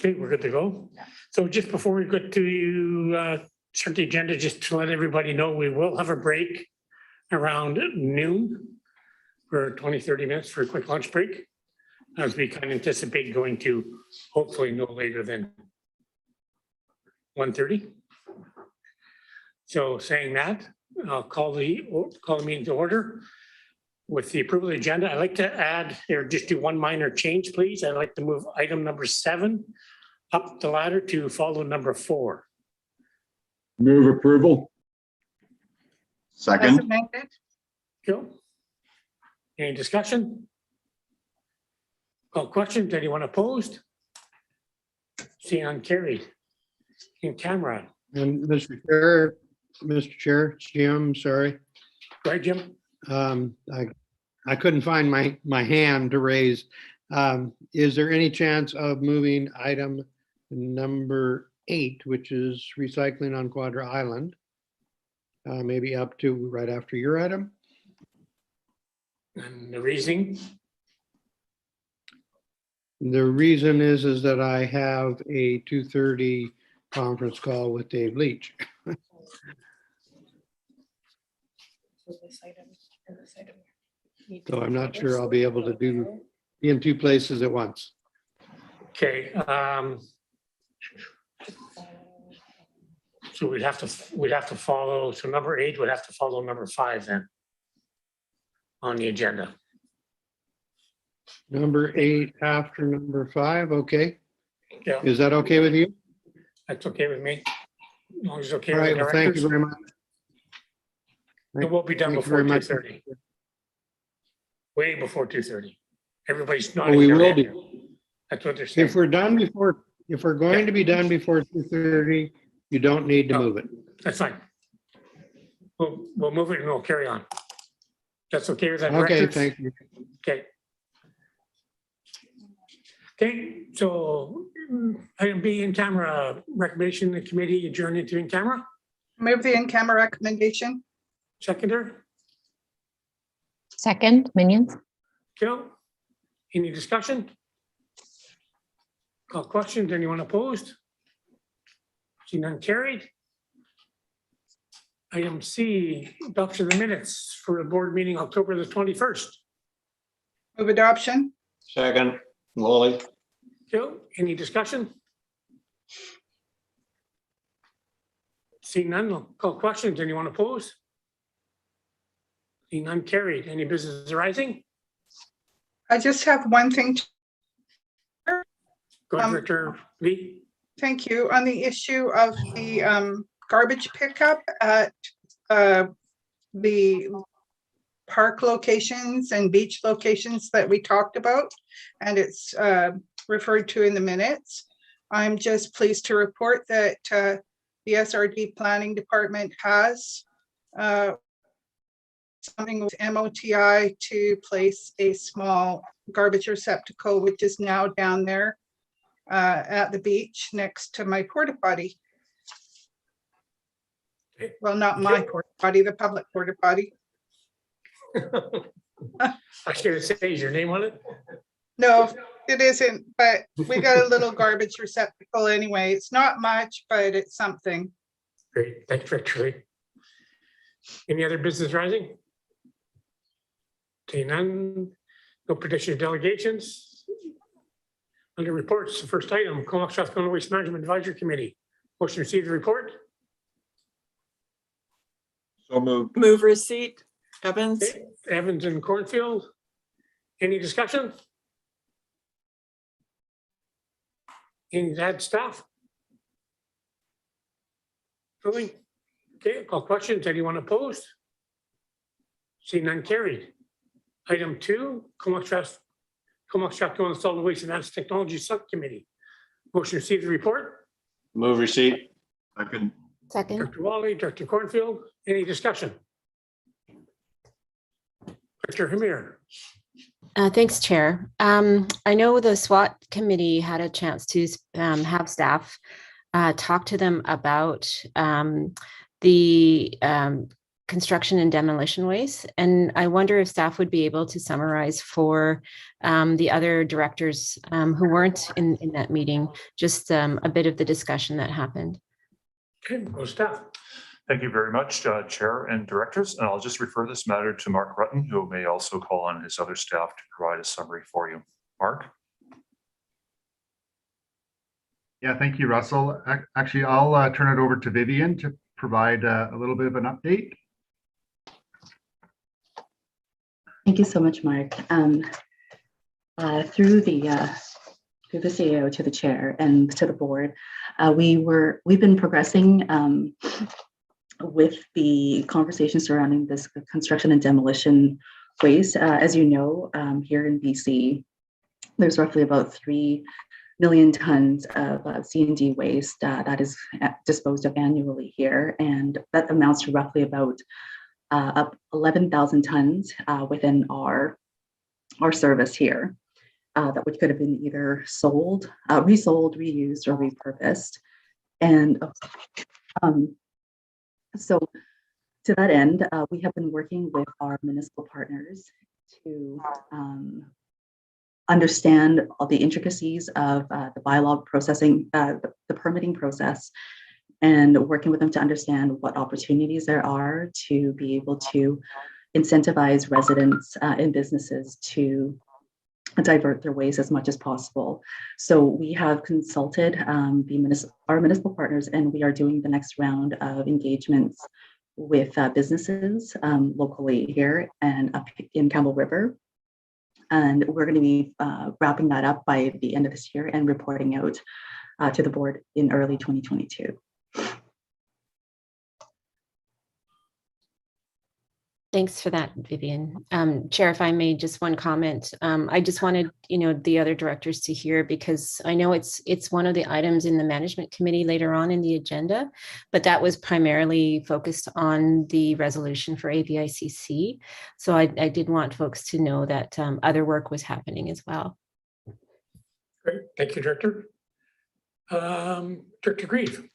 Okay, we're good to go. So just before we go to start the agenda, just to let everybody know, we will have a break around noon for 20, 30 minutes for a quick lunch break. As we kind of anticipate going to hopefully no later than 1:30. So saying that, I'll call the meeting to order. With the approval of the agenda, I'd like to add or just do one minor change, please. I'd like to move item number 7 up the ladder to follow number 4. Move approval. Second. Go. Any discussion? Call questions? Anyone opposed? See none carried. In camera. And Mr. Chair, it's Jim, sorry. Right, Jim? I couldn't find my hand to raise. Is there any chance of moving item number 8, which is recycling on Quadra Island? Maybe up to right after your item? And the reasoning? The reason is that I have a 2:30 conference call with Dave Leach. So I'm not sure I'll be able to be in 2 places at once. Okay. So we'd have to follow, so number 8 would have to follow number 5 then on the agenda. Number 8 after number 5, okay. Yeah, Is that okay with you? that's okay with me. As long as it's okay All with right, the well, thank you directors. very much. It will be done Thank you before very much. 2:30. Way before 2:30. Everybody's not. Oh, we will be. That's what they're saying. If we're going to be done before 2:30, you don't need to No. move it. That's fine. We'll move it and we'll carry on. That's okay with that, Okay, directors? thank you. Okay. Okay, so item B, in camera, recommendation, the committee adjourn into in camera, Move the in-camera recommendation. seconder, Second, Minions. Joe, any discussion? Call questions, anyone opposed? See none carried. Item C, adoption of the minutes for the board meeting October the 21st. Move adoption. Second. Lolly. Joe, any discussion? See none, I'll call questions. Anyone opposed? See none carried. Any business arising? I just have one thing. Go ahead, Um, Director Lee. Thank you. On the issue of the garbage pickup at the park locations and beach locations that we talked about, and it's referred to in the minutes. I'm just pleased to report that the SRD Planning Department has something with MOTI to place a small garbage receptacle, which is now down there at the beach next to my porta potty. Okay. Well, not my porta potty, the public porta potty. I was going to say, is your name on it? No, it isn't, but we got a little garbage receptacle anyway. It's not much, but it's something. Great, thanks, Director Lee. Any other business rising? Okay, none. No petition delegations. Under reports, the first item, Comox Strathcona Waste Management Advisory Committee. Motion to receive the report. So moved. Move receipt, Evans. Okay, Evans and Cornfield. Any discussion? Any add staff? Nothing? Okay, call questions. Anyone opposed? See none carried. Item 2, Comox Strathcona Solid Waste and Advanced Technology Subcommittee. Motion to receive the report. Move receipt. Second. Second. Director Wally, Director Cornfield, any discussion? Director Hamir. Thanks, Chair. I know the SWAT committee had a chance to have staff talk to them about the construction and demolition waste. And I wonder if staff would be able to summarize for the other directors who weren't in that meeting, just a bit of the discussion that happened. Okay, go staff. Thank you very much, Chair and Directors. And I'll just refer this matter to Mark Rutten, who may also call on his other staff to provide a summary for you. Mark? Yeah, thank you, Russell. Actually, I'll turn it over to Vivian to provide a little bit of an update. Thank you so much, Mark. Through the CEO to the chair and to the board, we've been progressing with the conversation surrounding this construction and demolition waste. As you know, here in BC, there's roughly about 3 million tons of C&D waste that is disposed of annually here, and that amounts to roughly about 11,000 tons within our service here, that which could have been either sold, resold, reused, or repurposed. And so to that end, we have been working with our municipal partners to understand all the intricacies of the bylaw processing, the permitting process, and working with them to understand what opportunities there are to be able to incentivize residents and businesses to divert their waste as much as possible. So we have consulted our municipal partners, and we are doing the next round of engagements with businesses locally here and up in Campbell River. And we're going to be wrapping that up by the end of this year and reporting out to the board in early 2022. Thanks for that, Vivian. Chair, if I may, just one comment. I just wanted, the other directors to hear, because I know it's one of the items in the management committee later on in the agenda, but that was primarily focused on the resolution for AVICC. So I did want folks to know that other work was happening as well. Great, thank you, Director. Director Grieve.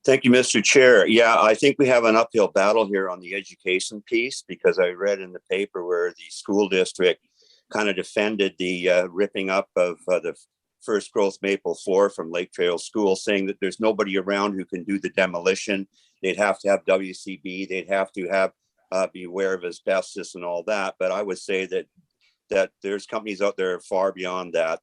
Thank you, Mr. Chair. Yeah, I think we have an uphill battle here on the education piece, because I read in the paper where the school district kind of defended the ripping up of the First Growth Maple 4 from Lake Trail School, saying that there's nobody around who can do the demolition. They'd have to have WCB. They'd have to have be aware of asbestos and all that. But I would say that there's companies out there far beyond that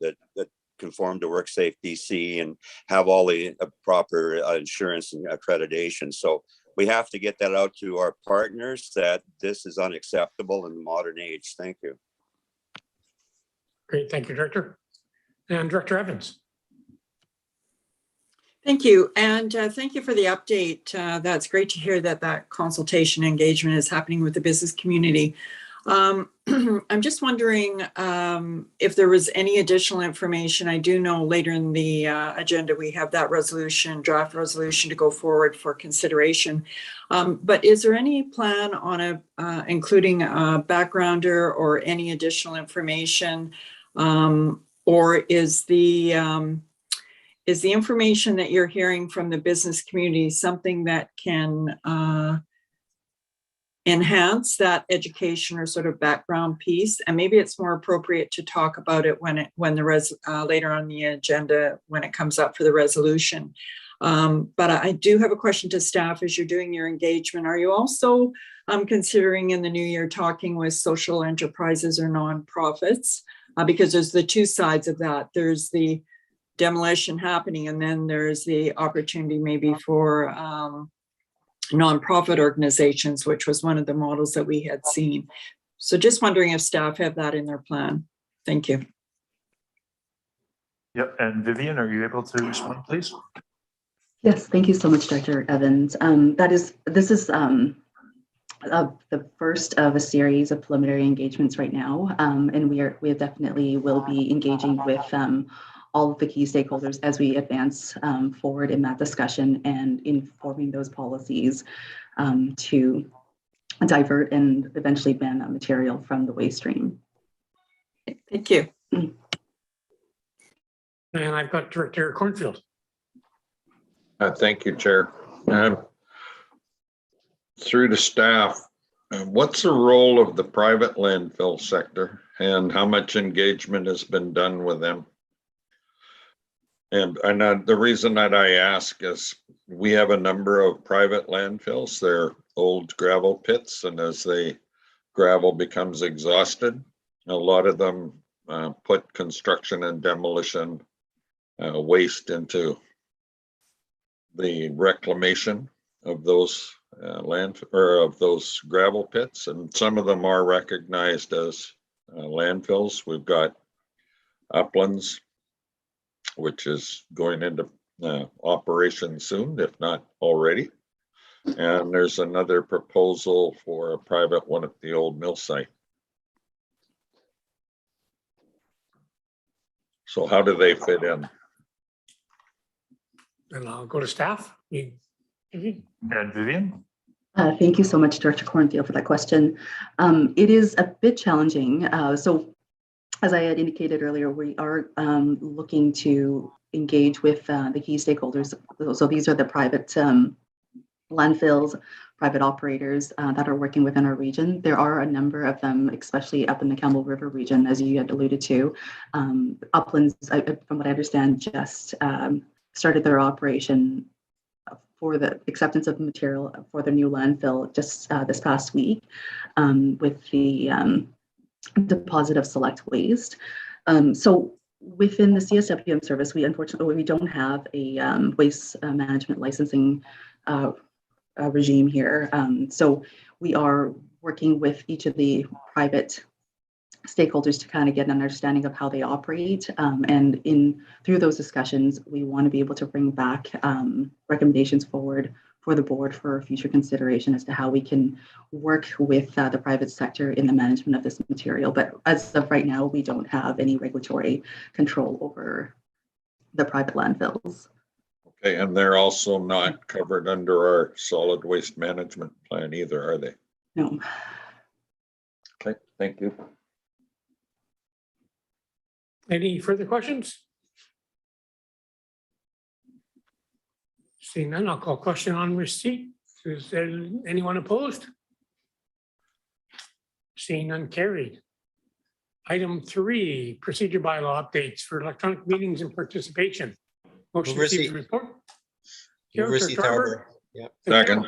conform to WorkSafe BC and have all the proper insurance and accreditation. So we have to get that out to our partners that this is unacceptable in the modern age. Thank you. Great, thank you, Director. And Director Evans. Thank you. And thank you for the update. That's great to hear that consultation engagement is happening with the business community. I'm just wondering if there was any additional information. I do know later in the agenda we have that draft resolution to go forward for consideration. But is there any plan on including a backgrounder or any additional information, or is the information that you're hearing from the business community something that can enhance that education or sort of background piece? And maybe it's more appropriate to talk about it when later on the agenda when it comes up for the resolution. But I do have a question to staff as you're doing your engagement. Are you also considering in the new year talking with social enterprises or nonprofits? Because there's the two sides of that. There's the demolition happening, and then there's the opportunity maybe for nonprofit organizations, which was one of the models that we had seen. So just wondering if staff have that in their plan. Thank you. Yep, and Vivian, are you able to respond, please? Yes, thank you so much, Director Evans. This is the first of a series of preliminary engagements right now, and we definitely will be engaging with all of the key stakeholders as we advance forward in that discussion and informing those policies to divert and eventually ban that material from the waste stream. Thank you. And I've got Director Cornfield. Thank you, Chair. through the staff, what's the role of the private landfill sector and how much engagement has been done with them? And the reason that I ask is we have a number of private landfills. They're old gravel pits, and as the gravel becomes exhausted, a lot of them put construction and demolition waste into the reclamation of those of those gravel pits, and some of them are recognized as landfills. We've got Uplands, which is going into operation soon, if not already. And there's another proposal for a private one at the old mill site. So how do they fit in? And I'll go to staff. And Vivian? Thank you so much, Director Cornfield, for that question. It is a bit challenging. So as I had indicated earlier, we are looking to engage with the key stakeholders. So these are the private landfills, private operators that are working within our region. There are a number of them, especially up in the Campbell River region, as you had alluded to. Uplands, from what I understand, just started their operation for the acceptance of material for the new landfill just this past week with the deposit of select waste. So within the CSWM service, we unfortunately don't have a waste management licensing regime here. So we are working with each of the private stakeholders to kind of get an understanding of how they operate. And through those discussions, we want to be able to bring back recommendations forward for the board for future consideration as to how we can work with the private sector in the management of this material. But as of right now, we don't have any regulatory control over the private landfills. Okay, and they're also not covered under our solid waste management plan either, are they? No. Okay, thank you. Any further questions? Seeing none, I'll call question on receipt. Is there anyone opposed? Seeing none, carried. Item 3, procedure bylaw updates for electronic meetings and participation. Motion to receive the report. Receipt, Harbour. Yep. Second.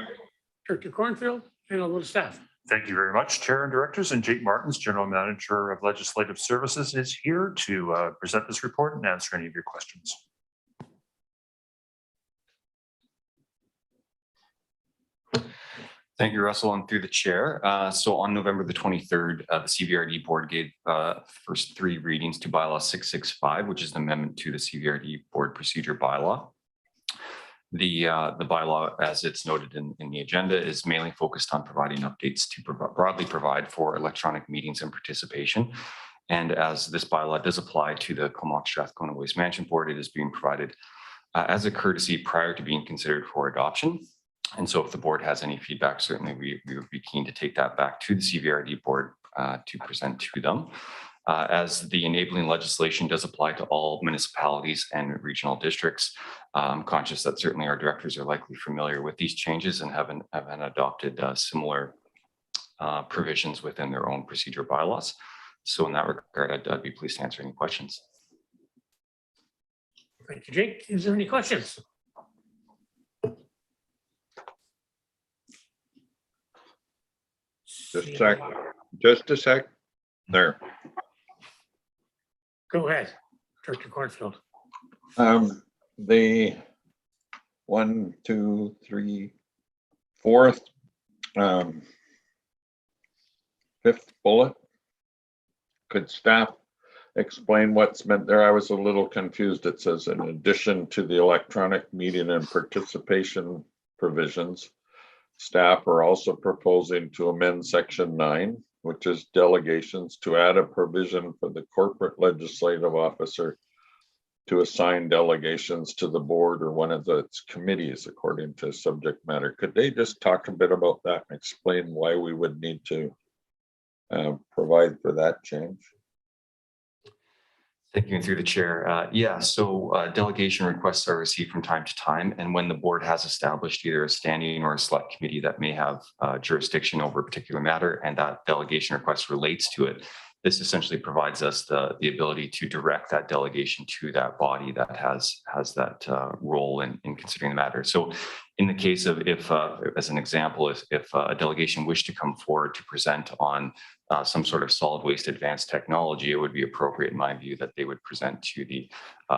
Director Cornfield, and I'll go to staff. Thank you very much, Chair and Directors. And Jake Martins, General Manager of Legislative Services, is here to present this report and answer any of your questions. Thank you, Russell, and through the chair. So on November the 23rd, the CVRD board gave first 3 readings to bylaw 665, which is the amendment to the CVRD board procedure bylaw. The bylaw, as it's noted in the agenda, is mainly focused on providing updates to broadly provide for electronic meetings and participation. And as this bylaw does apply to the Comox Strathcona Waste Management Board, it is being provided as a courtesy prior to being considered for adoption. And so if the board has any feedback, certainly we would be keen to take that back to the CVRD board to present to them. As the enabling legislation does apply to all municipalities and regional districts, I'm conscious that certainly our directors are likely familiar with these changes and have adopted similar provisions within their own procedure bylaws. So in that regard, I'd be pleased to answer any questions. Thank you, Jake. Is there any questions? Just a sec. Just a sec. There. Go ahead, Director Cornfield. The 1, 2, 3, 4th, 5th bullet. Could staff explain what's meant there? I was a little confused. It says in addition to the electronic meeting and participation provisions, staff are also proposing to amend section 9, which is delegations, to add a provision for the corporate legislative officer to assign delegations to the board or one of its committees according to subject matter. Could they just talk a bit about that and explain why we would need to provide for that change? Thank you, and through the chair. Yeah, so delegation requests are received from time to time, and when the board has established either a standing or a select committee that may have jurisdiction over a particular matter, and that delegation request relates to it, this essentially provides us the ability to direct that delegation to that body that has that role in considering the matter. So in the case of if, as an example, if a delegation wished to come forward to present on some sort of solid waste advanced technology, it would be appropriate, in my view, that they would present to the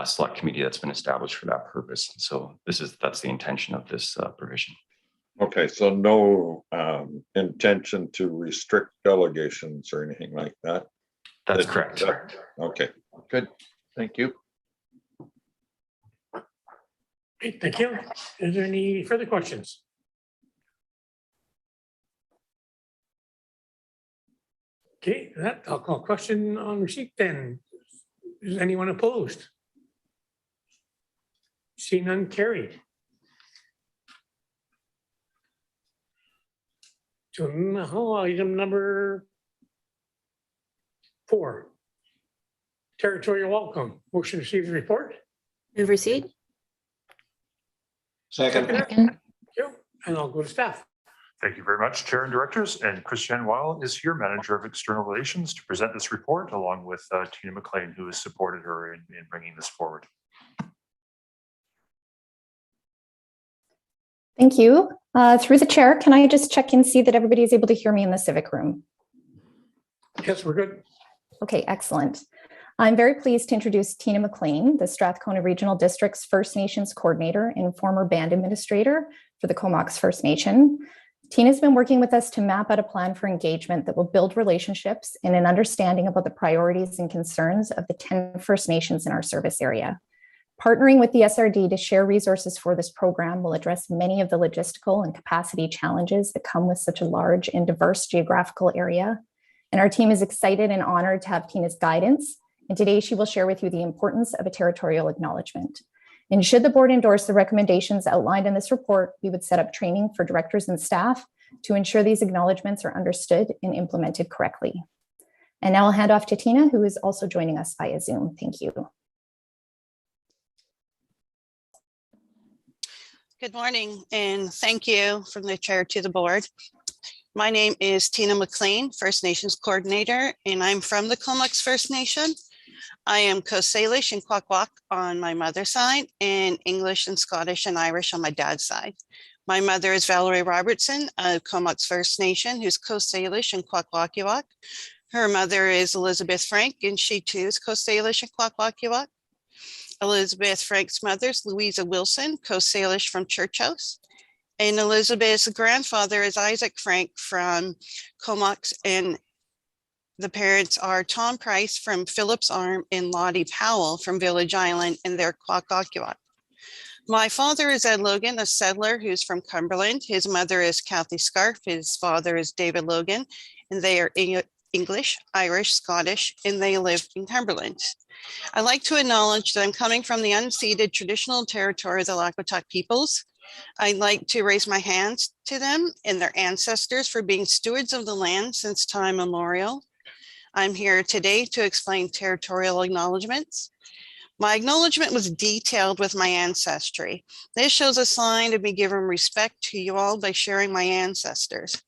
select committee that's been established for that purpose. So that's the intention of this provision. Okay, so no intention to restrict delegations or anything like that? That's correct. Okay, good. Thank you. Great, thank you. Is there any further questions? Okay, that I'll call question on receipt then. Is anyone opposed? See none, carried. So now item number 4. Territorial welcome. Motion to receive the report. Move receipt. Second. Thank you. And I'll go to staff. Thank you very much, Chair and Directors. And Christiane Weil is here, Manager of External Relations, to present this report along with Tina McLean, who has supported her in bringing this forward. Thank you. Through the chair, can I just check and see that everybody is able to hear me in the civic room? Yes, we're good. Okay, excellent. I'm very pleased to introduce Tina McLean, the Strathcona Regional District's First Nations Coordinator and former band administrator for the Comox First Nation. Tina's been working with us to map out a plan for engagement that will build relationships and an understanding about the priorities and concerns of the 10 First Nations in our service area. Partnering with the SRD to share resources for this program will address many of the logistical and capacity challenges that come with such a large and diverse geographical area. And our team is excited and honored to have Tina's guidance. And today she will share with you the importance of a territorial acknowledgement. And should the board endorse the recommendations outlined in this report, we would set up training for directors and staff to ensure these acknowledgements are understood and implemented correctly. And now I'll hand off to Tina, who is also joining us via Zoom. Thank you. Good morning, and thank you from the chair to the board. My name is Tina McLean, First Nations Coordinator, and I'm from the Comox First Nation. I am Coast Salish and Kwakwak on my mother's side, and English and Scottish and Irish on my dad's side. My mother is Valerie Robertson of Comox First Nation, who's Coast Salish and Kwakwakiwak. Her mother is Elizabeth Frank, and she too is Coast Salish and Kwakwakiwak. Elizabeth Frank's mother is Louisa Wilson, Coast Salish from Church House. And Elizabeth's grandfather is Isaac Frank from Comox, and the parents are Tom Price from Phillips Arm and Lottie Powell from Village Island, and they're Kwakwakiwak. My father is Ed Logan, a settler who's from Cumberland. His mother is Kathy Scarf. His father is David Logan, and they are English, Irish, Scottish, and they live in Cumberland. I'd like to acknowledge that I'm coming from the unceded traditional territory of the Lakwatak peoples. I'd like to raise my hands to them and their ancestors for being stewards of the land since time immemorial. I'm here today to explain territorial acknowledgements. My acknowledgement was detailed with my ancestry. This shows a sign to be given respect to you all by sharing my ancestors.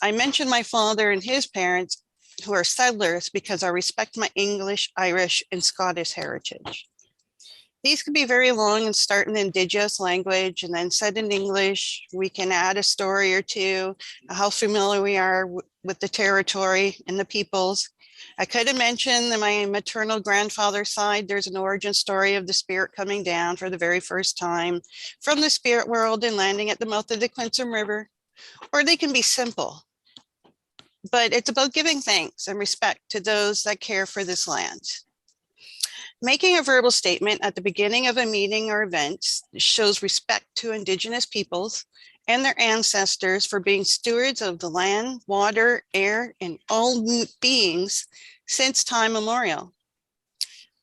I mentioned my father and his parents who are settlers because I respect my English, Irish, and Scottish heritage. These can be very long and start in Indigenous language and then said in English. We can add a story or two, how familiar we are with the territory and the peoples. I could have mentioned that my maternal grandfather's side, there's an origin story of the spirit coming down for the very first time from the spirit world and landing at the mouth of the Quinsam River. Or they can be simple, but it's about giving thanks and respect to those that care for this land. Making a verbal statement at the beginning of a meeting or event shows respect to Indigenous peoples and their ancestors for being stewards of the land, water, air, and all beings since time immemorial.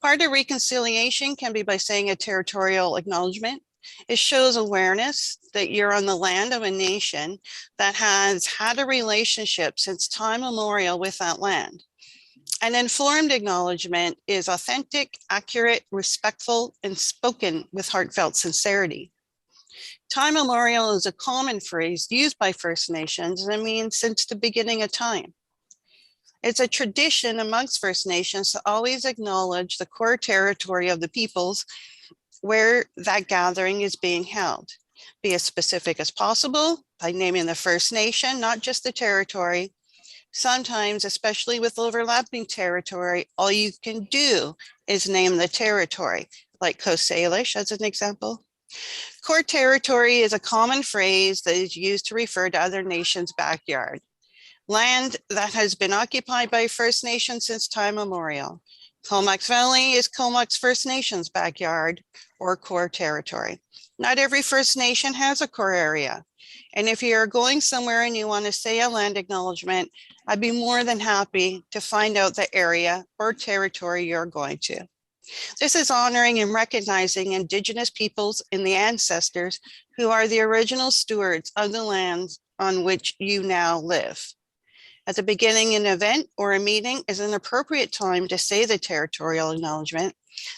Part of reconciliation can be by saying a territorial acknowledgement. It shows awareness that you're on the land of a nation that has had a relationship since time immemorial with that land. An informed acknowledgement is authentic, accurate, respectful, and spoken with heartfelt sincerity. Time memorial is a common phrase used by First Nations and means since the beginning of time. It's a tradition amongst First Nations to always acknowledge the core territory of the peoples where that gathering is being held. Be as specific as possible by naming the First Nation, not just the territory. Sometimes, especially with overlapping territory, all you can do is name the territory, like Coast Salish as an example. Core territory is a common phrase that is used to refer to other nations' backyard. Land that has been occupied by First Nations since time immemorial. Comox Valley is Comox First Nations backyard or core territory. Not every First Nation has a core area. And if you're going somewhere and you want to say a land acknowledgement, I'd be more than happy to find out the area or territory you're going to. This is honoring and recognizing Indigenous peoples and the ancestors who are the original stewards of the lands on which you now live. At the beginning of an event or a meeting is an appropriate time to say the territorial acknowledgement.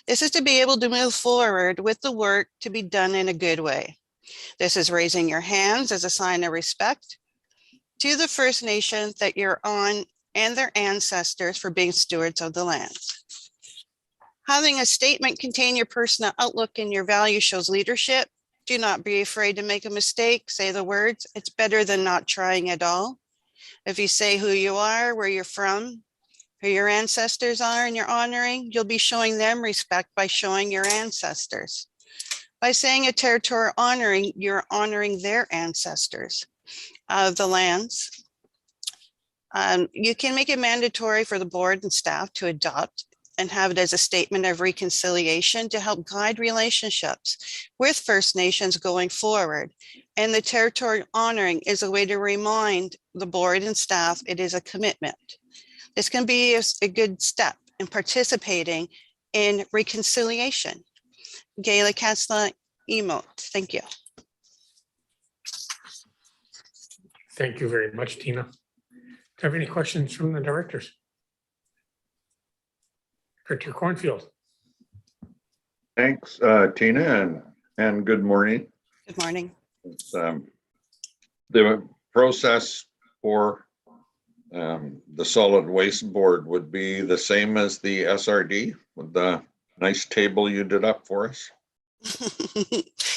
This is to be able to move forward with the work to be done in a good way. This is raising your hands as a sign of respect to the First Nation that you're on and their ancestors for being stewards of the land. Having a statement contain your personal outlook and your values shows leadership. Do not be afraid to make a mistake. Say the words. It's better than not trying at all. If you say who you are, where you're from, who your ancestors are, and you're honoring, you'll be showing them respect by showing your ancestors. By saying a territory honoring, you're honoring their ancestors of the lands. You can make it mandatory for the board and staff to adopt and have it as a statement of reconciliation to help guide relationships with First Nations going forward. And the territory honoring is a way to remind the board and staff it is a commitment. This can be a good step in participating in reconciliation. Gaila Kasla emote. Thank you. Thank you very much, Tina. Do you have any questions from the directors? Director Cornfield. Thanks, Tina, and good morning. Good morning. The process for the solid waste board would be the same as the SRD with the nice table you did up for us.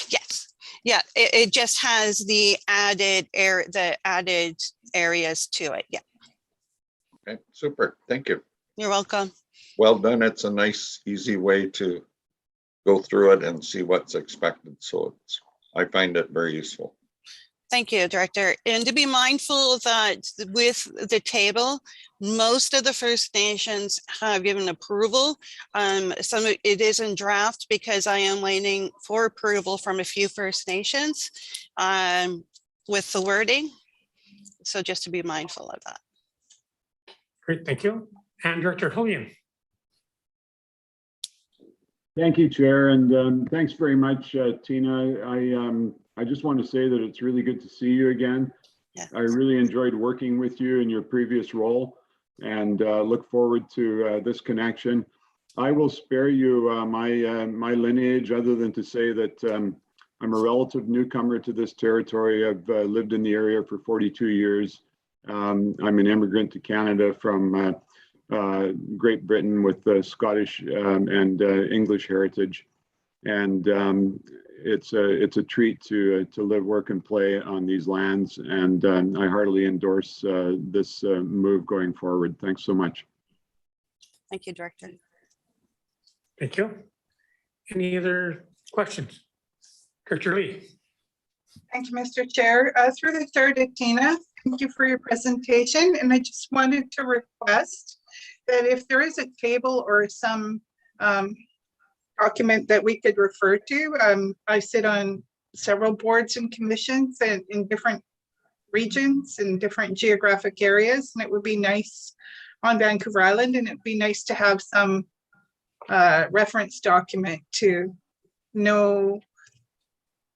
Yes. Yeah, it just has the added areas to it. Yeah. Okay, super. Thank you. You're welcome. Well done. It's a nice, easy way to go through it and see what's expected. So I find it very useful. Thank you, Director. And to be mindful that with the table, most of the First Nations have given approval. Some of it is in draft because I am waiting for approval from a few First Nations with the wording. So just to be mindful of that. Great, thank you. And Director Hillian. Thank you, Chair, and thanks very much, Tina. I just want to say that it's really good to see you again. Yeah. I really enjoyed working with you in your previous role and look forward to this connection. I will spare you my lineage other than to say that I'm a relative newcomer to this territory. I've lived in the area for 42 years. I'm an immigrant to Canada from Great Britain with Scottish and English heritage, and it's a treat to live, work, and play on these lands. And I heartily endorse this move going forward. Thanks so much. Thank you, Director. Thank you. Any other questions? Director Lee. Thank you, Mr. Chair. Through the chair to Tina, thank you for your presentation. And I just wanted to request that if there is a table or some document that we could refer to, I sit on several boards and commissions and in different regions and different geographic areas, and it would be nice on Vancouver Island, and it'd be nice to have some reference document to know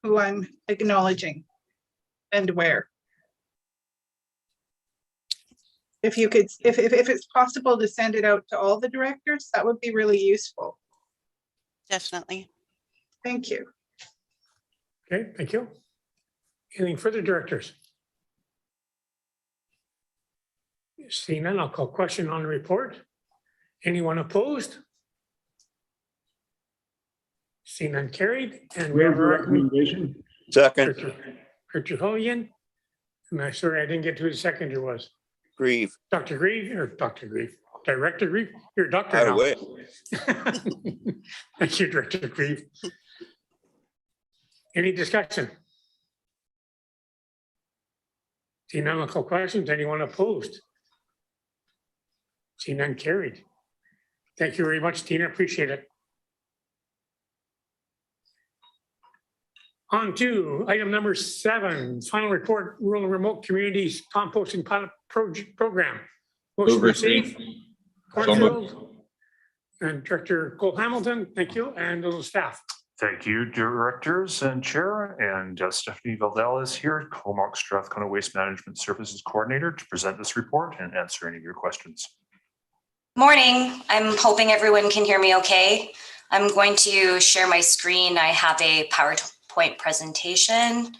who I'm acknowledging and where. If you could, if it's possible to send it out to all the directors, that would be really useful. Definitely. Thank you. Okay, thank you. Anything further, directors? Seeing none, I'll call question on the report. Anyone opposed? Seeing none, carried, and we have Move a the recommendation. recommendation. Second, Richard Hoyan. And I'm sorry, I didn't get who the seconder was. Grieve. Dr. Grieve or Dr. Grieve? Director Grieve? You're a doctor Either now. way. Thank you, Director Grieve. Any discussion? Seeing none, I'll call questions. Anyone opposed? Seeing none, carried. Thank you very much, Tina. Appreciate it. On to item number 7, final report, rural and remote communities composting pilot program. Motion Move received. receipt. Cornfield. And Director Cole Hamilton, thank you, and the staff. Thank you, directors and chair, and Stephanie Valdell is here, Comox Strathcona Waste Management Services Coordinator, to present this report and answer any of your questions. Morning. I'm hoping everyone can hear me okay. I'm going to share my screen. I have a PowerPoint presentation.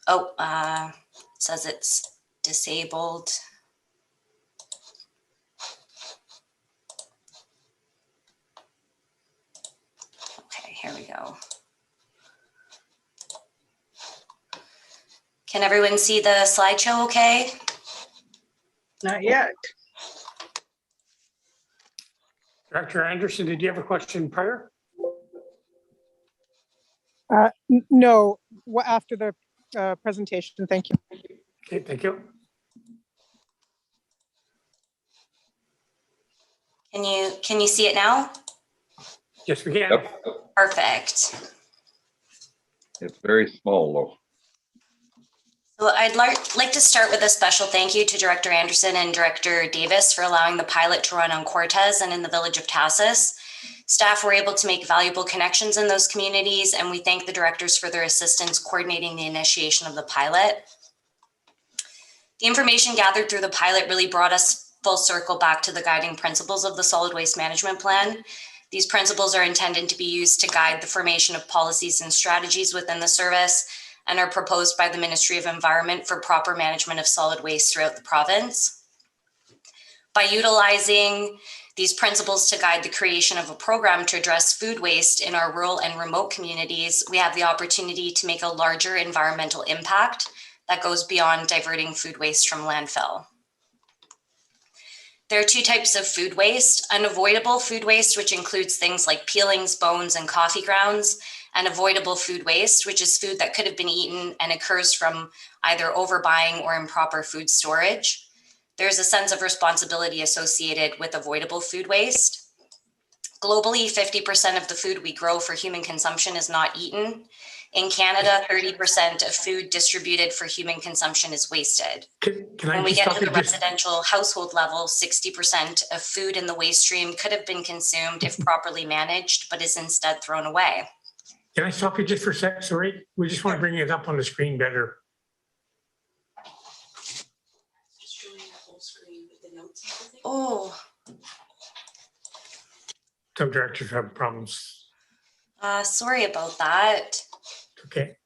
Oh, it says it's disabled. Okay, here we go. Can everyone see the slideshow okay? Not yet. Director Anderson, did you have a question prior? No, after the presentation, thank you. Okay, thank you. Can you see it now? Yes, we can. Yep. Perfect. It's very small though. So I'd like to start with a special thank you to Director Anderson and Director Davis for allowing the pilot to run on Cortez and in the village of Tassis. Staff were able to make valuable connections in those communities, and we thank the directors for their assistance coordinating the initiation of the pilot. The information gathered through the pilot really brought us full circle back to the guiding principles of the solid waste management plan. These principles are intended to be used to guide the formation of policies and strategies within the service, and are proposed by the Ministry of Environment for proper management of solid waste throughout the province. By utilizing these principles to guide the creation of a program to address food waste in our rural and remote communities, we have the opportunity to make a larger environmental impact that goes beyond diverting food waste from landfill. There are 2 types of food waste: unavoidable food waste, which includes things like peelings, bones, and coffee grounds, and avoidable food waste, which is food that could have been eaten and occurs from either overbuying or improper food storage. There's a sense of responsibility associated with avoidable food waste. Globally, 50% of the food we grow for human consumption is not eaten. In Canada, 30% of food distributed for human consumption is wasted. When we get to the residential household level, 60% of food in the waste stream could have been consumed if properly managed, but is instead thrown away. Can I stop you just for a sec? Sorry, we just want to bring it up on the screen better. Oh, Some directors have problems. sorry about that. Okay.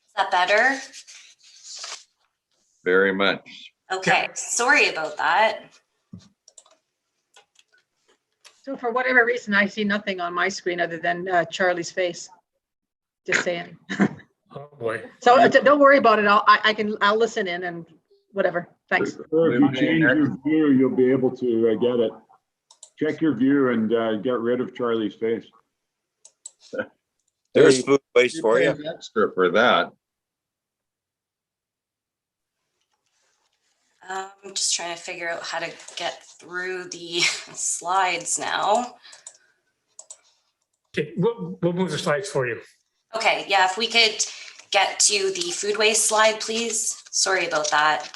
Is that better? Very much. Okay, sorry about that. So for whatever reason, I see nothing on my screen other than Charlie's face. Just saying. Oh boy. So don't worry about it. I'll listen in and whatever. Thanks. Or if you change your view, you'll be able to get it. Check your view and get rid of Charlie's face. There's food waste for you. Extra for that. I'm just trying to figure out how to get through the slides now. Okay, we'll move the slides for you. Okay, yeah, if we could get to the food waste slide, please. Sorry about that.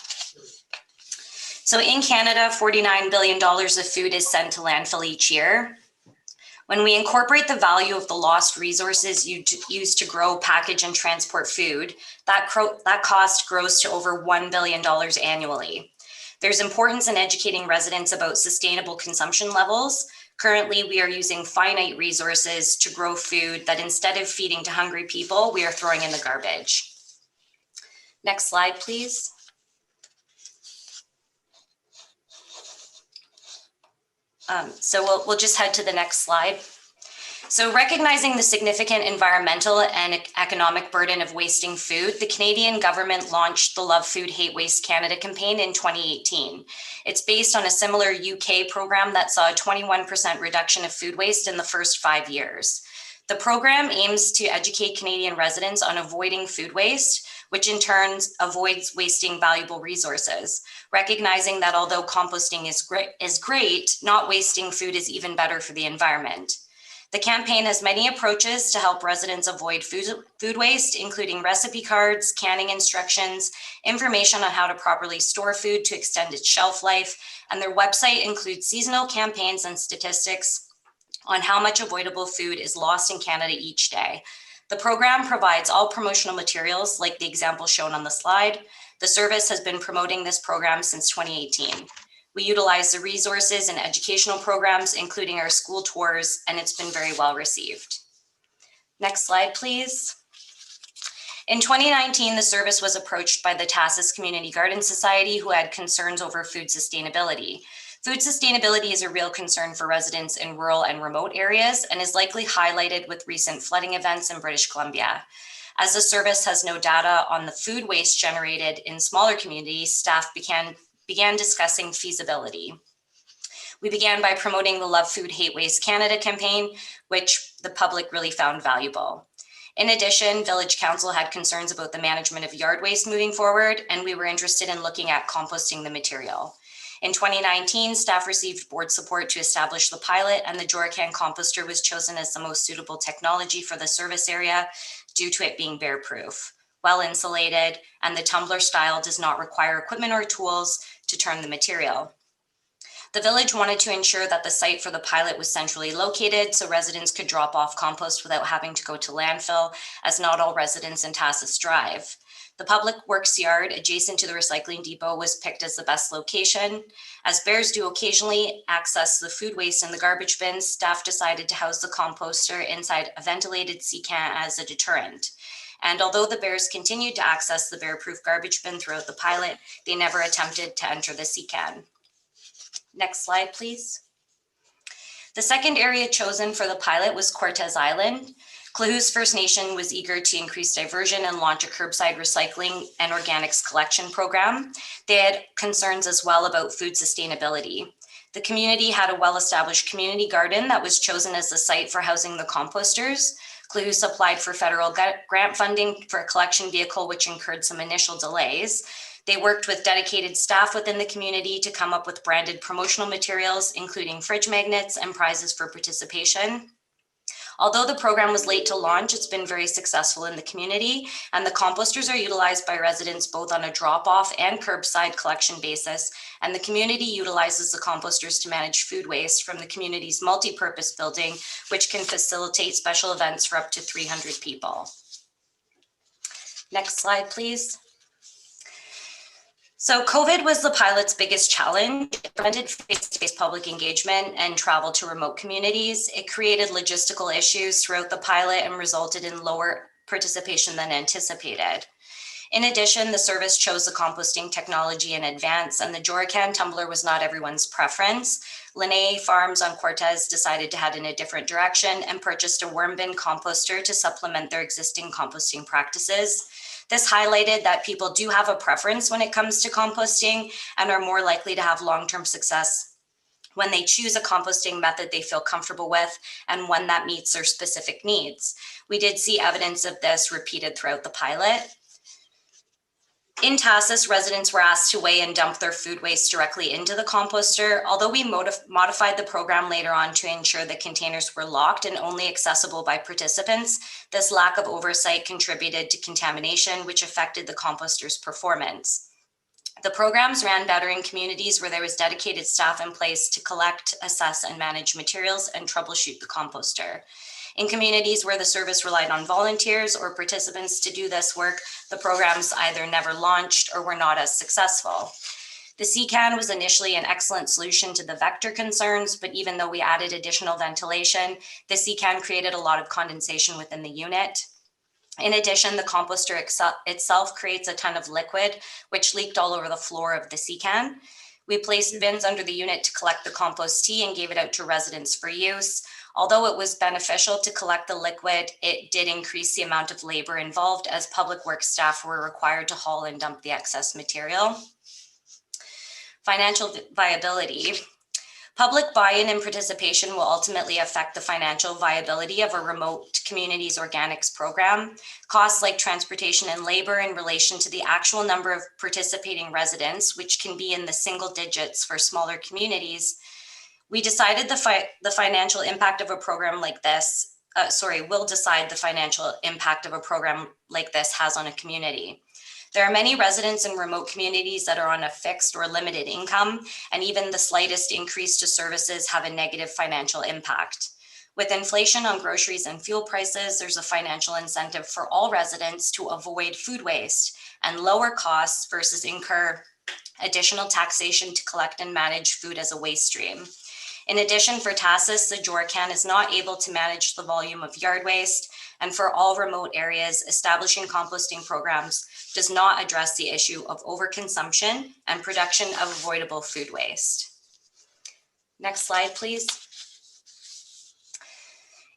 So in Canada, $49 billion of food is sent to landfill each year. When we incorporate the value of the lost resources used to grow, package, and transport food, that cost grows to over $1 billion annually. There's importance in educating residents about sustainable consumption levels. Currently, we are using finite resources to grow food that instead of feeding to hungry people, we are throwing in the garbage. Next slide, please. So we'll just head to the next slide. So recognizing the significant environmental and economic burden of wasting food, the Canadian government launched the Love Food, Hate Waste Canada campaign in 2018. It's based on a similar UK program that saw a 21% reduction of food waste in the first 5 years. The program aims to educate Canadian residents on avoiding food waste, which in turn avoids wasting valuable resources, recognizing that although composting is great, not wasting food is even better for the environment. The campaign has many approaches to help residents avoid food waste, including recipe cards, canning instructions, information on how to properly store food to extend its shelf life, and their website includes seasonal campaigns and statistics on how much avoidable food is lost in Canada each day. The program provides all promotional materials like the example shown on the slide. The service has been promoting this program since 2018. We utilize the resources and educational programs, including our school tours, and it's been very well received. Next slide, please. In 2019, the service was approached by the Tassis Community Garden Society, who had concerns over food sustainability. Food sustainability is a real concern for residents in rural and remote areas and is likely highlighted with recent flooding events in British Columbia. As the service has no data on the food waste generated in smaller communities, staff began discussing feasibility. We began by promoting the Love Food, Hate Waste Canada campaign, which the public really found valuable. In addition, Village Council had concerns about the management of yard waste moving forward, and we were interested in looking at composting the material. In 2019, staff received board support to establish the pilot, and the Joracan composter was chosen as the most suitable technology for the service area due to it being bear-proof, well insulated, and the tumbler style does not require equipment or tools to turn the material. The village wanted to ensure that the site for the pilot was centrally located so residents could drop off compost without having to go to landfill, as not all residents in Tassis drive. The public works yard adjacent to the recycling depot was picked as the best location. As bears do occasionally access the food waste in the garbage bins, staff decided to house the composter inside a ventilated sea can as a deterrent. And although the bears continued to access the bear-proof garbage bin throughout the pilot, they never attempted to enter the sea can. Next slide, please. The second area chosen for the pilot was Cortez Island. Klahoos First Nation was eager to increase diversion and launch a curbside recycling and organics collection program. They had concerns as well about food sustainability. The community had a well-established community garden that was chosen as the site for housing the composters. Klahoos applied for federal grant funding for a collection vehicle, which incurred some initial delays. They worked with dedicated staff within the community to come up with branded promotional materials, including fridge magnets and prizes for participation. Although the program was late to launch, it's been very successful in the community, and the composters are utilized by residents both on a drop-off and curbside collection basis, and the community utilizes the composters to manage food waste from the community's multi-purpose building, which can facilitate special events for up to 300 people. Next slide, please. So COVID was the pilot's biggest challenge. It prevented face-to-face public engagement and travel to remote communities. It created logistical issues throughout the pilot and resulted in lower participation than anticipated. In addition, the service chose the composting technology in advance, and the Joracan tumbler was not everyone's preference. Linnaea Farms on Cortez decided to head in a different direction and purchased a worm bin composter to supplement their existing composting practices. This highlighted that people do have a preference when it comes to composting and are more likely to have long-term success when they choose a composting method they feel comfortable with and one that meets their specific needs. We did see evidence of this repeated throughout the pilot. In Tassis, residents were asked to weigh and dump their food waste directly into the composter. Although we modified the program later on to ensure the containers were locked and only accessible by participants, this lack of oversight contributed to contamination, which affected the composter's performance. The programs ran better in communities where there was dedicated staff in place to collect, assess, and manage materials and troubleshoot the composter. In communities where the service relied on volunteers or participants to do this work, the programs either never launched or were not as successful. The CCAN was initially an excellent solution to the vector concerns, but even though we added additional ventilation, the CCAN created a lot of condensation within the unit. In addition, the composter itself creates a ton of liquid, which leaked all over the floor of the CCAN. We placed bins under the unit to collect the compost tea and gave it out to residents for use. Although it was beneficial to collect the liquid, it did increase the amount of labor involved as public works staff were required to haul and dump the excess material. Financial viability. Public buy-in and participation will ultimately affect the financial viability of a remote communities organics program. Costs like transportation and labor in relation to the actual number of participating residents, which can be in the single digits for smaller communities. We decided the financial impact of a program like this, will decide the financial impact of a program like this has on a community. There are many residents in remote communities that are on a fixed or limited income, and even the slightest increase to services have a negative financial impact. With inflation on groceries and fuel prices, there's a financial incentive for all residents to avoid food waste and lower costs versus incur additional taxation to collect and manage food as a waste stream. In addition, for TASIS, the JORCAN is not able to manage the volume of yard waste, and for all remote areas, establishing composting programs does not address the issue of overconsumption and production of avoidable food waste. Next slide, please.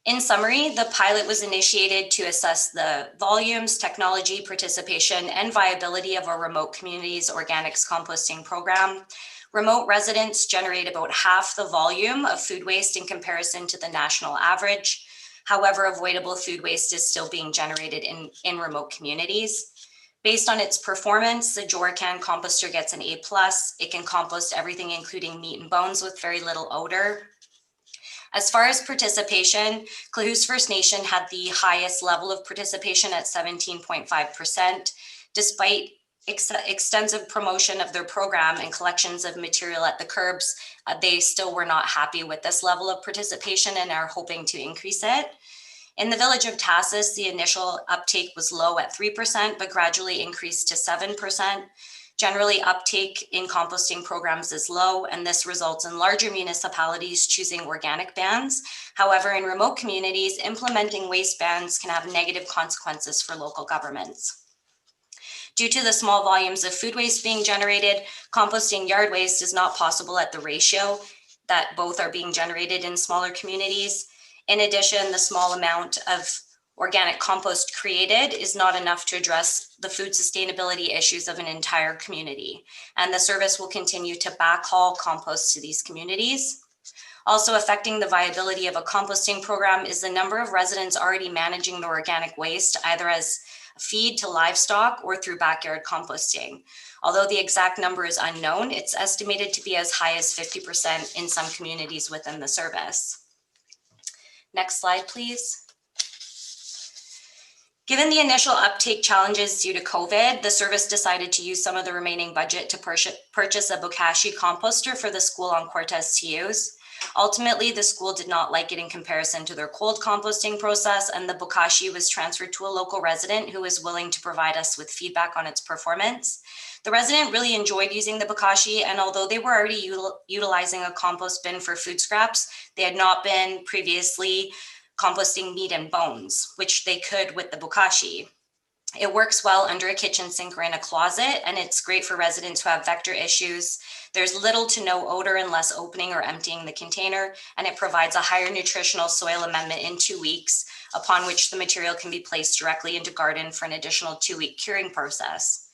In summary, the pilot was initiated to assess the volumes, technology, participation, and viability of a remote communities organics composting program. Remote residents generate about half the volume of food waste in comparison to the national average. However, avoidable food waste is still being generated in remote communities. Based on its performance, the JORCAN composter gets an A+. It can compost everything, including meat and bones, with very little odor. As far as participation, Klahoose First Nation had the highest level of participation at 17.5%. Despite extensive promotion of their program and collections of material at the curbs, they still were not happy with this level of participation and are hoping to increase it. In the village of TASIS, the initial uptake was low at 3%, but gradually increased to 7%. Generally, uptake in composting programs is low, and this results in larger municipalities choosing organic bans. However, in remote communities, implementing waste bans can have negative consequences for local governments. Due to the small volumes of food waste being generated, composting yard waste is not possible at the ratio that both are being generated in smaller communities. In addition, the small amount of organic compost created is not enough to address the food sustainability issues of an entire community, and the service will continue to backhaul compost to these communities. Also affecting the viability of a composting program is the number of residents already managing the organic waste, either as feed to livestock or through backyard composting. Although the exact number is unknown, it's estimated to be as high as 50% in some communities within the service. Next slide, please. Given the initial uptake challenges due to COVID, the service decided to use some of the remaining budget to purchase a bokashi composter for the school on Cortez to use. Ultimately, the school did not like it in comparison to their cold composting process, and the bokashi was transferred to a local resident who was willing to provide us with feedback on its performance. The resident really enjoyed using the bokashi, and although they were already utilizing a compost bin for food scraps, they had not been previously composting meat and bones, which they could with the bokashi. It works well under a kitchen sink or in a closet, and it's great for residents who have vector issues. There's little to no odor unless opening or emptying the container, and it provides a higher nutritional soil amendment in 2 weeks, upon which the material can be placed directly into garden for an additional 2-week curing process.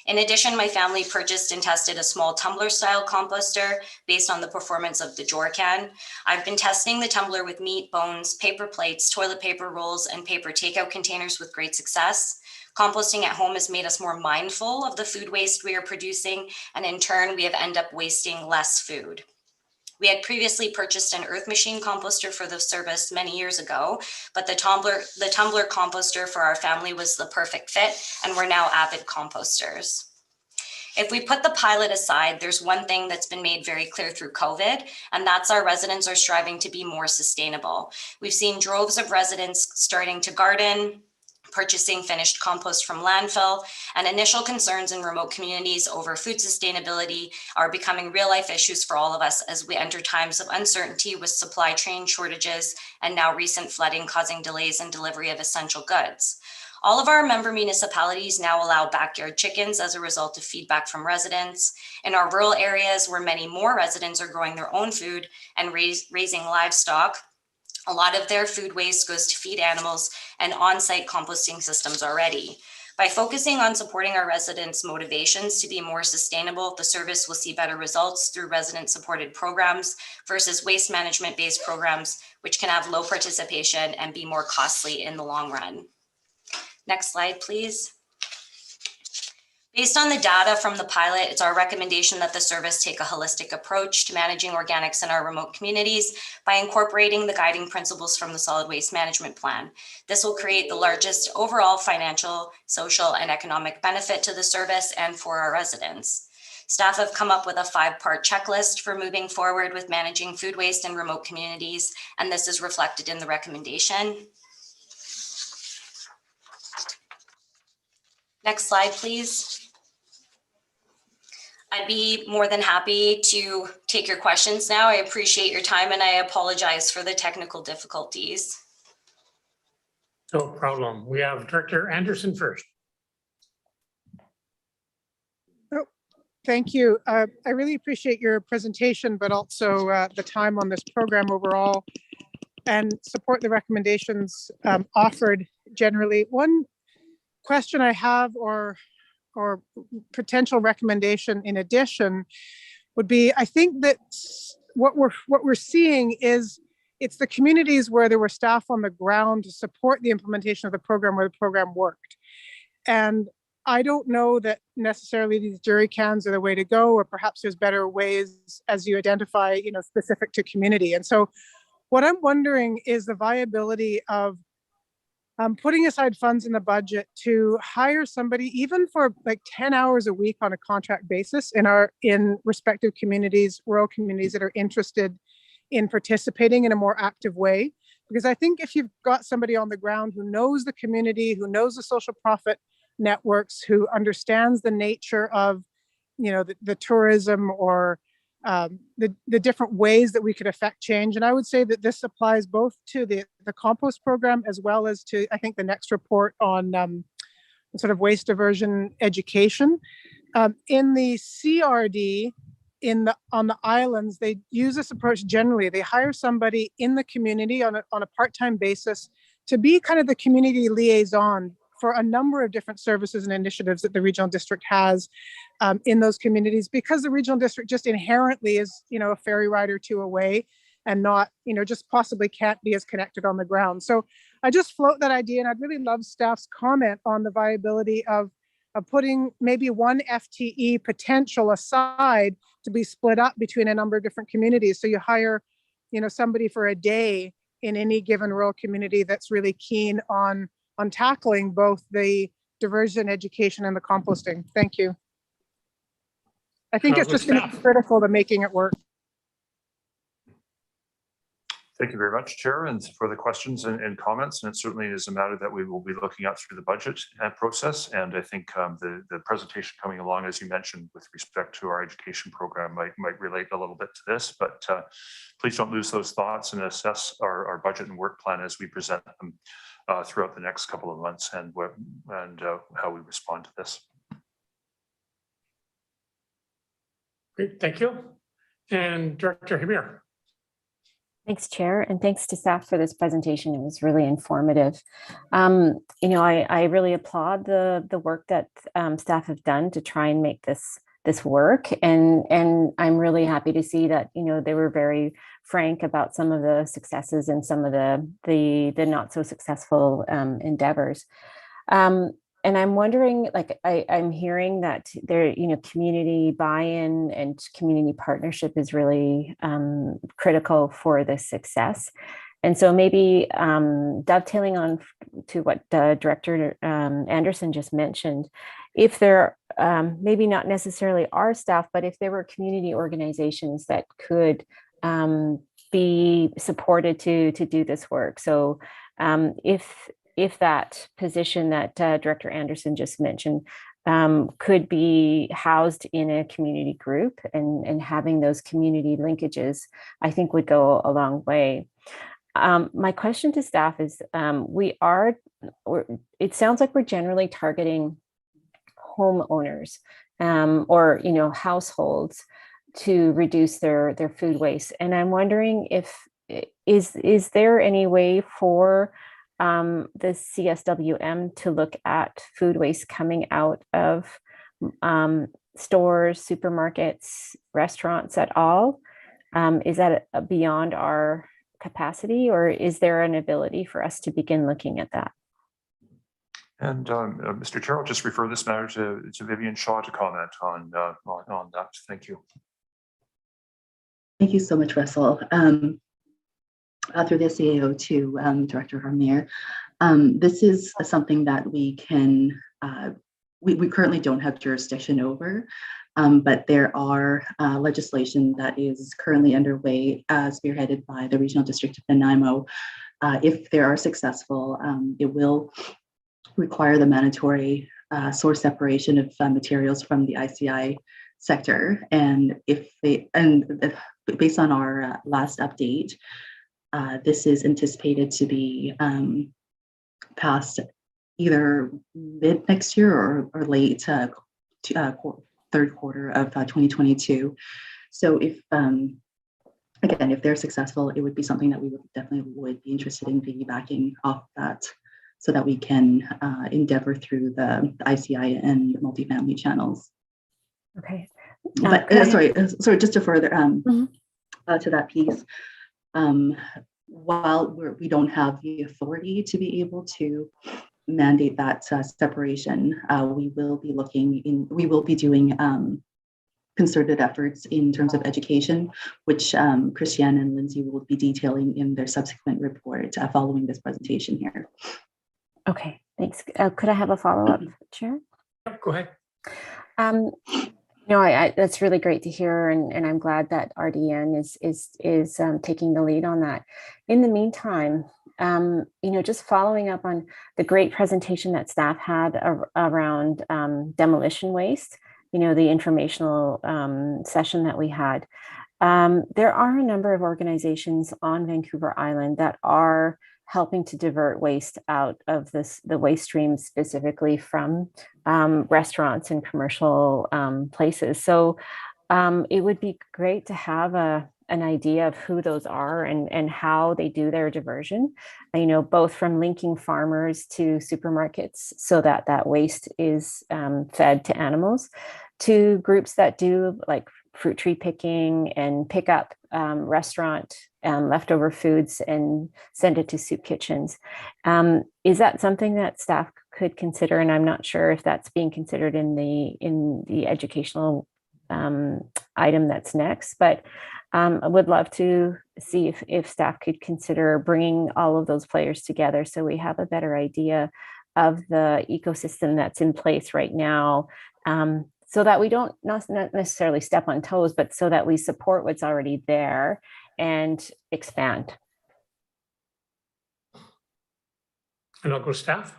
In addition, my family purchased and tested a small tumbler style composter based on the performance of the JORCAN. I've been testing the tumbler with meat, bones, paper plates, toilet paper rolls, and paper takeout containers with great success. Composting at home has made us more mindful of the food waste we are producing, and in turn, we have ended up wasting less food. We had previously purchased an earth machine composter for the service many years ago, but the tumbler composter for our family was the perfect fit, and we're now avid composters. If we put the pilot aside, there's one thing that's been made very clear through COVID, and that's our residents are striving to be more sustainable. We've seen droves of residents starting to garden, purchasing finished compost from landfill, and initial concerns in remote communities over food sustainability are becoming real life issues for all of us as we enter times of uncertainty with supply chain shortages and now recent flooding causing delays in delivery of essential goods. All of our member municipalities now allow backyard chickens as a result of feedback from residents. In our rural areas where many more residents are growing their own food and raising livestock, a lot of their food waste goes to feed animals and on-site composting systems already. By focusing on supporting our residents' motivations to be more sustainable, the service will see better results through resident-supported programs versus waste management-based programs, which can have low participation and be more costly in the long run. Next slide, please. Based on the data from the pilot, it's our recommendation that the service take a holistic approach to managing organics in our remote communities by incorporating the guiding principles from the solid waste management plan. This will create the largest overall financial, social, and economic benefit to the service and for our residents. Staff have come up with a 5-part checklist for moving forward with managing food waste in remote communities, and this is reflected in the recommendation. Next slide, please. I'd be more than happy to take your questions now. I appreciate your time and I apologize for the technical difficulties. No problem. We have Director Anderson first. Oh, thank you. I really appreciate your presentation, but also the time on this program overall, and support the recommendations offered generally. One question I have or potential recommendation in addition would be, I think that what we're seeing is it's the communities where there were staff on the ground to support the implementation of the program where the program worked. And I don't know that necessarily these jerry cans are the way to go, or perhaps there's better ways as you identify, specific to community. And so what I'm wondering is the viability of putting aside funds in the budget to hire somebody, even for like 10 hours a week on a contract basis in respective communities, rural communities that are interested in participating in a more active way. Because I think if you've got somebody on the ground who knows the community, who knows the social profit networks, who understands the nature of, the tourism or the different ways that we could affect change. And I would say that this applies both to the compost program as well as to, I think, the next report on sort of waste diversion education. In the CRD, on the islands, they use this approach generally. They hire somebody in the community on a part-time basis to be kind of the community liaison for a number of different services and initiatives that the regional district has in those communities, because the regional district just inherently is, a ferry ride or two away and not, just possibly can't be as connected on the ground. So I just float that idea, and I'd really love staff's comment on the viability of putting maybe one FTE potential aside to be split up between a number of different communities. So you hire, somebody for a day in any given rural community that's really keen on tackling both the diversion education and the composting. Thank you. I think it's just going to be critical to making it work. Thank you very much, Chair, and for the questions and comments. And it certainly is a matter that we will be looking at through the budget process. And I think the presentation coming along, as you mentioned, with respect to our education program might relate a little bit to this, but please don't lose those thoughts and assess our budget and work plan as we present them throughout the next couple of months and how we respond to this. Great, thank you. And Director Hamir. Thanks, Chair, and thanks to staff for this presentation. It was really informative. I really applaud the work that staff have done to try and make this work, and I'm really happy to see that they were very frank about some of the successes and some of the not so successful endeavors. And I'm wondering, I'm hearing that there, community buy-in and community partnership is really critical for this success. And so maybe dovetailing on to what Director Anderson just mentioned, if there, maybe not necessarily our staff, but if there were community organizations that could be supported to do this work. So if that position that Director Anderson just mentioned could be housed in a community group, and having those community linkages, I think would go a long way. My question to staff is, it sounds like we're generally targeting homeowners or households to reduce their food waste. And I'm wondering if is there any way for the CSWM to look at food waste coming out of stores, supermarkets, restaurants at all? Is that beyond our capacity, or is there an ability for us to begin looking at that? And Mr. Chair, I'll just refer this matter to Vivian Shaw to comment on that. Thank you. Thank you so much, Russell. Through the CAO to Director Harmier, this is something that we can, we currently don't have jurisdiction over, but there are legislation that is currently underway, spearheaded by the Regional District of Nanaimo. If they are successful, it will require the mandatory source separation of materials from the ICI sector. And based on our last update, this is anticipated to be passed either mid next year or late third quarter of 2022. So if again, if they're successful, it would be something that we would be interested in piggybacking off that, so that we can endeavor through the ICI and multifamily channels. Okay. But sorry, just to further to that piece, while we don't have the authority to be able to mandate that separation, we will be doing concerted efforts in terms of education, which Christiane and Lindsay will be detailing in their subsequent report following this presentation here. Okay, thanks. Could I have a follow-up, Chair? Go ahead. That's really great to hear, and I'm glad that RDN is taking the lead on that. In the meantime, just following up on the great presentation that staff had around demolition waste, the informational session that we had. There are a number of organizations on Vancouver Island that are helping to divert waste out of the waste stream, specifically from restaurants and commercial places. So it would be great to have an idea of who those are and how they do their diversion, both from linking farmers to supermarkets so that waste is fed to animals, to groups that do like fruit tree picking and pick up restaurant leftover foods and send it to soup kitchens. Is that something that staff could consider? And I'm not sure if that's being considered in the educational item that's next, but I would love to see if staff could consider bringing all of those players together so we have a better idea of the ecosystem that's in place right now, so that we don't not necessarily step on toes, but so that we support what's already there and expand. And I'll go staff.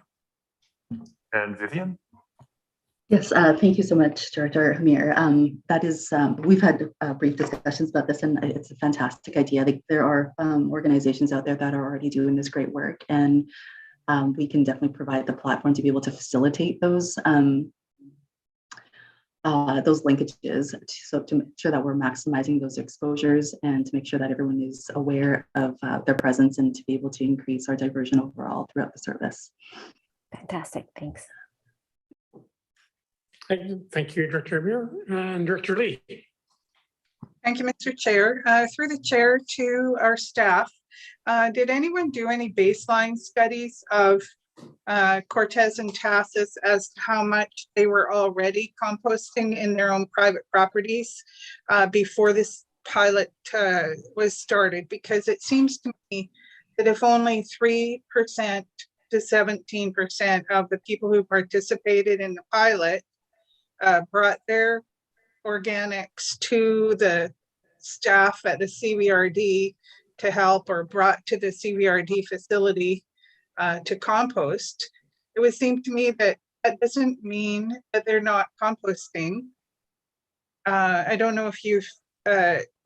And Vivian? Yes, thank you so much, Director Hamir. That is, we've had brief discussions about this, and it's a fantastic idea. There are organizations out there that are already doing this great work, and we can definitely provide the platform to be able to facilitate those linkages, so to make sure that we're maximizing those exposures and to make sure that everyone is aware of their presence and to be able to increase our diversion overall throughout the service. Fantastic, thanks. Thank you, Director Muir. And Director Lee. Thank you, Mr. Chair. Through the chair to our staff, did anyone do any baseline studies of Cortez and Tassus as to how much they were already composting in their own private properties before this pilot was started? Because it seems to me that if only 3% to 17% of the people who participated in the pilot brought their organics to the staff at the CVRD to help, or brought to the CVRD facility to compost. It would seem to me that that doesn't mean that they're not composting. I don't know if you've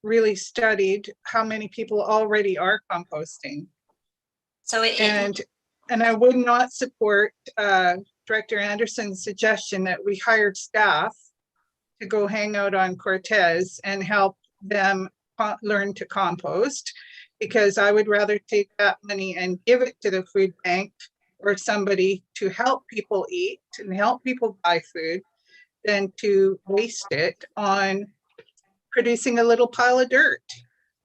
really studied how many people already are composting. So and I would not support Director Anderson's suggestion that we hired staff to go hang out on Cortez and help them learn to compost, because I would rather take that money and give it to the food bank or somebody to help people eat and help people buy food than to waste it on producing a little pile of dirt.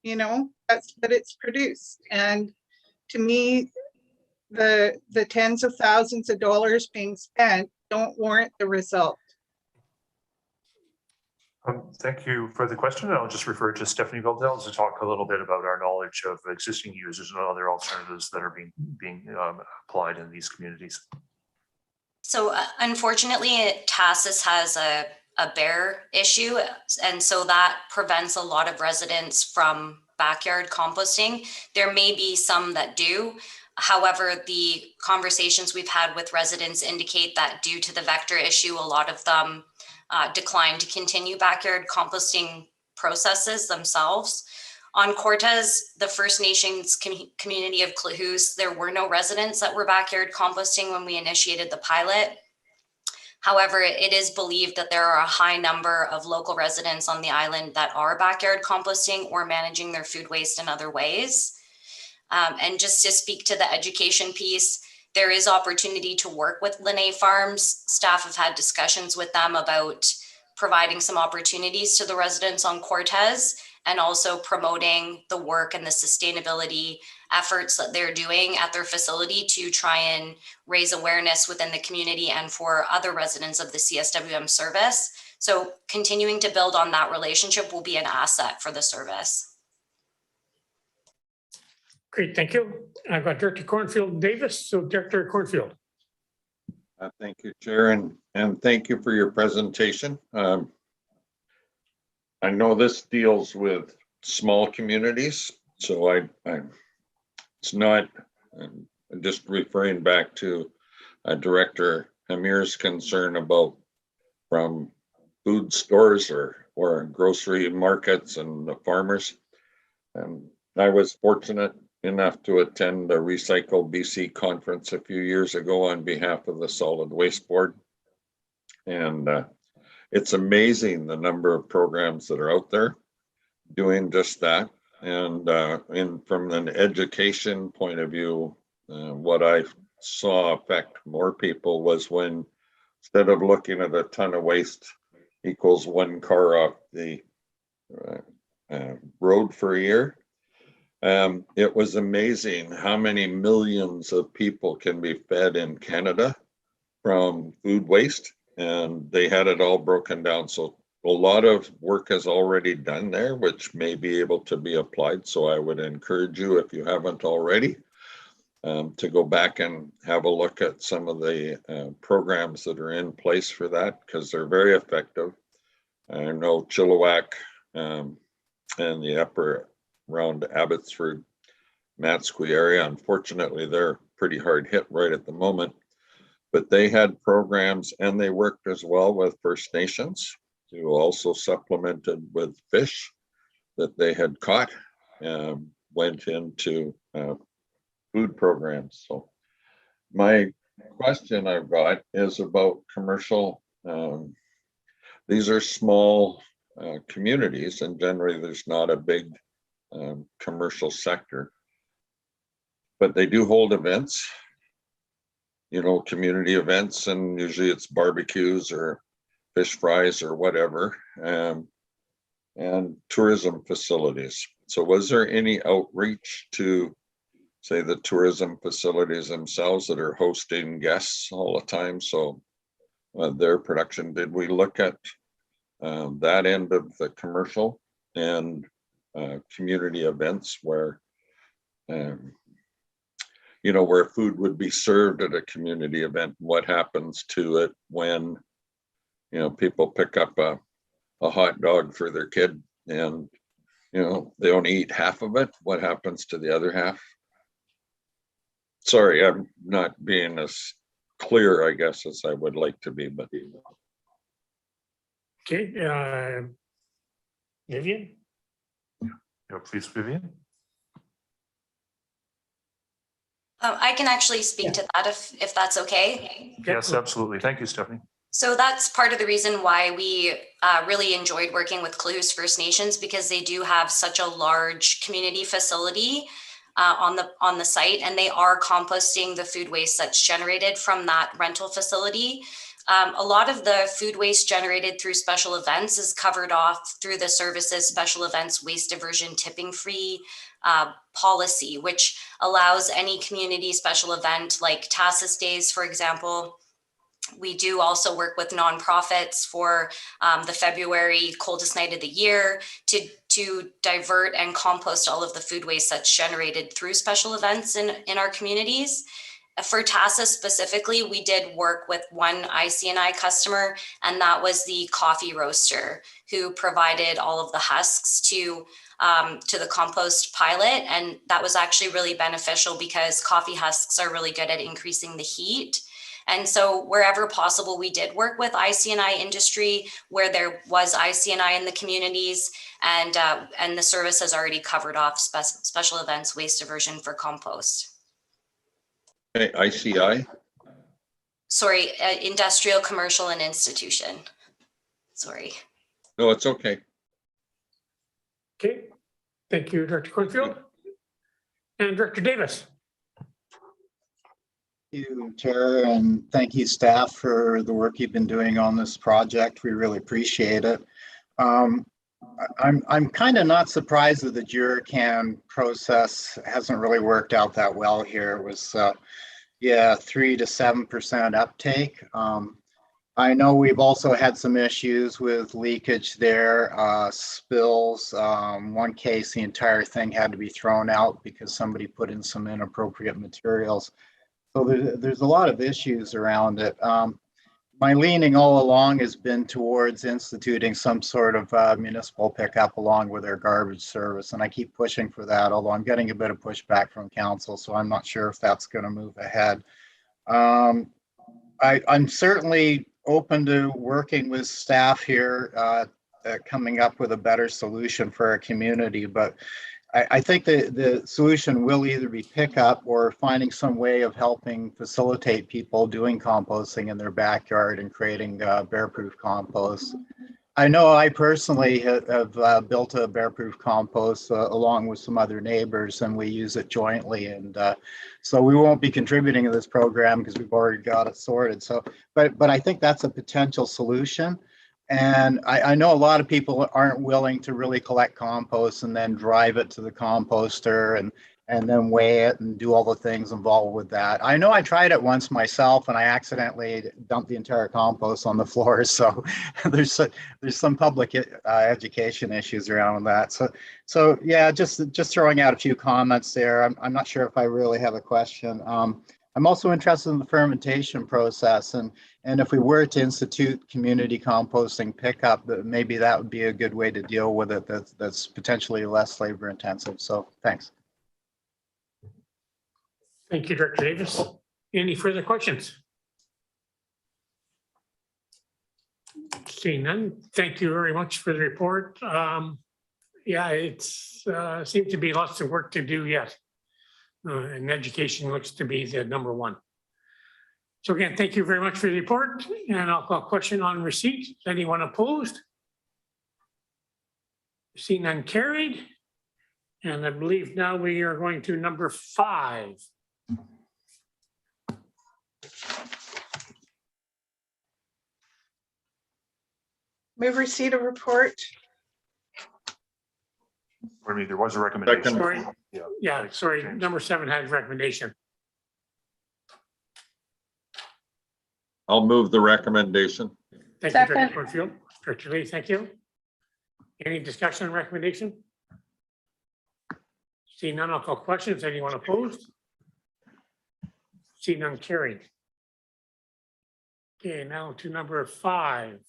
You know, that's what it's produced. And to me, the tens of thousands of dollars being spent don't warrant the result. Thank you for the question. I'll just refer to Stephanie Valdell to talk a little bit about our knowledge of existing users and other alternatives that are being applied in these communities. So unfortunately, Tassus has a bear issue, and so that prevents a lot of residents from backyard composting. There may be some that do. However, the conversations we've had with residents indicate that due to the vector issue, a lot of them decline to continue backyard composting processes themselves. On Cortez, the First Nations community of Klahoose, there were no residents that were backyard composting when we initiated the pilot. However, it is believed that there are a high number of local residents on the island that are backyard composting or managing their food waste in other ways. And just to speak to the education piece, there is opportunity to work with Linné Farms. Staff have had discussions with them about providing some opportunities to the residents on Cortez, and also promoting the work and the sustainability efforts that they're doing at their facility to try and raise awareness within the community and for other residents of the CSWM service. So continuing to build on that relationship will be an asset for the service. Great, thank you. I've got Director Cornfield Davis. So Director Cornfield. Thank you, Chair, and thank you for your presentation. I know this deals with small communities, so it's not, just referring back to Director Amir's concern about from food stores or grocery markets and the farmers. I was fortunate enough to attend the Recycle BC conference a few years ago on behalf of the Solid Waste Board. And it's amazing the number of programs that are out there doing just that. And from an education point of view, what I saw affect more people was when, instead of looking at a ton of waste equals one car off the road for a year, it was amazing how many millions of people can be fed in Canada from food waste, and they had it all broken down. So a lot of work is already done there, which may be able to be applied. So I would encourage you, if you haven't already, to go back and have a look at some of the programs that are in place for that, because they're very effective. I know Chilliwack and the upper around Abbotsford, Matsqui area, unfortunately, they're pretty hard hit right at the moment. But they had programs, and they worked as well with First Nations, who also supplemented with fish that they had caught, went into food programs. So my question I've got is about commercial. These are small communities, and generally there's not a big commercial sector, but they do hold events, you know, community events, and usually it's barbecues or fish fries or whatever, and tourism facilities. So was there any outreach to, say, the tourism facilities themselves that are hosting guests all the time? So their production, did we look at that end of the commercial and community events where, where food would be served at a community event, what happens to it when, people pick up a hot dog for their kid and, they only eat half of it. What happens to the other half? Sorry, I'm not being as clear, I guess, as I would like to be, but. Okay, Vivian? Yeah, please, Vivian. I can actually speak to that if that's okay. Yes, absolutely. Thank you, Stephanie. So that's part of the reason why we really enjoyed working with Clues First Nations, because they do have such a large community facility on the site, and they are composting the food waste that's generated from that rental facility. A lot of the food waste generated through special events is covered off through the services special events waste diversion tipping free policy, which allows any community special event like TASIS Days, for example. We do also work with nonprofits for the February coldest night of the year to divert and compost all of the food waste that's generated through special events in our communities. For TASIS specifically, we did work with one ICNI customer, and that was the coffee roaster who provided all of the husks to the compost pilot. And that was actually really beneficial because coffee husks are really good at increasing the heat. And so wherever possible, we did work with ICNI industry where there was ICNI in the communities, and the service has already covered off special events waste diversion for compost. Hey, ICI? Sorry, industrial, commercial, and institution. Sorry. No, it's okay. Okay, thank you, Director Cornfield. And Director Davis. Thank you, Chair, and thank you, staff, for the work you've been doing on this project. We really appreciate it. I'm kind of not surprised that the Juracan process hasn't really worked out that well here. It was, 3 to 7% uptake. I know we've also had some issues with leakage there, spills. One case, the entire thing had to be thrown out because somebody put in some inappropriate materials. So there's a lot of issues around it. My leaning all along has been towards instituting some sort of municipal pickup along with their garbage service, and I keep pushing for that, although I'm getting a bit of pushback from council, so I'm not sure if that's going to move ahead. I'm certainly open to working with staff here, coming up with a better solution for our community, but I think the solution will either be pickup or finding some way of helping facilitate people doing composting in their backyard and creating bear-proof compost. I know I personally have built a bear-proof compost along with some other neighbors, and we use it jointly. And so we won't be contributing to this program because we've already got it sorted. So, but I think that's a potential solution. And I know a lot of people aren't willing to really collect compost and then drive it to the composter and then weigh it and do all the things involved with that. I know I tried it once myself and I accidentally dumped the entire compost on the floor. So there's some public education issues around that. So yeah, just throwing out a few comments there. I'm not sure if I really have a question. I'm also interested in the fermentation process, and if we were to institute community composting pickup, maybe that would be a good way to deal with it. That's potentially less labor intensive. So thanks. Thank you, Director Davis. Any further questions? Seeing none, thank you very much for the report. Yeah, it's seems to be lots of work to do yet. And education looks to be the number one. So again, thank you very much for the report. And I'll call question on receipt. Is anyone opposed? Seeing none carried. And I believe now we are going to number 5. Move receipt of report. Pardon me, there was a recommendation. Sorry. Yeah, sorry. Number 7 has recommendation. I'll move the recommendation. Thank you, Director Cornfield. Director Lee, thank you. Any discussion on recommendation? Seeing none, I'll call questions. Anyone opposed? See none carried. Okay, now to number 5.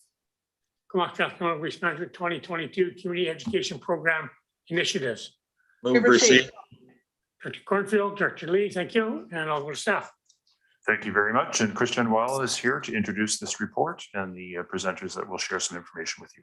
Comox Strathcona Waste Management 2022 Community Education Program Initiatives. Move receipt. Director Cornfield, Director Lee, thank you, and all the staff. Thank you very much. And Christian Weil is here to introduce this report and the presenters that will share some information with you.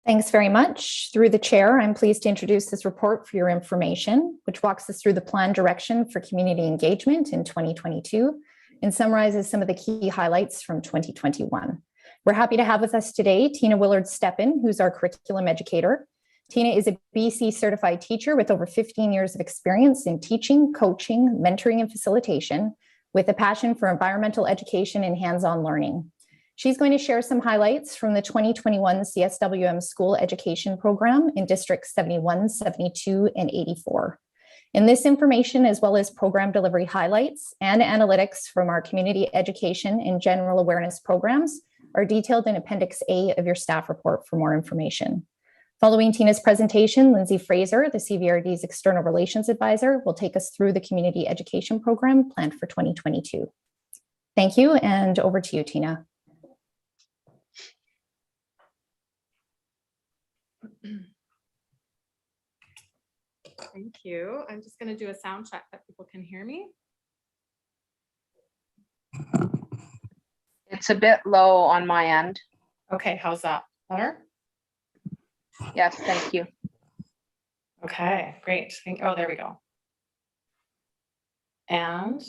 Thanks very much. Through the chair, I'm pleased to introduce this report for your information, which walks us through the planned direction for community engagement in 2022 and summarizes some of the key highlights from 2021. We're happy to have with us today Tina Willard-Steppen, who's our curriculum educator. Tina is a BC certified teacher with over 15 years of experience in teaching, coaching, mentoring, and facilitation, with a passion for environmental education and hands-on learning. She's going to share some highlights from the 2021 CSWM School Education Program in Districts 71, 72, and 84. And this information, as well as program delivery highlights and analytics from our community education and general awareness programs, are detailed in Appendix A of your staff report for more information. Following Tina's presentation, Lindsay Fraser, the CVRD's External Relations Advisor, will take us through the community education program planned for 2022. Thank you, and over to you, Tina. Thank you. I'm just going to do a sound check that people can hear me. It's a bit low on my end. Okay, how's that? Better? Yes, thank you. Okay, great. Oh, there we go. And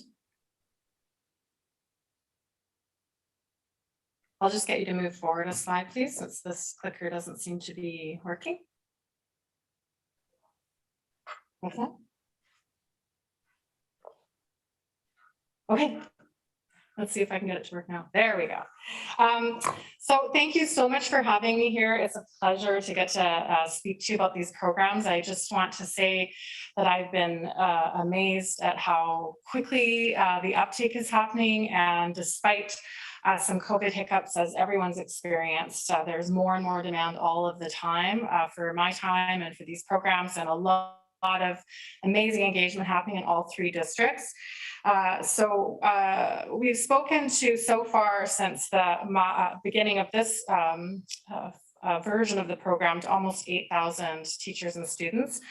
I'll just get you to move forward a slide, please, since this clicker doesn't seem to be working. Okay. Let's see if I can get it to work now. There we go. So thank you so much for having me here. It's a pleasure to get to speak to you about these programs. I just want to say that I've been amazed at how quickly the uptake is happening. And despite some COVID hiccups, as everyone's experienced, there's more and more demand all of the time for my time and for these programs, and a lot of amazing engagement happening in all 3 districts. We've spoken to so far since the beginning of this version of the program to almost 8,000 teachers and students.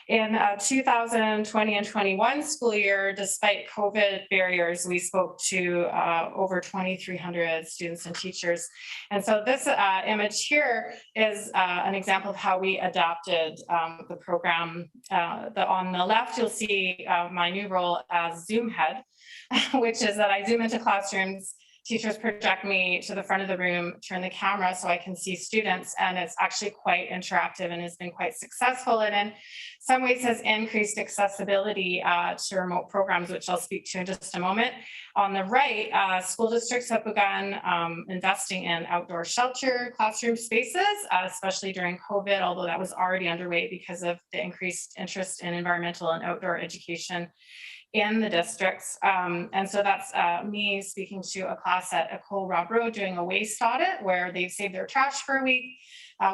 In 2020 and 21 school year, despite COVID barriers, we spoke to over 2,300 students and teachers. And so this image here is an example of how we adapted the program. On the left, you'll see my new role as Zoom head, which is that I zoom into classrooms. Teachers project me to the front of the room, turn the camera so I can see students, and it's actually quite interactive and has been quite successful, and in some ways has increased accessibility to remote programs, which I'll speak to in just a moment. On the right, school districts have begun investing in outdoor shelter classroom spaces, especially during COVID, although that was already underway because of the increased interest in environmental and outdoor education in the districts. And so that's me speaking to a class at Ecole Rob Road doing a waste audit where they've saved their trash for a week.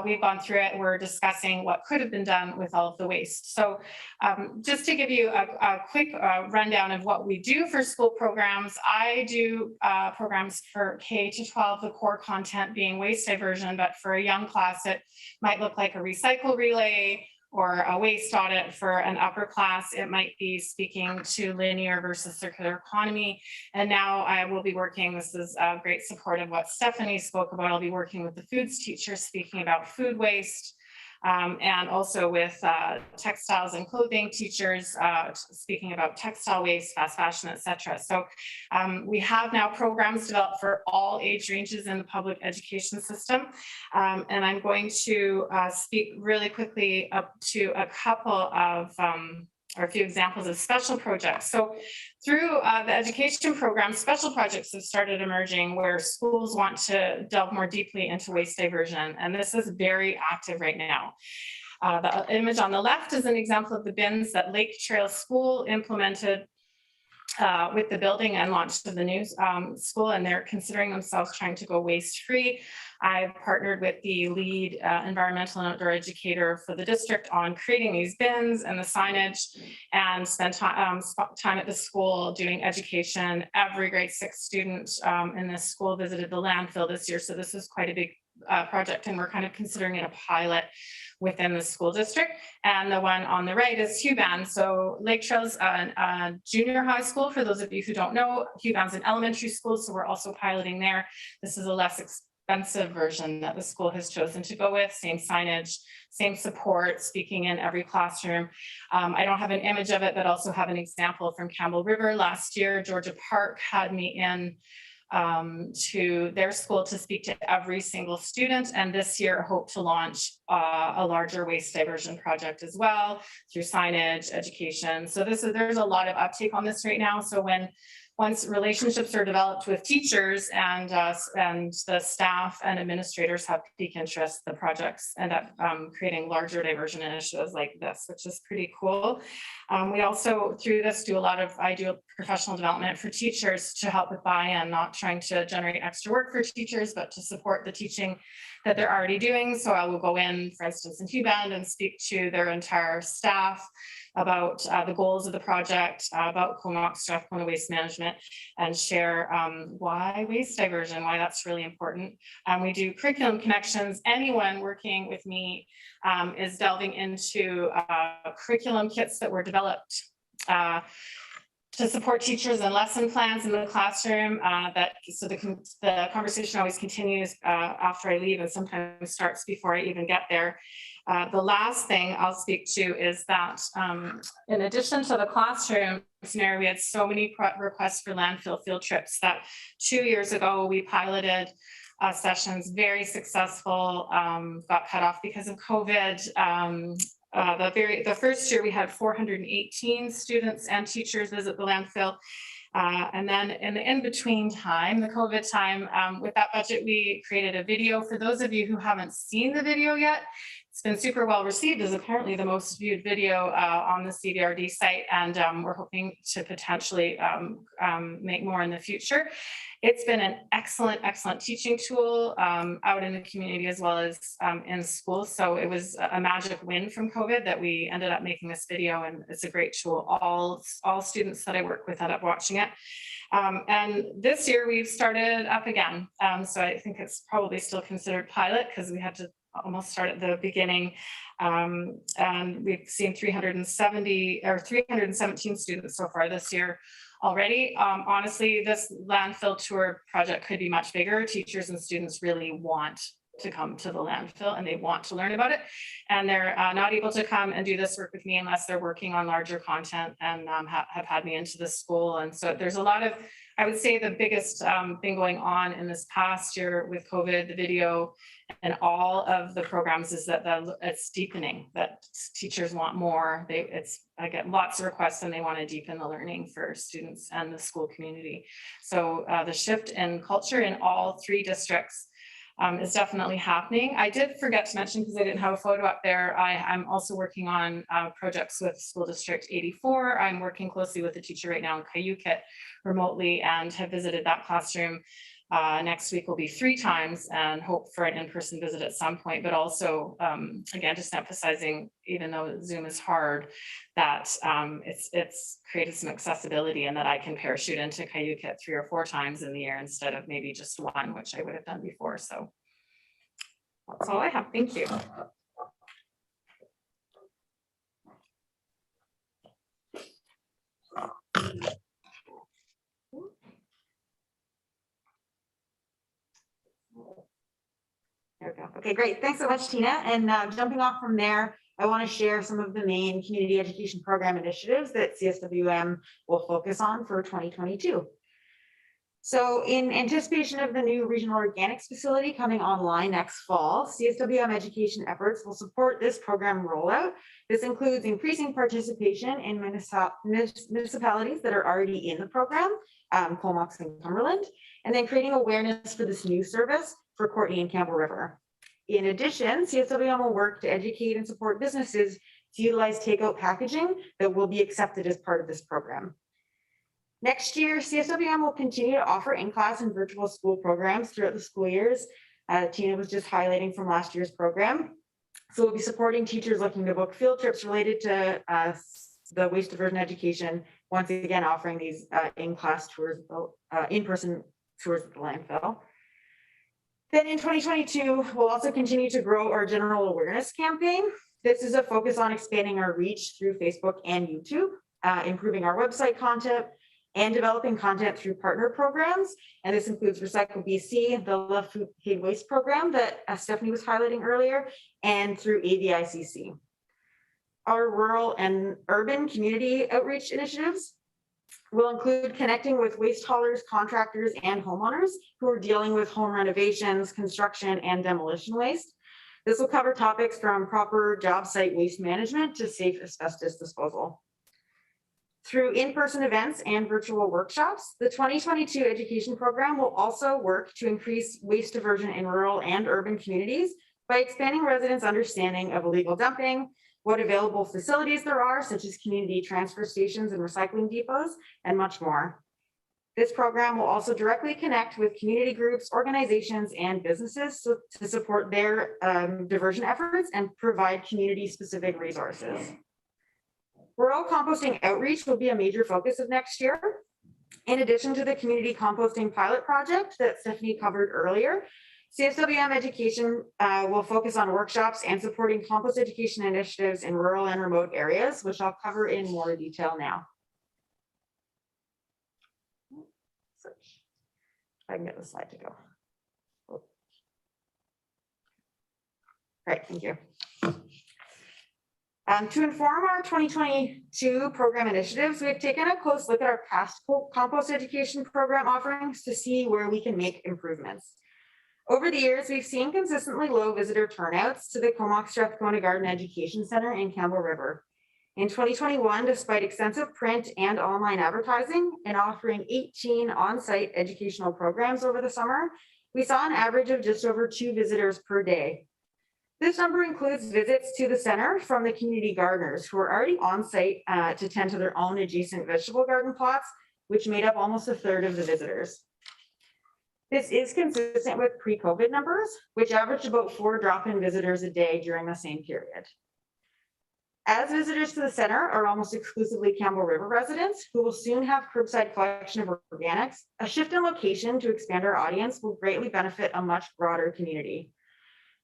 We've gone through it. We're discussing what could have been done with all of the waste. So just to give you a quick rundown of what we do for school programs, I do programs for K to 12, the core content being waste diversion, but for a young class, it might look like a recycle relay, or a waste audit for an upper class. It might be speaking to linear versus circular economy. And now I will be working, this is a great support of what Stephanie spoke about, I'll be working with the foods teacher speaking about food waste, and also with textiles and clothing teachers speaking about textile waste, fast fashion, etc. So we have now programs developed for all age ranges in the public education system. And I'm going to speak really quickly up to a couple of or a few examples of special projects. So through the education program, special projects have started emerging where schools want to delve more deeply into waste diversion. And this is very active right now. The image on the left is an example of the bins that Lake Trail School implemented with the building and launch of the new school, and they're considering themselves trying to go waste-free. I've partnered with the lead environmental and outdoor educator for the district on creating these bins and the signage, and spent time at the school doing education. Every grade 6 student in this school visited the landfill this year, so this is quite a big project, and we're kind of considering it a pilot within the school district. And the one on the right is Huban. So Lake Trail's a junior high school. For those of you who don't know, Huban's an elementary school, so we're also piloting there. This is a less expensive version that the school has chosen to go with. Same signage, same support, speaking in every classroom. I don't have an image of it, but also have an example from Campbell River. Last year, Georgia Park had me in to their school to speak to every single student, and this year hope to launch a larger waste diversion project as well through signage, education. So there's a lot of uptake on this right now. So once relationships are developed with teachers and the staff and administrators have peak interest, the projects end up creating larger diversion initiatives like this, which is pretty cool. We also, through this, I do professional development for teachers to help with buy-in, not trying to generate extra work for teachers, but to support the teaching that they're already doing. So I will go in, for instance, in Huban and speak to their entire staff about the goals of the project, about Comox Strathcona waste management, and share why waste diversion, why that's really important. We do curriculum connections. Anyone working with me is delving into curriculum kits that were developed to support teachers and lesson plans in the classroom. So the conversation always continues after I leave, and sometimes starts before I even get there. The last thing I'll speak to is that in addition to the classroom scenario, we had so many requests for landfill field trips that 2 years ago we piloted sessions, very successful, got cut off because of COVID. The first year we had 418 students and teachers visit the landfill. And then in the in-between time, the COVID time, with that budget, we created a video. For those of you who haven't seen the video yet, it's been super well received, as apparently the most viewed video on the CVRD site, and we're hoping to potentially make more in the future. It's been an excellent teaching tool out in the community as well as in school. So it was a magic win from COVID that we ended up making this video, and it's a great tool. All students that I work with ended up watching it. And this year we've started up again. So I think it's probably still considered pilot because we had to almost start at the beginning. And we've seen 317 students so far this year already. Honestly, this landfill tour project could be much bigger. Teachers and students really want to come to the landfill and they want to learn about it. And they're not able to come and do this work with me unless they're working on larger content and have had me into the school. And so there's a lot of, I would say the biggest thing going on in this past year with COVID, the video and all of the programs is that it's deepening, that teachers want more. I get lots of requests and they want to deepen the learning for students and the school community. So the shift in culture in all 3 districts is definitely happening. I did forget to mention, because I didn't have a photo up there, I'm also working on projects with School District 84. I'm working closely with a teacher right now in Cayucit remotely and have visited that classroom. Next week will be 3 times and hope for an in-person visit at some point, but also, again, just emphasizing, even though Zoom is hard, that it's created some accessibility and that I can parachute into Cayucit 3 or 4 times in the year instead of maybe just 1, which I would have done before. So that's all I have. Thank you. There we go. Okay, great. Thanks so much, Tina. And jumping off from there, I want to share some of the main community education program initiatives that CSWM will focus on for 2022. So in anticipation of the new regional organics facility coming online next fall, CSWM education efforts will support this program rollout. This includes increasing participation in municipalities that are already in the program, Comox and Cumberland, and then creating awareness for this new service for Courtenay and Campbell River. In addition, CSWM will work to educate and support businesses to utilize takeout packaging that will be accepted as part of this program. Next year, CSWM will continue to offer in-class and virtual school programs throughout the school years. Tina was just highlighting from last year's program. So we'll be supporting teachers looking to book field trips related to the waste diversion education. Once again, offering these in-class tours, in-person tours at the landfill. Then in 2022, we'll also continue to grow our general awareness campaign. This is a focus on expanding our reach through Facebook and YouTube, improving our website content, and developing content through partner programs. And this includes Recycle BC, the Love Food Paid Waste program that Stephanie was highlighting earlier, and through AVICC. Our rural and urban community outreach initiatives will include connecting with waste haulers, contractors, and homeowners who are dealing with home renovations, construction, and demolition waste. This will cover topics from proper job site waste management to safe asbestos disposal. Through in-person events and virtual workshops, the 2022 education program will also work to increase waste diversion in rural and urban communities by expanding residents' understanding of illegal dumping, what available facilities there are, such as community transfer stations and recycling depots, and much more. This program will also directly connect with community groups, organizations, and businesses to support their diversion efforts and provide community-specific resources. Rural composting outreach will be a major focus of next year. In addition to the community composting pilot project that Stephanie covered earlier, CSWM education will focus on workshops and supporting compost education initiatives in rural and remote areas, which I'll cover in more detail now. So, if I can get the slide to go. All right, thank you. To inform our 2022 program initiatives, we've taken a close look at our past compost education program offerings to see where we can make improvements. Over the years, we've seen consistently low visitor turnouts to the Comox Strathcona Garden Education Center in Campbell River. In 2021, despite extensive print and online advertising and offering 18 on-site educational programs over the summer, we saw an average of just over 2 visitors per day. This number includes visits to the center from the community gardeners who are already on site to tend to their own adjacent vegetable garden plots, which made up almost a third of the visitors. This is consistent with pre-COVID numbers, which averaged about 4 drop-in visitors a day during the same period. As visitors to the center are almost exclusively Campbell River residents who will soon have curbside collection of organics, a shift in location to expand our audience will greatly benefit a much broader community.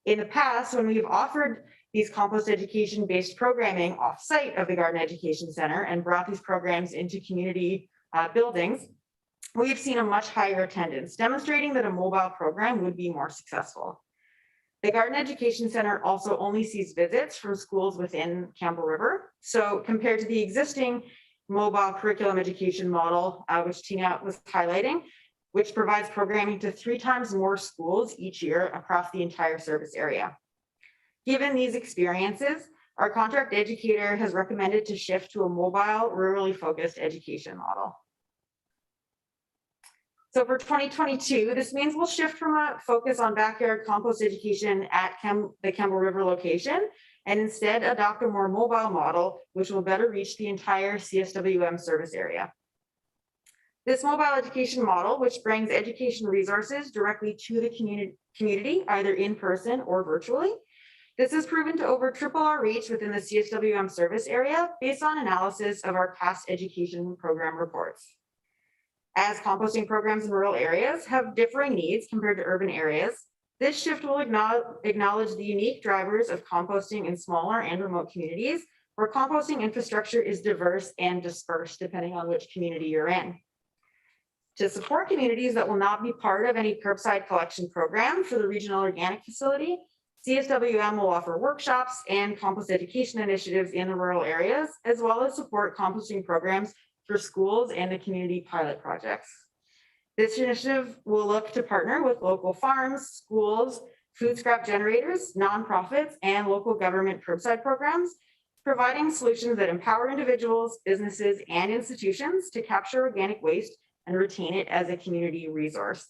In the past, when we've offered these compost education-based programming off-site of the Garden Education Center and brought these programs into community buildings, we've seen a much higher attendance, demonstrating that a mobile program would be more successful. The Garden Education Center also only sees visits from schools within Campbell River. So compared to the existing mobile curriculum education model, which Tina was highlighting, which provides programming to 3 times more schools each year across the entire service area. Given these experiences, our contract educator has recommended to shift to a mobile, rurally focused education model. So for 2022, this means we'll shift from a focus on backyard compost education at the Campbell River location and instead adopt a more mobile model, which will better reach the entire CSWM service area. This mobile education model, which brings education resources directly to the community, either in person or virtually. This has proven to over triple our reach within the CSWM service area based on analysis of our past education program reports. As composting programs in rural areas have differing needs compared to urban areas, this shift will acknowledge the unique drivers of composting in smaller and remote communities where composting infrastructure is diverse and dispersed depending on which community you're in. To support communities that will not be part of any curbside collection program for the regional organic facility, CSWM will offer workshops and compost education initiatives in the rural areas, as well as support composting programs for schools and the community pilot projects. This initiative will look to partner with local farms, schools, food scrap generators, nonprofits, and local government curbside programs, providing solutions that empower individuals, businesses, and institutions to capture organic waste and retain it as a community resource.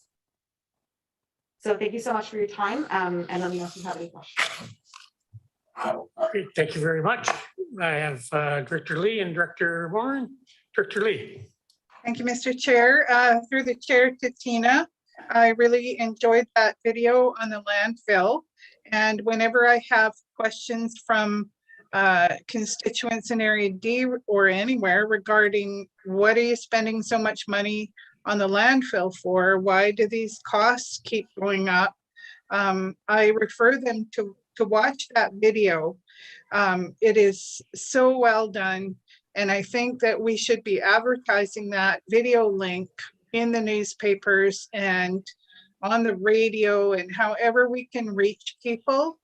So thank you so much for your time. And let me know if you have any questions. Great, thank you very much. I have Director Lee and Director Warren. Director Lee. Thank you, Mr. Chair. Through the chair to Tina, I really enjoyed that video on the landfill. And whenever I have questions from constituents in Area D or anywhere regarding what are you spending so much money on the landfill for? Why do these costs keep going up? I refer them to watch that video. It is so well done. And I think that we should be advertising that video link in the newspapers and on the radio and however we can reach people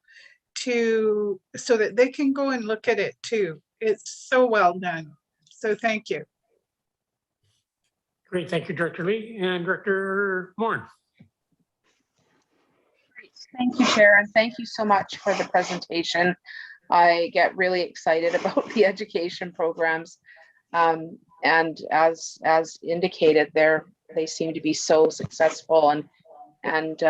so that they can go and look at it too. It's so well done. So thank you. Great, thank you, Director Lee and Director Moore. Thank you, Chair, and thank you so much for the presentation. I get really excited about the education programs. And as indicated, they seem to be so successful, and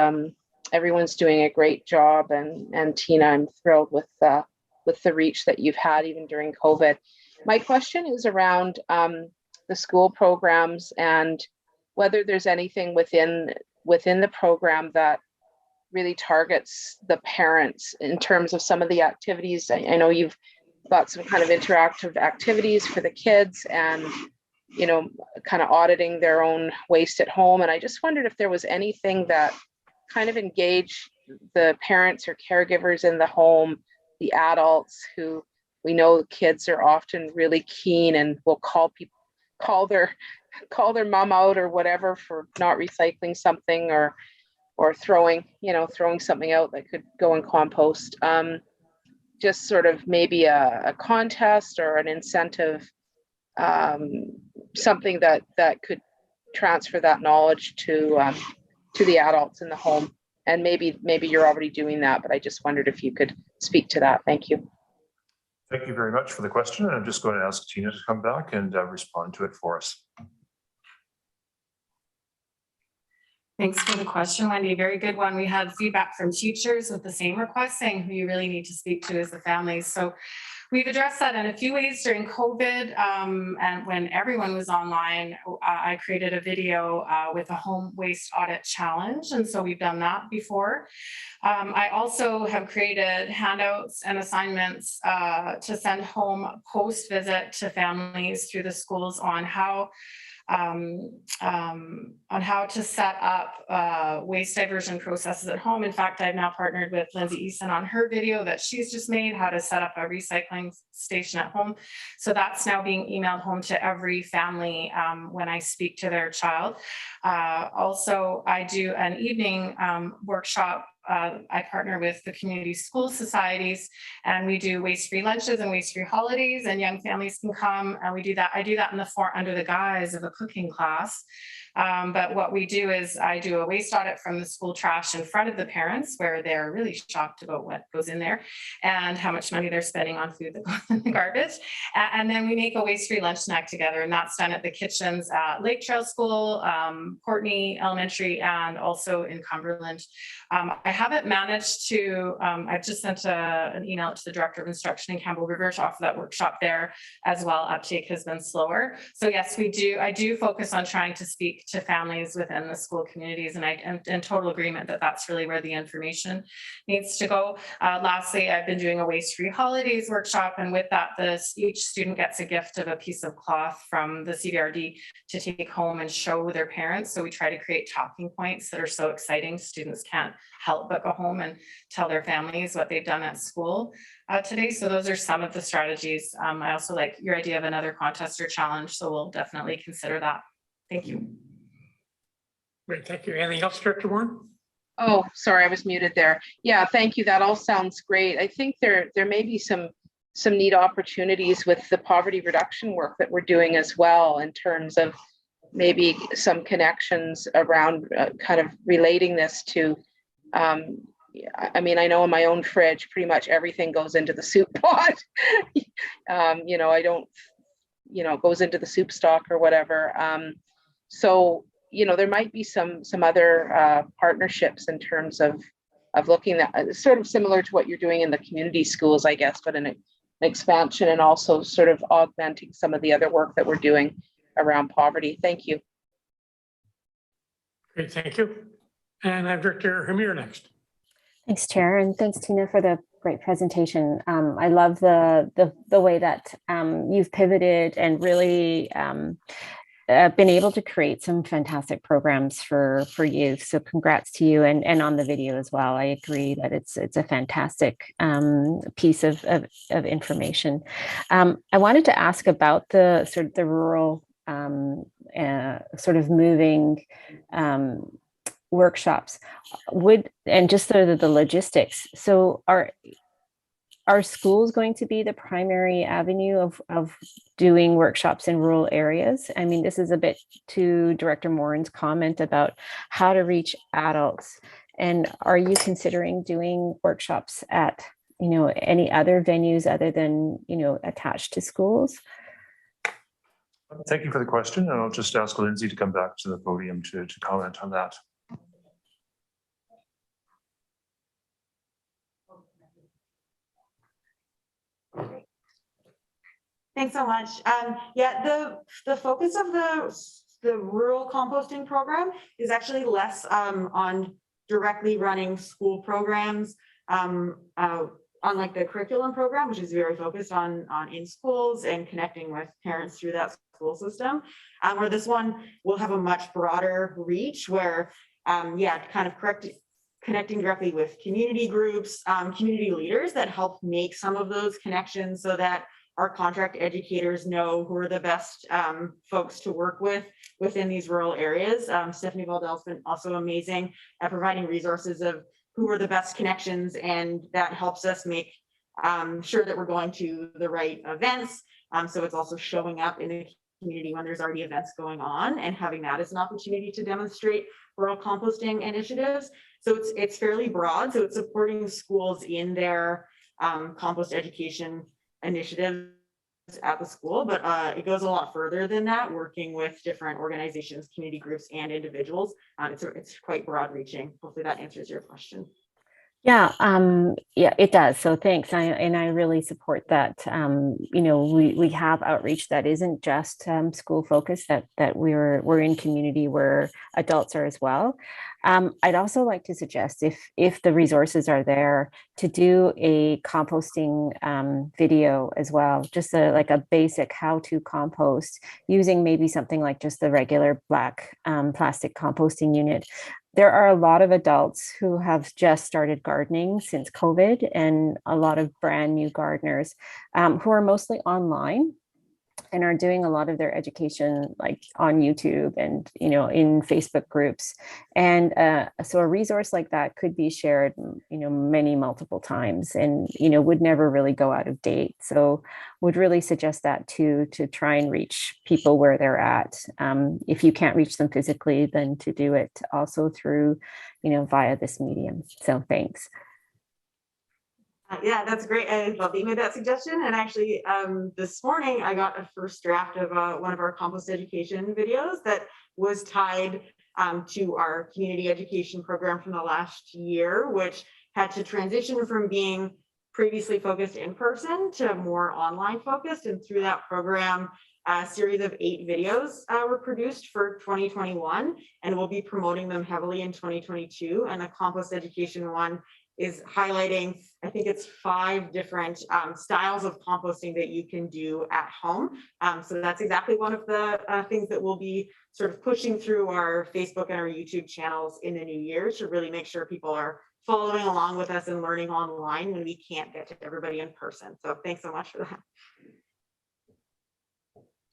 everyone's doing a great job. And Tina, I'm thrilled with the reach that you've had even during COVID. My question is around the school programs and whether there's anything within the program that really targets the parents in terms of some of the activities. I know you've got some kind of interactive activities for the kids and, you know, kind of auditing their own waste at home. And I just wondered if there was anything that kind of engaged the parents or caregivers in the home, the adults who we know kids are often really keen and will call their mom out or whatever for not recycling something or throwing something out that could go in compost. Just sort of maybe a contest or an incentive, something that could transfer that knowledge to the adults in the home. And maybe you're already doing that, but I just wondered if you could speak to that. Thank you. Thank you very much for the question. And I'm just going to ask Tina to come back and respond to it for us. Thanks for the question, Wendy. Very good one. We had feedback from teachers with the same request saying who you really need to speak to is the families. So we've addressed that in a few ways during COVID. And when everyone was online, I created a video with a home waste audit challenge. And so we've done that before. I also have created handouts and assignments to send home post-visit to families through the schools on how to set up waste diversion processes at home. In fact, I've now partnered with Lindsay Eason on her video that she's just made, how to set up a recycling station at home. So that's now being emailed home to every family when I speak to their child. Also, I do an evening workshop. I partner with the community school societies and we do waste-free lunches and waste-free holidays, and young families can come and we do that. I do that under the guise of a cooking class. But what we do is I do a waste audit from the school trash in front of the parents where they're really shocked about what goes in there and how much money they're spending on food that goes in the garbage. And then we make a waste-free lunch snack together, and that's done at the kitchens at Lake Trail School, Courtney Elementary, and also in Cumberland. I haven't managed to, I've just sent an email to the Director of Instruction in Campbell River to offer that workshop there as well. Uptake has been slower. So yes, I do focus on trying to speak to families within the school communities, and I'm in total agreement that that's really where the information needs to go. Lastly, I've been doing a waste-free holidays workshop, and with that, each student gets a gift of a piece of cloth from the CVRD to take home and show their parents. So we try to create talking points that are so exciting, students can't help but go home and tell their families what they've done at school today. So those are some of the strategies. I also like your idea of another contest or challenge, so we'll definitely consider that. Thank you. Great, thank you. Anything else, Director Warren? Oh, sorry, I was muted there. Yeah, thank you. That all sounds great. I think there may be some neat opportunities with the poverty reduction work that we're doing as well, in terms of maybe some connections around kind of relating this to, I mean, I know in my own fridge, pretty much everything goes into the soup pot. You know, I don't, you know, it goes into the soup stock or whatever. So, you know, there might be some other partnerships in terms of looking at sort of similar to what you're doing in the community schools, I guess, but an expansion and also sort of augmenting some of the other work that we're doing. around poverty. Thank you. Great, thank you. And I have Director Hamir next. Thanks, Chair, and thanks, Tina, for the great presentation. I love the way that you've pivoted and really been able to create some fantastic programs for youth. So congrats to you, and on the video as well. I agree that it's a fantastic piece of information. I wanted to ask about the sort of the rural sort of moving workshops and just sort of the logistics. So are schools going to be the primary avenue of doing workshops in rural areas? I mean, this is a bit to Director Morin's comment about how to reach adults. And are you considering doing workshops at, any other venues other than, attached to schools? Thank you for the question. And I'll just ask Lindsay to come back to the podium to comment on that. Thanks so much. Yeah, the focus of the rural composting program is actually less on directly running school programs, unlike the curriculum program, which is very focused on in schools and connecting with parents through that school system. Where this one will have a much broader reach, where kind of connecting directly with community groups, community leaders that help make some of those connections, so that our contract educators know who are the best folks to work with within these rural areas. Stephanie Valdell's been also amazing at providing resources of who are the best connections, and that helps us make sure that we're going to the right events. So it's also showing up in the community when there's already events going on, and having that as an opportunity to demonstrate rural composting initiatives. So it's fairly broad. So it's supporting schools in their compost education initiatives at the school, but it goes a lot further than that, working with different organizations, community groups, and individuals. It's quite broad reaching. Hopefully that answers your question. Yeah, it does. So thanks. I really support that. We have outreach that isn't just school focused, that we're in community where adults are as well. I'd also like to suggest, if the resources are there, to do a composting video as well, just like a basic how to compost using maybe something like just the regular black plastic composting unit. There are a lot of adults who have just started gardening since COVID, and a lot of brand new gardeners who are mostly online and are doing a lot of their education like on YouTube and in Facebook groups. And so a resource like that could be shared multiple times, and would never really go out of date. So would really suggest that to try and reach people where they're at. If you can't reach them physically, then to do it also through via this medium. So thanks. Yeah, that's great. I love that you made that suggestion. And actually, this morning I got a first draft of one of our compost education videos that was tied to our community education program from the last year, which had to transition from being previously focused in person to more online focused. And through that program, a series of 8 videos were produced for 2021, and we'll be promoting them heavily in 2022. And the compost education one is highlighting, I think it's 5 different styles of composting that you can do at home. So that's exactly one of the things that we'll be sort of pushing through our Facebook and our YouTube channels in the new year, to really make sure people are following along with us and learning online when we can't get to everybody in person. So thanks so much for that.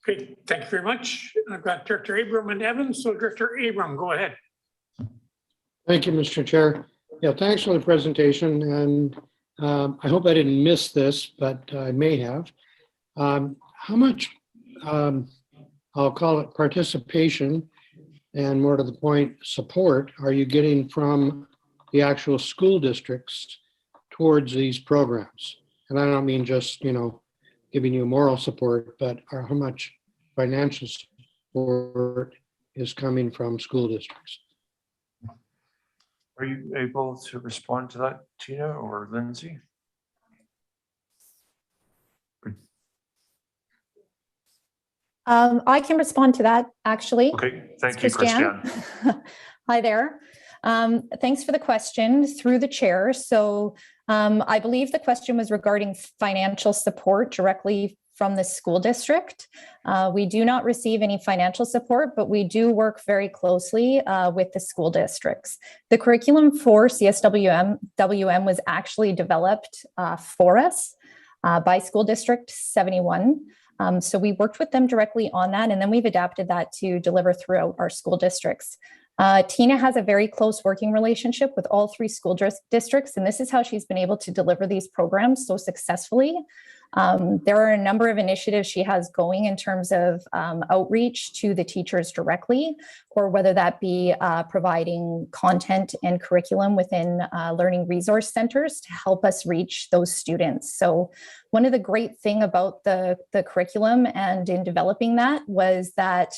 Great, thank you very much. I've got Director Abram and Evans. So Director Abram, go ahead. Thank you, Mr. Chair. Yeah, thanks for the presentation. And I hope I didn't miss this, but I may have. How much, I'll call it participation, and more to the point, support, are you getting from the actual school districts towards these programs? And I don't mean just, giving you moral support, but how much financial support is coming from school districts? Are you able to respond to that, Tina or Lindsay? I can respond to that, actually. Okay, It's thank you, Christiane. Hi there. Thanks for the question through the chair. So I believe the question was regarding financial support directly from the school district. We do not receive any financial support, but we do work very closely with the school districts. The curriculum for CSWM was actually developed for us by School District 71. So we worked with them directly on that, and then we've adapted that to deliver throughout our school districts. Tina has a very close working relationship with all 3 school districts, and this is how she's been able to deliver these programs so successfully. There are a number of initiatives she has going in terms of outreach to the teachers directly, or whether that be providing content and curriculum within learning resource centers to help us reach those students. So one of the great thing about the curriculum and in developing that was that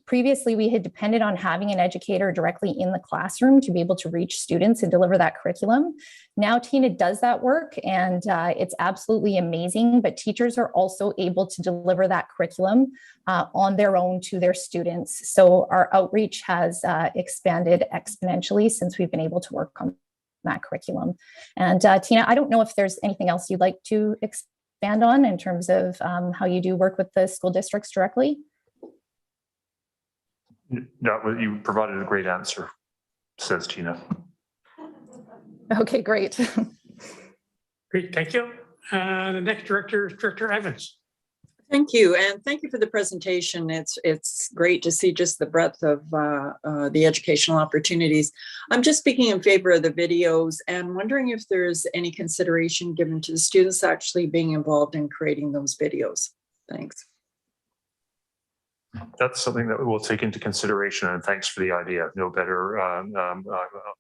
previously, we had depended on having an educator directly in the classroom to be able to reach students and deliver that curriculum. Now Tina does that work, and it's absolutely amazing, but teachers are also able to deliver that curriculum on their own to their students. So our outreach has expanded exponentially since we've been able to work on that curriculum. And Tina, I don't know if there's anything else you'd like to expand on in terms of how you do work with the school districts directly. No, you provided a great answer, says Tina. Okay, great. Great, thank you. The next director is Director Evans. Thank you, and thank you for the presentation. It's great to see just the breadth of the educational opportunities. I'm just speaking in favor of the videos and wondering if there's any consideration given to the students actually being involved in creating those videos. Thanks. That's something that we will take into consideration, and thanks for the idea. No better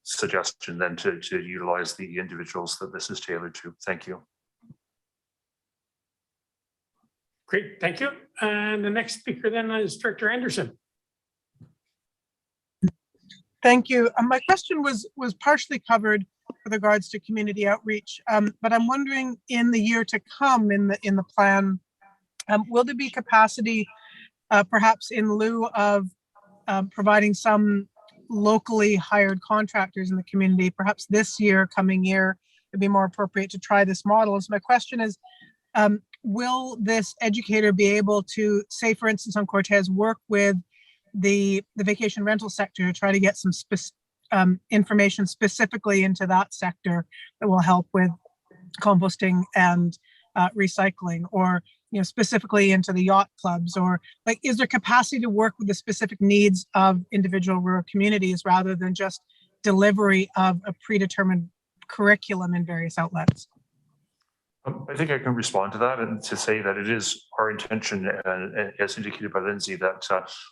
suggestion than to utilize the individuals that this is tailored to. Thank you. Great, thank you. And the next speaker then is Director Anderson. Thank you. My question was partially covered with regards to community outreach, but I'm wondering in the year to come in the plan, will there be capacity perhaps in lieu of providing some locally hired contractors in the community, perhaps this year, coming year, it'd be more appropriate to try this model. So my question is, will this educator be able to, say, for instance, on Cortez, work with the vacation rental sector to try to get some information specifically into that sector that will help with composting and recycling, or specifically into the yacht clubs, or like, is there capacity to work with the specific needs of individual rural communities rather than just delivery of a predetermined curriculum in various outlets? I think I can respond to that and to say that it is our intention, as indicated by Lindsay, that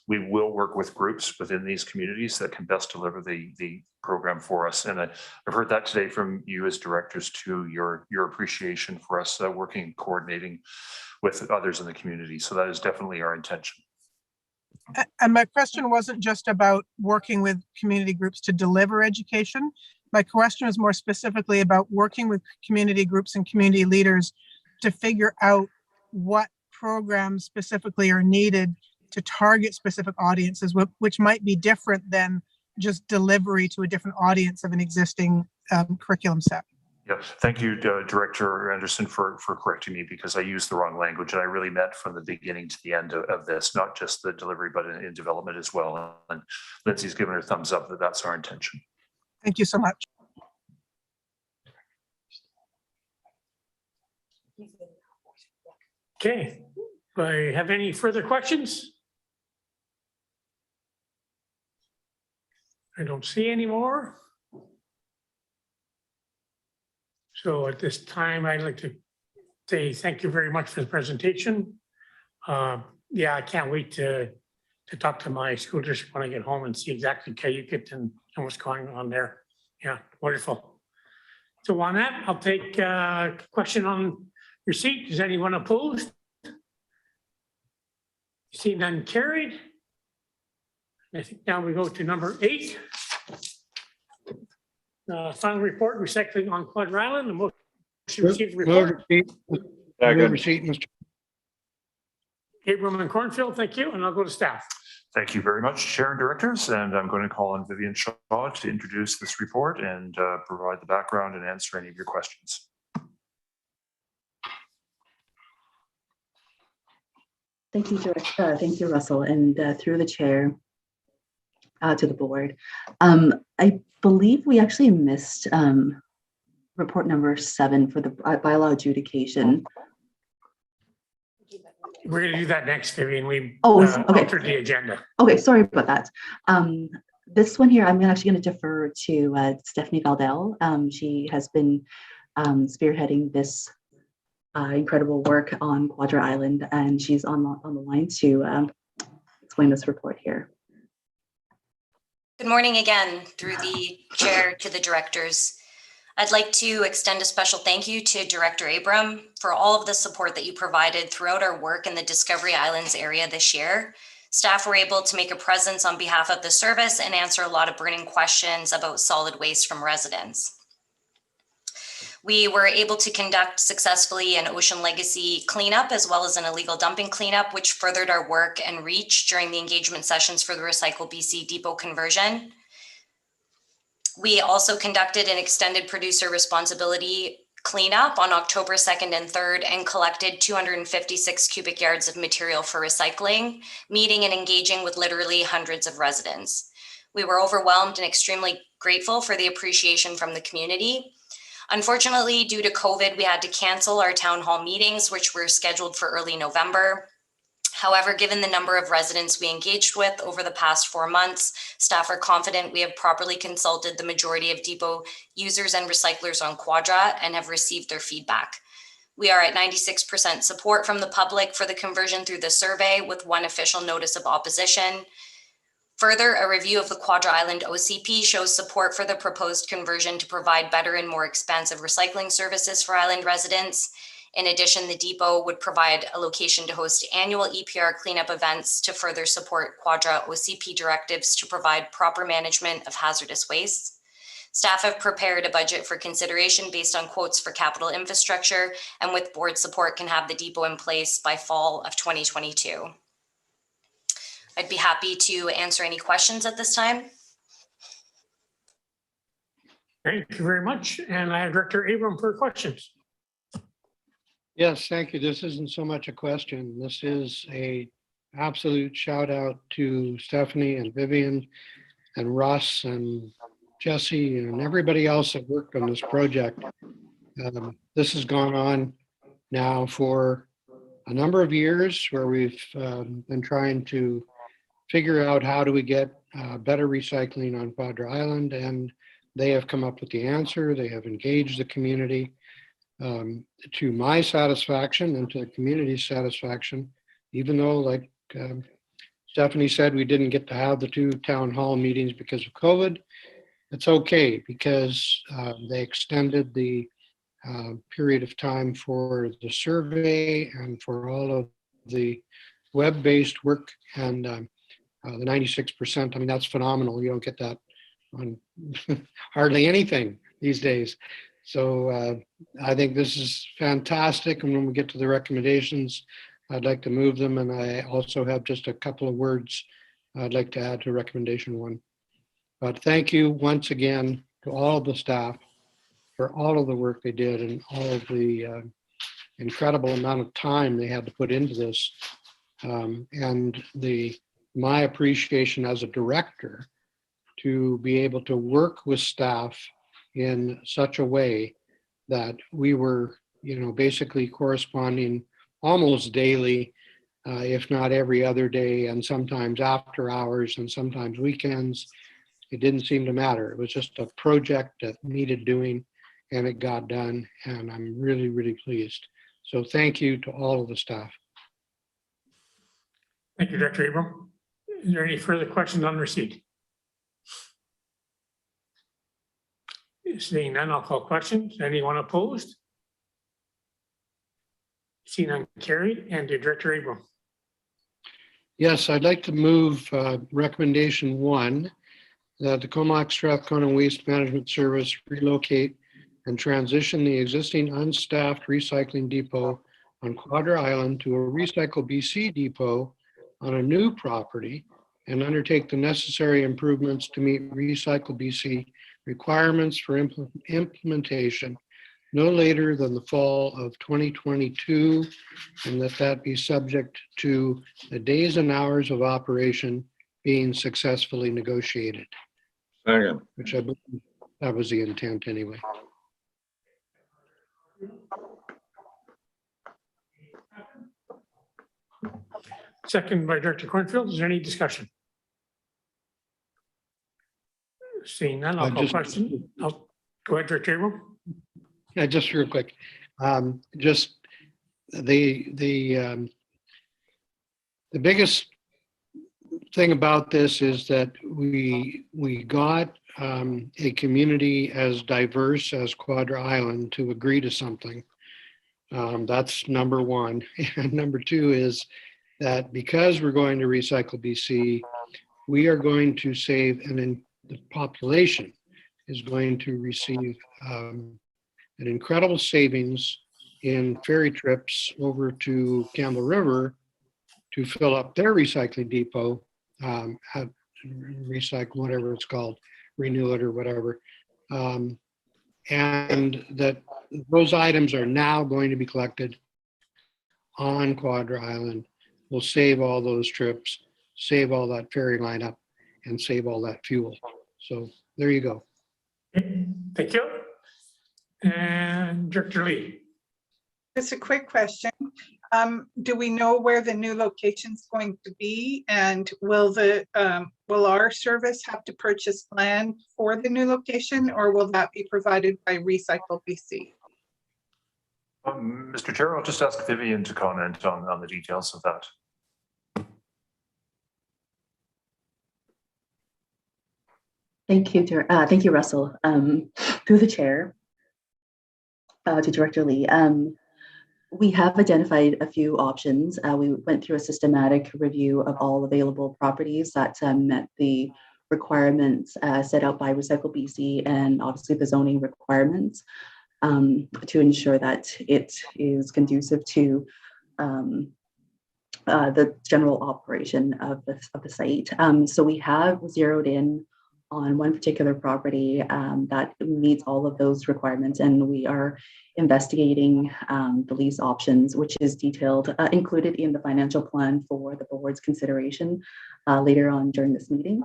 we will work with groups within these communities that can best deliver the program for us. And I've heard that today from you as directors too, your appreciation for us working and coordinating with others in the community. So that is definitely our intention. And my question wasn't just about working with community groups to deliver education. My question is more specifically about working with community groups and community leaders to figure out what programs specifically are needed to target specific audiences, which might be different than just delivery to a different audience of an existing curriculum set. Yeah, thank you, Director Anderson, for correcting me, because I used the wrong language, and I really meant from the beginning to the end of this, not just the delivery, but in development as well. And Lindsay's given her thumbs up that that's our intention. Thank you so much. Okay, do I have any further questions? I don't see any more. So at this time, I'd like to say thank you very much for the presentation. Yeah, I can't wait to talk to my school district when I get home and see exactly Cayuga and what's going on there. Yeah, wonderful. So on that, I'll take a question on your seat. Is anyone opposed? See none carried. I think now we go to number 8. Final report, recycling on Quad Island. The motion received the report. Move receipt, Mr. Okay, Abram and Cornfield, thank you, and I'll go to staff. Thank you very much, Chair and Directors, and I'm going to call on Vivian Shaw to introduce this report and provide the background and answer any of your questions. Thank you, thank you, Russell, and through the chair to the board. I believe we actually missed report number 7 for the bylaw adjudication. We're going to do that next, Vivian. We okay. altered the agenda. Okay, sorry about that. This one here, I'm actually going to defer to Stephanie Valdell. She has been spearheading this incredible work on Quadra Island, and she's on the line to explain this report here. Good morning again, through the chair to the directors. I'd like to extend a special thank you to Director Abram for all of the support that you provided throughout our work in the Discovery Islands area this year. Staff were able to make a presence on behalf of the service and answer a lot of burning questions about solid waste from residents. We were able to conduct successfully an ocean legacy cleanup as well as an illegal dumping cleanup, which furthered our work and reach during the engagement sessions for the Recycle BC depot conversion. We also conducted an extended producer responsibility cleanup on October 2nd and 3rd and collected 256 cubic yards of material for recycling, meeting and engaging with literally hundreds of residents. We were overwhelmed and extremely grateful for the appreciation from the community. Unfortunately, due to COVID, we had to cancel our town hall meetings, which were scheduled for early November. However, given the number of residents we engaged with over the past 4 months, staff are confident we have properly consulted the majority of depot users and recyclers on Quadra and have received their feedback. We are at 96% support from the public for the conversion through the survey, with 1 official notice of opposition. Further, a review of the Quadra Island OCP shows support for the proposed conversion to provide better and more expansive recycling services for island residents. In addition, the depot would provide a location to host annual EPR cleanup events to further support Quadra OCP directives to provide proper management of hazardous wastes. Staff have prepared a budget for consideration based on quotes for capital infrastructure, and with board support can have the depot in place by fall of 2022. I'd be happy to answer any questions at this time. Thank you very much. And I have Director Abram for questions. Yes, thank you. This isn't so much a question. This is a absolute shout out to Stephanie and Vivian and Russ and Jesse and everybody else that worked on this project. This has gone on now for a number of years, where we've been trying to figure out how do we get better recycling on Quadra Island, and they have come up with the answer. They have engaged the community. To my satisfaction and to the community's satisfaction, even though, like Stephanie said, we didn't get to have the 2 town hall meetings because of COVID, it's okay, because they extended the period of time for the survey and for all of the web-based work, and the 96%, I mean, that's phenomenal. You don't get that on hardly anything these days. So I think this is fantastic. And when we get to the recommendations, I'd like to move them. And I also have just a couple of words I'd like to add to recommendation 1. But thank you once again to all of the staff for all of the work they did and all of the incredible amount of time they had to put into this. And my appreciation as a director to be able to work with staff in such a way that we were, basically corresponding almost daily, if not every other day, and sometimes after hours and sometimes weekends. It didn't seem to matter. It was just a project that needed doing, and it got done, and I'm really, really pleased. So thank you to all of the staff. Thank you, Director Abram. Is there any further questions on receipt? Seeing none, I'll call questions. Anyone opposed? Seeing none, carried. And to Director Abram. Yes, I'd like to move recommendation 1, that the Comox Strathcona Waste Management Service relocate and transition the existing unstaffed recycling depot on Quadra Island to a Recycle BC depot on a new property and undertake the necessary improvements to meet Recycle BC requirements for implementation no later than the fall of 2022, and that be subject to the days and hours of operation being successfully negotiated. Second. Which I believe that was the intent anyway. Second by Director Cornfield. Is there any discussion? Seeing none, I'll call question. Go ahead, Director Abram. Yeah, just real quick. Just the biggest thing about this is that we got a community as diverse as Quadra Island to agree to something. That's number one. And number two is that because we're going to Recycle BC, we are going to save, and the population is going to receive an incredible savings in ferry trips over to Campbell River to fill up their recycling depot, recycle whatever it's called, renew it or whatever. And that those items are now going to be collected on Quadra Island. We'll save all those trips, save all that ferry lineup, and save all that fuel. So there you go. Thank you. And Director Lee. Just a quick question. Do we know where the new location's going to be? And will our service have to purchase land for the new location, or will that be provided by Recycle BC? Mr. Chair, I'll just ask Vivian to comment on the details of that. Thank you, Russell. Through the chair, to Director Lee. We have identified a few options. We went through a systematic review of all available properties that met the requirements set out by Recycle BC and obviously the zoning requirements to ensure that it is conducive to the general operation of the site. So we have zeroed in on one particular property that meets all of those requirements, and we are investigating the lease options, which is detailed, included in the financial plan for the board's consideration later on during this meeting.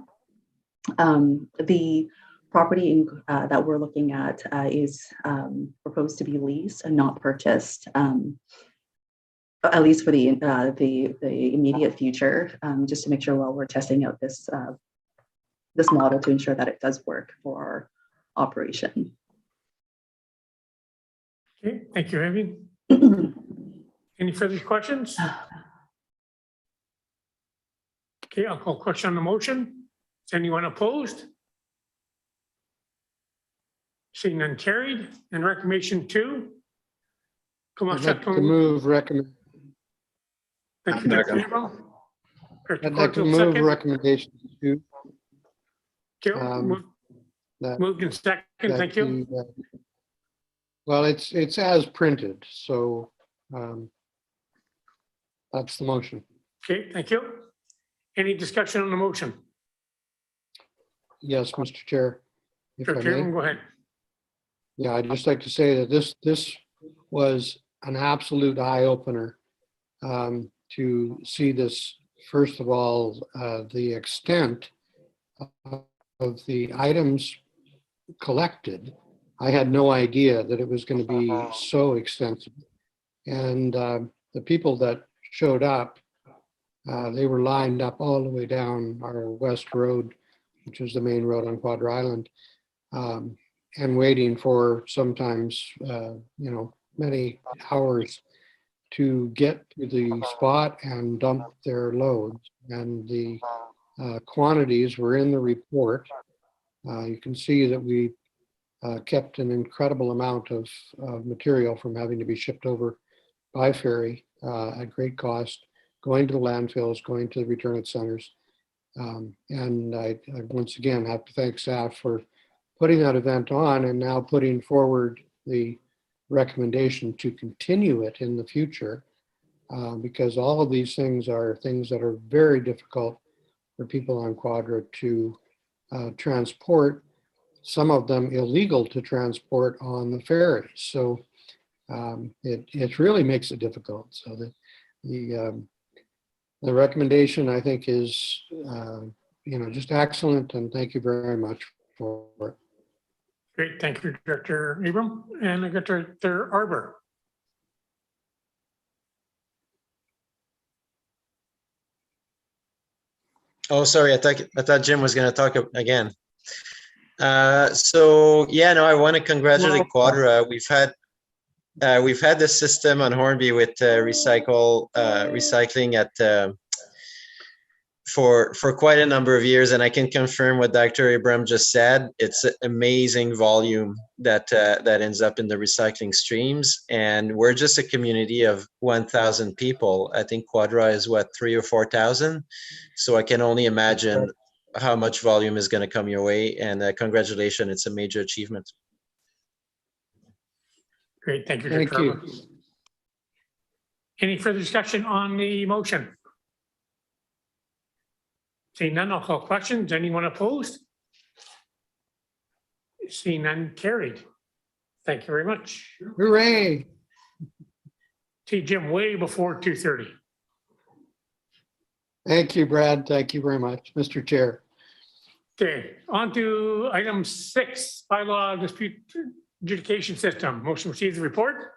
The property that we're looking at is proposed to be leased and not purchased, at least for the immediate future, just to make sure while we're testing out this model to ensure that it does work for our operation. Okay, thank you, Vivian. Any further questions? Okay, I'll call question on the motion. Is anyone opposed? Seeing none carried. And recommendation 2. I'd like to move recommend. Thank you, Dr. Abram. I'd like to move recommendation 2. Okay, moved in second, thank you. Well, it's as printed, so that's the motion. Okay, thank you. Any discussion on the motion? Yes, Mr. Chair. If I may. Go ahead. Yeah, I'd just like to say that this was an absolute eye opener to see this. First of all, the extent of the items collected. I had no idea that it was going to be so extensive. And the people that showed up, they were lined up all the way down our west road, which is the main road on Quadra Island, and waiting for sometimes, many hours to get to the spot and dump their loads. And the quantities were in the report. You can see that we kept an incredible amount of material from having to be shipped over by ferry at great cost, going to the landfills, going to the return centers. And I once again have to thank staff for putting that event on and now putting forward the recommendation to continue it in the future, because all of these things are things that are very difficult for people on Quadra to transport, some of them illegal to transport on the ferries. So it really makes it difficult. So the recommendation, I think, is just excellent, and thank you very much for it. Great, thank you, Director Abram, and Director Arbor. Oh, sorry, I thought Jim was going to talk again. So yeah, no, I want to congratulate Quadra. We've had this system on Hornby with recycling at for quite a number of years, and I can confirm what Dr. Abram just said. It's an amazing volume that ends up in the recycling streams, and we're just a community of 1,000 people. I think Quadra is what, 3,000 or 4,000. So I can only imagine how much volume is going to come your way. And congratulations, it's a major achievement. Great, thank you, Thank Director you. Arbor. Any further discussion on the motion? Seeing none, I'll call questions. Anyone opposed? Seeing none, carried. Thank you very much. Hooray. See Jim way before 2:30. Thank you, Brad. Thank you very much, Mr. Chair. Okay, on to item 6, bylaw dispute adjudication system. Motion receives the report.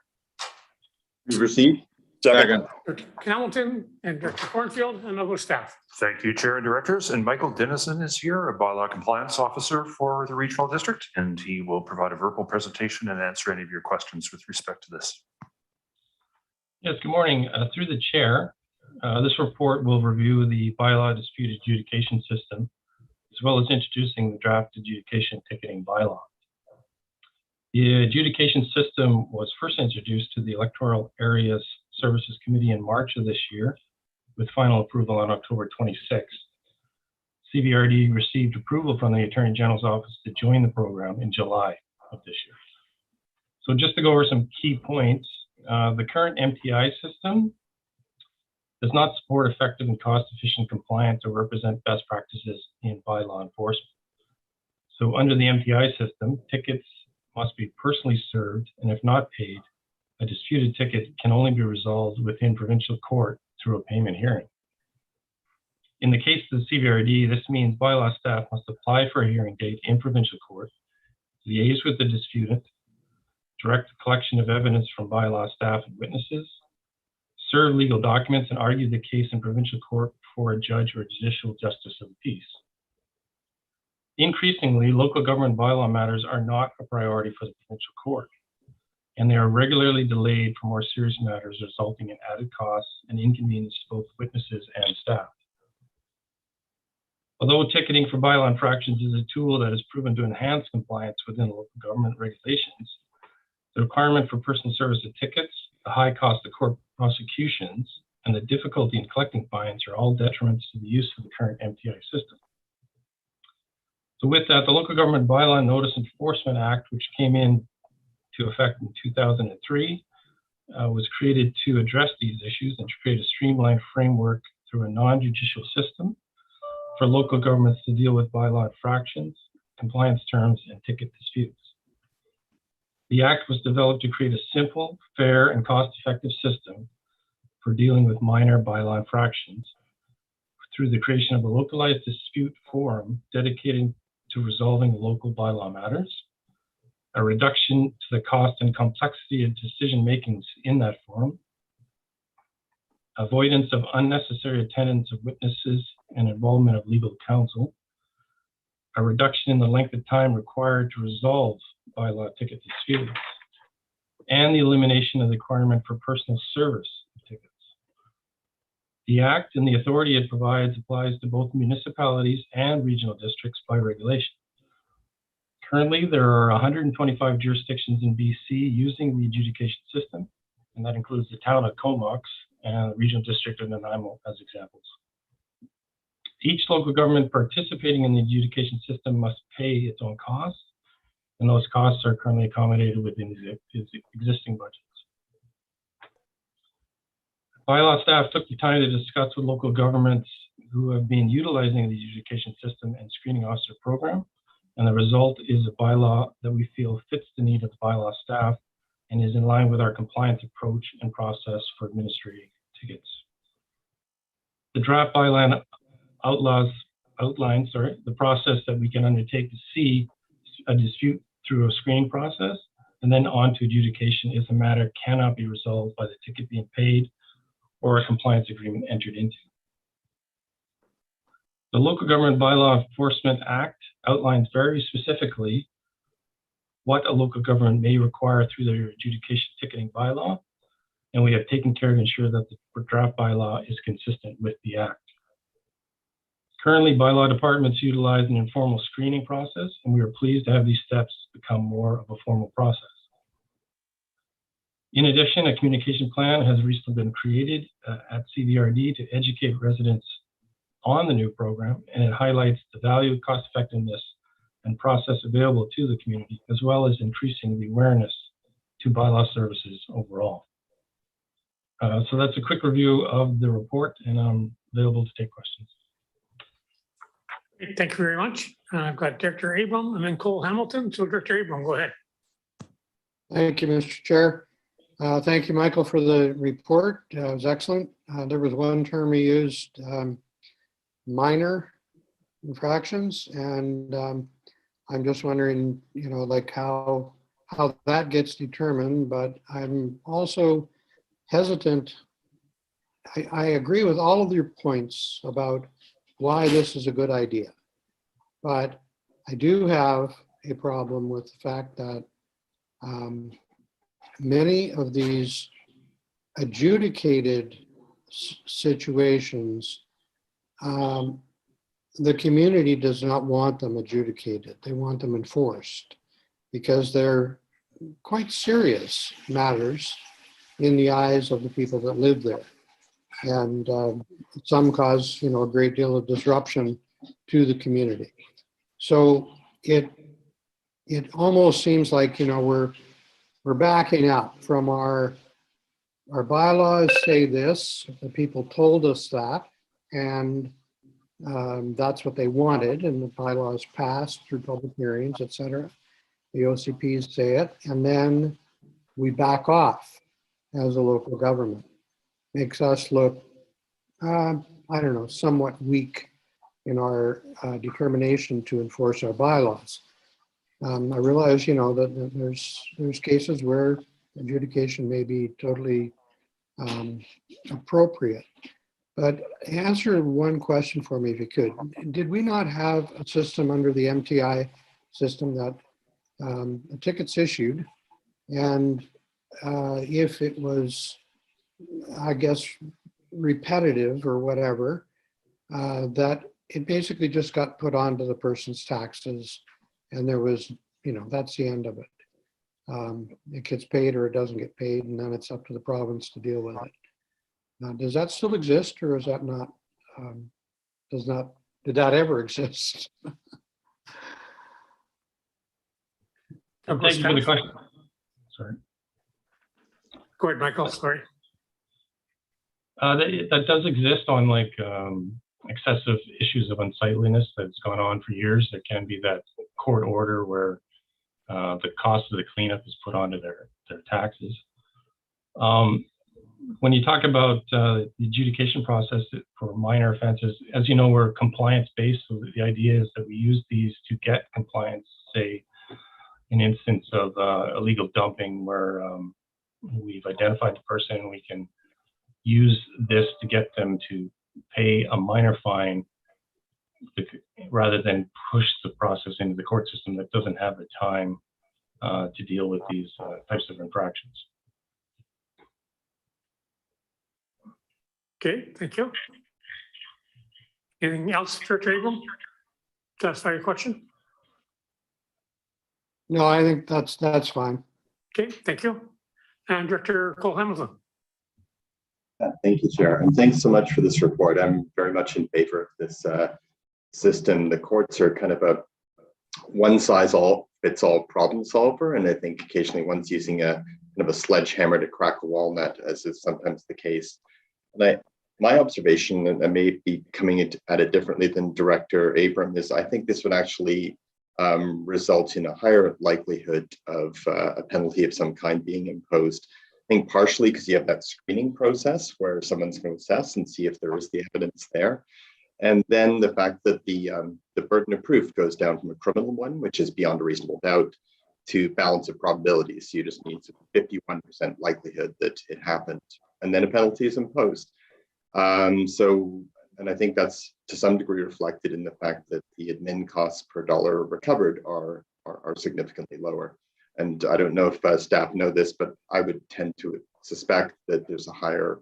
You've received. Second. Director Hamilton and Director Cornfield, and I'll go staff. Thank you, Chair and Directors. And Michael Dennison is here, a bylaw compliance officer for the regional district, and he will provide a verbal presentation and answer any of your questions with respect to this. Yes, good morning. Through the chair, this report will review the bylaw dispute adjudication system, as well as introducing the draft adjudication ticketing bylaw. The adjudication system was first introduced to the Electoral Areas Services Committee in March of this year, with final approval on October 26th. CVRD received approval from the Attorney General's office to join the program in July of this year. So just to go over some key points, the current MTI system does not support effective and cost-efficient compliance or represent best practices in bylaw enforcement. So under the MTI system, tickets must be personally served, and if not paid, a disputed ticket can only be resolved within provincial court through a payment hearing. In the case of the CVRD, this means bylaw staff must apply for a hearing date in provincial court, liaise with the disputant, direct the collection of evidence from bylaw staff and witnesses, serve legal documents, and argue the case in provincial court before a judge or judicial justice of the peace. Increasingly, local government bylaw matters are not a priority for the provincial court, and they are regularly delayed for more serious matters, resulting in added costs and inconvenience to both witnesses and staff. Although ticketing for bylaw infractions is a tool that has proven to enhance compliance within local government regulations, the requirement for personal service of tickets, the high cost of court prosecutions, and the difficulty in collecting fines are all detriments to the use of the current MTI system. So with that, the Local Government Bylaw Notice Enforcement Act, which came into effect in 2003, was created to address these issues and to create a streamlined framework through a non-judicial system for local governments to deal with bylaw infractions, compliance terms, and ticket disputes. The Act was developed to create a simple, fair, and cost-effective system for dealing with minor bylaw infractions through the creation of a localized dispute forum dedicated to resolving local bylaw matters, a reduction to the cost and complexity of decision-making in that forum, avoidance of unnecessary attendance of witnesses and involvement of legal counsel, a reduction in the length of time required to resolve bylaw ticket disputes, and the elimination of the requirement for personal service of tickets. The Act and the authority it provides applies to both municipalities and regional districts by regulation. Currently, there are 125 jurisdictions in BC using the adjudication system, and that includes the town of Comox and the regional district of Nanaimo as examples. Each local government participating in the adjudication system must pay its own costs, and those costs are currently accommodated within his existing budgets. Bylaw staff took the time to discuss with local governments who have been utilizing the adjudication system and screening officer program, and the result is a bylaw that we feel fits the need of the bylaw staff and is in line with our compliance approach and process for administrating tickets. The draft bylaw outlines the process that we can undertake to see a dispute through a screening process and then on to adjudication if the matter cannot be resolved by the ticket being paid or a compliance agreement entered into. The Local Government Bylaw Enforcement Act outlines very specifically what a local government may require through their adjudication ticketing bylaw, and we have taken care to ensure that the draft bylaw is consistent with the Act. Currently, bylaw departments utilize an informal screening process, and we are pleased to have these steps become more of a formal process. In addition, a communication plan has recently been created at CVRD to educate residents on the new program, and it highlights the value, cost effectiveness, and process available to the community, as well as increasing the awareness to bylaw services overall. So that's a quick review of the report, and I'm available to take questions. Thank you very much. I've got Director Abram and then Cole Hamilton. So Director Abram, go ahead. Thank you, Mr. Chair. Thank you, Michael, for the report. It was excellent. There was one term he used, minor infractions, and I'm just wondering, you know, like how that gets determined, but I'm also hesitant. I agree with all of your points about why this is a good idea, but I do have a problem with the fact that many of these adjudicated situations, the community does not want them adjudicated. They want them enforced because they're quite serious matters in the eyes of the people that live there. And some cause, you know, a great deal of disruption to the community. So it almost seems like, you know, we're backing up from our bylaws say this, the people told us that, and that's what they wanted, and the bylaws passed through public hearings, et cetera. The OCPs say it, and then we back off as a local government. Makes us look, I don't know, somewhat weak in our determination to enforce our bylaws. I realize, you know, that there's cases where adjudication may be totally appropriate. But answer one question for me, if you could. Did we not have a system under the MTI system that a ticket's issued, and if it was, I guess, repetitive or whatever, that it basically just got put onto the person's taxes, and there was, you know, that's the end of it. It gets paid or it doesn't get paid, and then it's up to the province to deal with it. Does that still exist, or is that not? Did that ever exist? Thank you for the question. Sorry. Go ahead, Michael. Sorry. That does exist on like excessive issues of unsightliness that's gone on for years. There can be that court order where the cost of the cleanup is put onto their taxes. When you talk about the adjudication process for minor offenses, as you know, we're compliance based. So the idea is that we use these to get compliance, say, an instance of illegal dumping where we've identified the person, we can use this to get them to pay a minor fine rather than push the process into the court system that doesn't have the time to deal with these types of infractions. Okay, thank you. Anything else, Director Abram? Satisfy your question? No, I think that's fine. Okay, thank you. And Director Cole Hamilton. Thank you, Chair, and thanks so much for this report. I'm very much in favor of this system. The courts are kind of a one-size-all-fits fits all problem solver. And I think occasionally one's using a kind of a sledgehammer to crack a walnut, as is sometimes the case. And my observation, and I may be coming at it differently than Director Abram, is I think this would actually result in a higher likelihood of a penalty of some kind being imposed. I think partially because you have that screening process where someone's going to assess and see if there is the evidence there. And then the fact that the burden of proof goes down from a criminal one, which is beyond a reasonable doubt, to balance of probabilities. So you just need 51% likelihood that it happened, and then a penalty is imposed. And I think that's to some degree reflected in the fact that the admin costs per dollar recovered are significantly lower. And I don't know if staff know this, but I would tend to suspect that there's a higher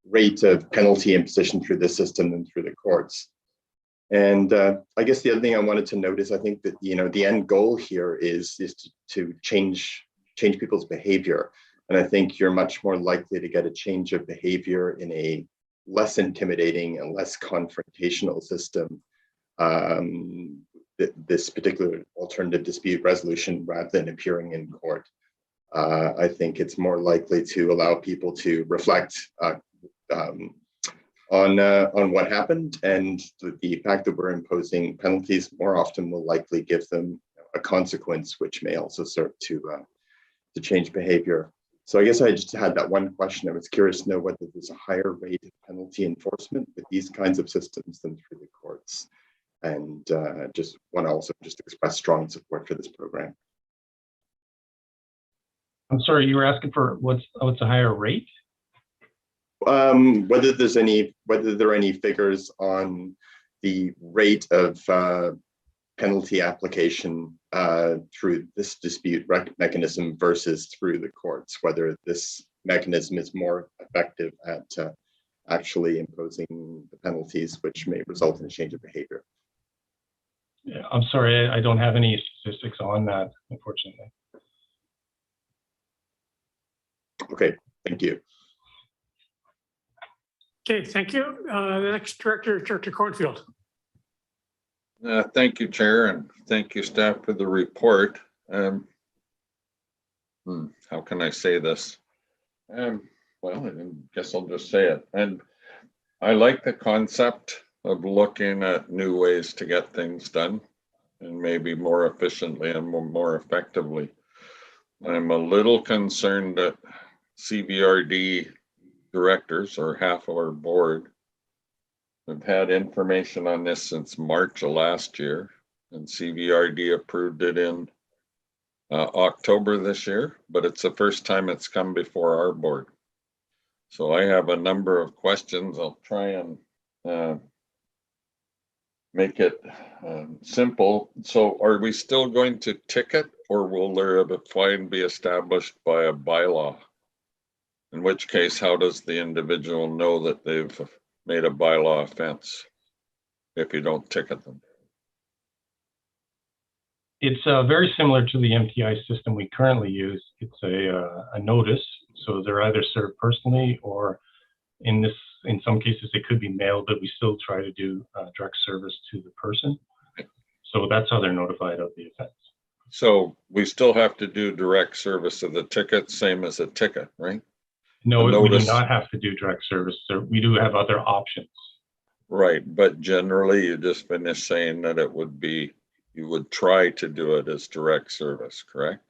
rate of penalty imposition through the system than through the courts. And I guess the other thing I wanted to note is I think that, you know, the end goal here is to change people's behavior. And I think you're much more likely to get a change of behavior in a less intimidating and less confrontational system, this particular alternative dispute resolution, rather than appearing in court. I think it's more likely to allow people to reflect on what happened, and the fact that we're imposing penalties more often will likely give them a consequence, which may also serve to change behavior. So I guess I just had that one question. I was curious to know whether there's a higher rate of penalty enforcement with these kinds of systems than through the courts. And just want to also just express strong support for this program. I'm sorry, you were asking for what's a higher rate? Whether there are any figures on the rate of penalty application through this dispute mechanism versus through the courts, whether this mechanism is more effective at actually imposing the penalties, which may result in a change of behavior. Yeah, I'm sorry, I don't have any statistics on that, unfortunately. Okay, thank you. Okay, thank you. The next director is Director Cornfield. Thank you, Chair, and thank you, staff, for the report. How can I say this? Well, I guess I'll just say it. And I like the concept of looking at new ways to get things done, and maybe more efficiently and more effectively. I'm a little concerned that CVRD directors, or half of our board, have had information on this since March of last year, and CVRD approved it in October this year, but it's the first time it's come before our board. So I have a number of questions. I'll try and make it simple. So are we still going to ticket, or will there a fine be established by a bylaw? In which case, how does the individual know that they've made a bylaw offense if you don't ticket them? It's very similar to the MTI system we currently use. It's a notice, so they're either served personally, or in some cases it could be mailed, but we still try to do direct service to the person. So that's how they're notified of the offense. So we still have to do direct service of the ticket, same as a ticket, right? No, we do not have to do direct service. We do have other options. Right, but generally you just finished saying that it would be, you would try to do it as direct service, correct?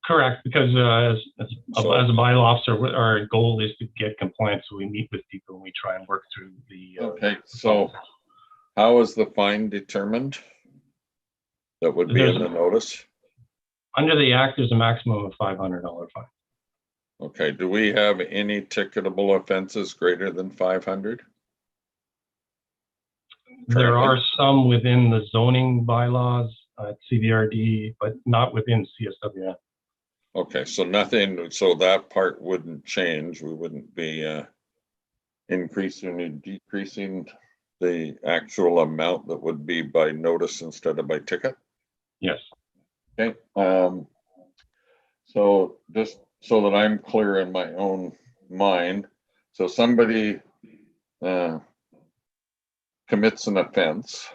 Correct, because as a bylaw officer, our goal is to get compliance. So we meet with people and we try and work through the. Okay, so how is the fine determined? That would be in the notice? Under the Act, there's a maximum of $500 fine. Okay, do we have any ticketable offenses greater than 500? There are some within the zoning bylaws at CVRD, but not within CSWM. Okay, so nothing, so that part wouldn't change. We wouldn't be increasing or decreasing the actual amount that would be by notice instead of by ticket? Yes. Okay, so just so that I'm clear in my own mind, so somebody commits an offense,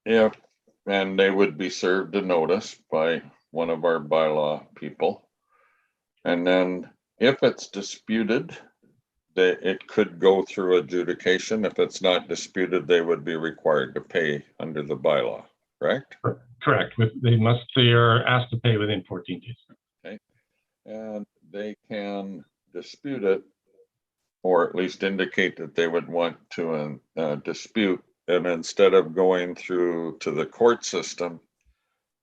if, and they would be served a notice by one of our bylaw people. And then if it's disputed, it could go through adjudication. If it's not disputed, they would be required to pay under the bylaw, correct? Correct. They are asked to pay within 14 days. Okay. And they can dispute it, or at least indicate that they would want to dispute. And instead of going through to the court system,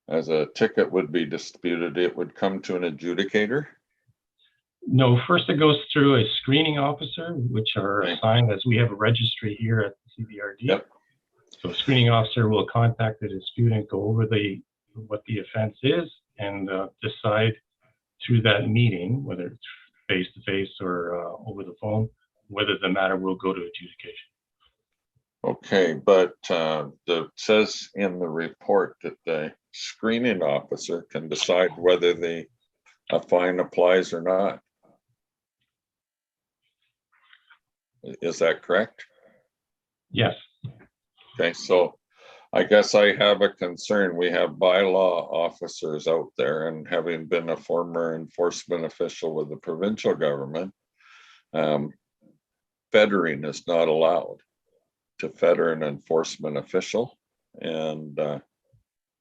as a ticket would be disputed, it would come to an adjudicator. No, first it goes through a screening officer, which are assigned, as we have a registry here at the CBRD. Yep. So a screening officer will contact the disputant, go over what the offense is, and decide through that meeting, whether it's face-to-face or over the phone, whether the matter will go to adjudication. Okay, but it says in the report that the screening officer can decide whether a fine applies or not. Is that correct? Yes. Okay, so I guess I have a concern. We have bylaw officers out there, and having been a former enforcement official with the provincial government, fettering is not allowed to fetter an enforcement official. And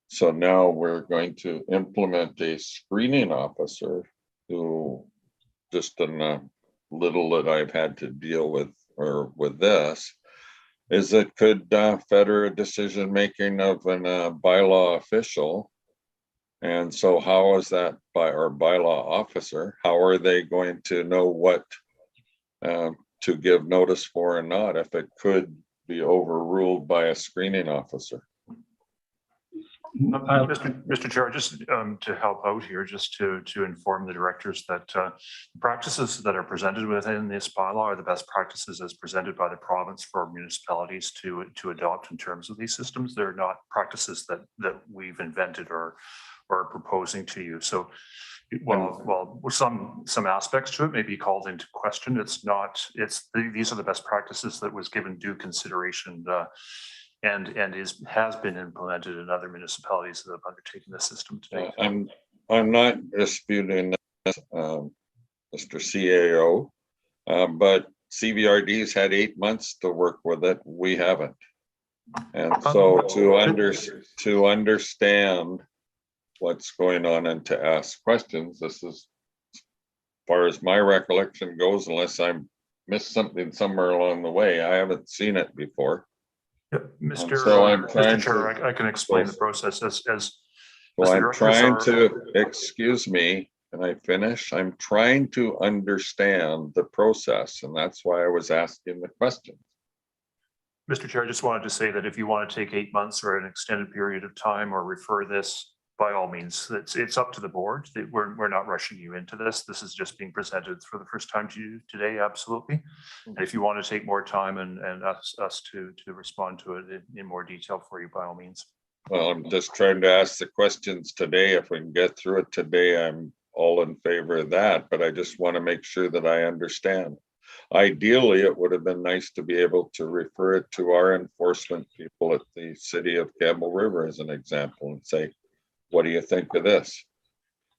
so now we're going to implement a screening officer who, just in a little that I've had to deal with or with this, is it could fetter a decision making of a bylaw official. And so how is that by our bylaw officer? How are they going to know what to give notice for and not if it could be overruled by a screening officer? Mr. Chair, just to help out here, just to inform the directors that practices that are presented within this bylaw are the best practices as presented by the province for municipalities to adopt in terms of these systems. They're not practices that we've invented or are proposing to you. So well, some aspects to it may be called into question. These are the best practices that was given due consideration and has been implemented in other municipalities that have undertaken the system today. I'm not disputing this, Mr. CAO, but CVRD's had 8 months to work with it. We haven't. And so to understand what's going on and to ask questions, this is, as far as my recollection goes, unless I missed something somewhere along the way, I haven't seen it before. Yeah, Mr. Chair, I can explain the process as well, I'm trying to, excuse me, can I finish? I'm trying to understand the process, and that's why I was asking the question. Mr. Chair, I just wanted to say that if you want to take 8 months or an extended period of time or refer this, by all means, it's up to the board. We're not rushing you into this. This is just being presented for the first time to you today, absolutely. And if you want to take more time and us to respond to it in more detail for you, by all means. Well, I'm just trying to ask the questions today. If we can get through it today, I'm all in favor of that, but I just want to make sure that I understand. Ideally, it would have been nice to be able to refer it to our enforcement people at the city of Campbell River as an example and say, what do you think of this?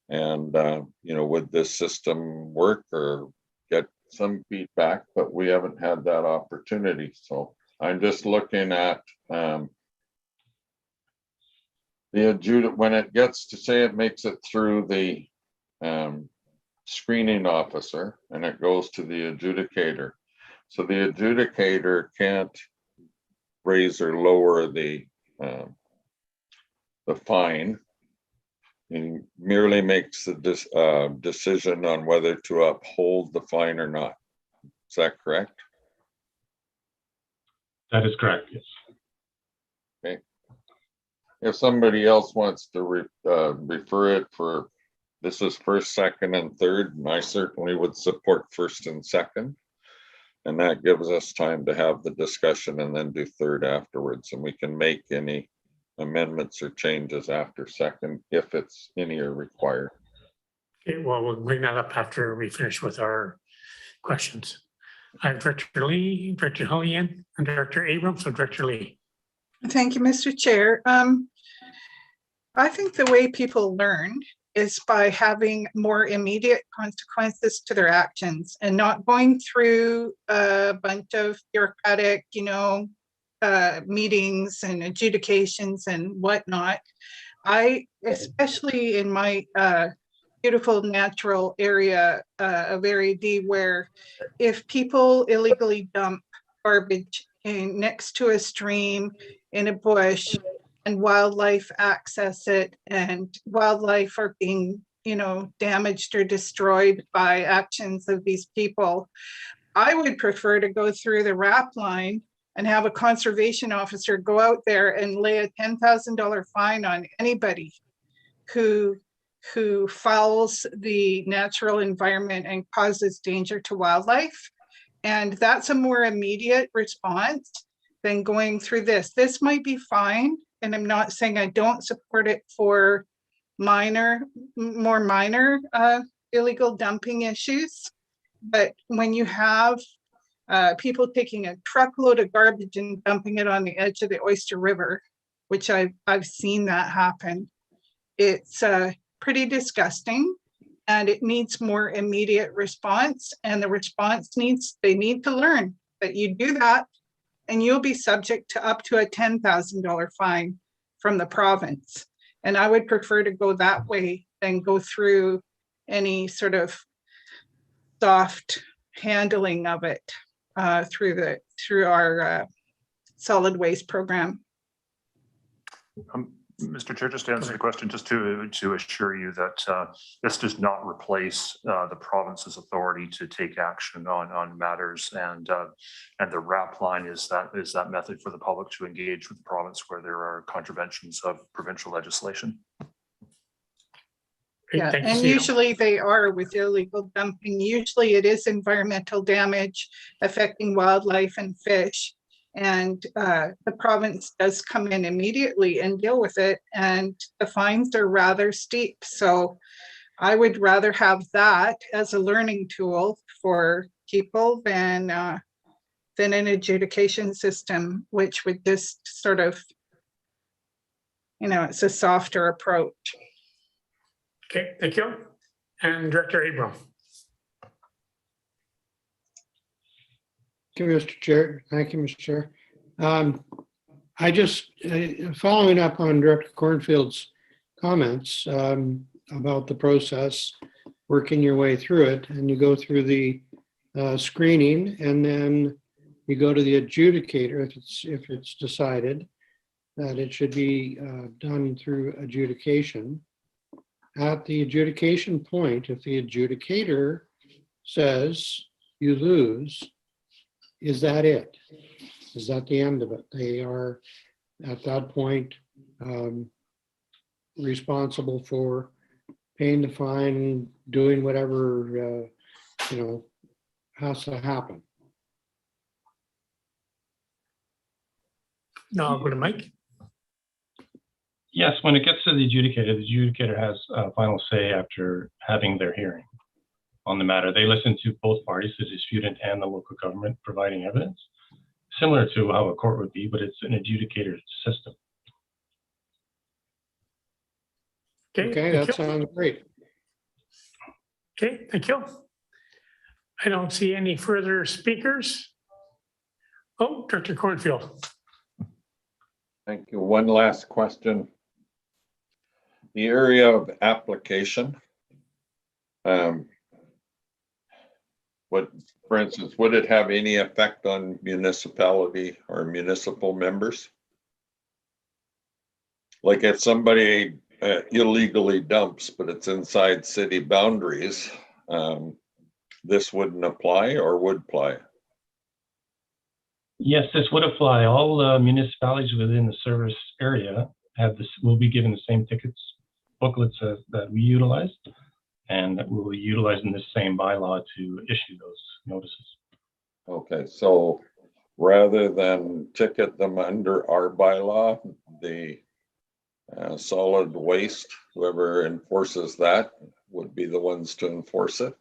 And, would this system work, or get some feedback, but we haven't had that opportunity. So I'm just looking at when it gets to say it makes it through the screening officer and it goes to the adjudicator. So the adjudicator can't raise or lower the fine. He merely makes the decision on whether to uphold the fine or not. Is that correct? That is correct, yes. Okay. If somebody else wants to refer it for, this is first, second, and third, and I certainly would support first and second. And that gives us time to have the discussion and then do third afterwards. And we can make any amendments or changes after second if it's any are required. Okay, well, we'll bring that up after we finish with our questions. I have Director Lee, Director Hoyan, and Director Abrams. So Director Lee. Thank you, Mr. Chair. I think the way people learn is by having more immediate consequences to their actions and not going through a bunch of bureaucratic, meetings and adjudications and whatnot. Especially in my beautiful natural area of Area D, where if people illegally dump garbage next to a stream, in a bush, and wildlife access it, and wildlife are being, damaged or destroyed by actions of these people, I would prefer to go through the RAP line and have a conservation officer go out there and lay a $10,000 fine on anybody who fouls the natural environment and causes danger to wildlife. And that's a more immediate response than going through this. This might be fine, and I'm not saying I don't support it for more minor illegal dumping issues. But when you have people taking a truckload of garbage and dumping it on the edge of the Oyster River, which I've seen that happen, it's pretty disgusting, and it needs more immediate response. And the response they need to learn that you do that and you'll be subject to up to a $10,000 fine from the province. And I would prefer to go that way than go through any sort of soft handling of it through our solid waste program. Mr. Chair, just to answer the question, just to assure you that this does not replace the province's authority to take action on matters, and the RAP line is that method for the public to engage with the province where there are contraventions of provincial legislation. Yeah, and usually they are with illegal dumping. Usually it is environmental damage affecting wildlife and fish. And the province does come in immediately and deal with it. And the fines are rather steep. So I would rather have that as a learning tool for people than an adjudication system, which would just sort of, it's a softer approach. Okay, thank you. And Director Abram. Thank you, Mr. Chair. Thank you, Mr. Chair. I just, following up on Director Cornfield's comments about the process, working your way through it, and you go through the screening, and then you go to the adjudicator if it's decided that it should be done through adjudication. At the adjudication point, if the adjudicator says you lose, is that it? Is that the end of it? They are at that point responsible for paying the fine, doing whatever has to happen. Now I'll go to Mike. Yes, when it gets to the adjudicator has final say after having their hearing on the matter. They listen to both parties, the disputant and the local government, providing evidence, similar to how a court would be, but it's an adjudicator system. Okay, that sounds great. Okay, thank you. I don't see any further speakers. Oh, Director Cornfield. Thank you. One last question. The area of application, for instance, would it have any effect on municipality or municipal members? Like if somebody illegally dumps, but it's inside city boundaries, this wouldn't apply or would apply? Yes, this would apply. All municipalities within the service area will be given the same tickets booklets that we utilize, and that we'll be utilizing this same bylaw to issue those notices. Okay, so rather than ticket them under our bylaw, the solid waste, whoever enforces that would be the ones to enforce it?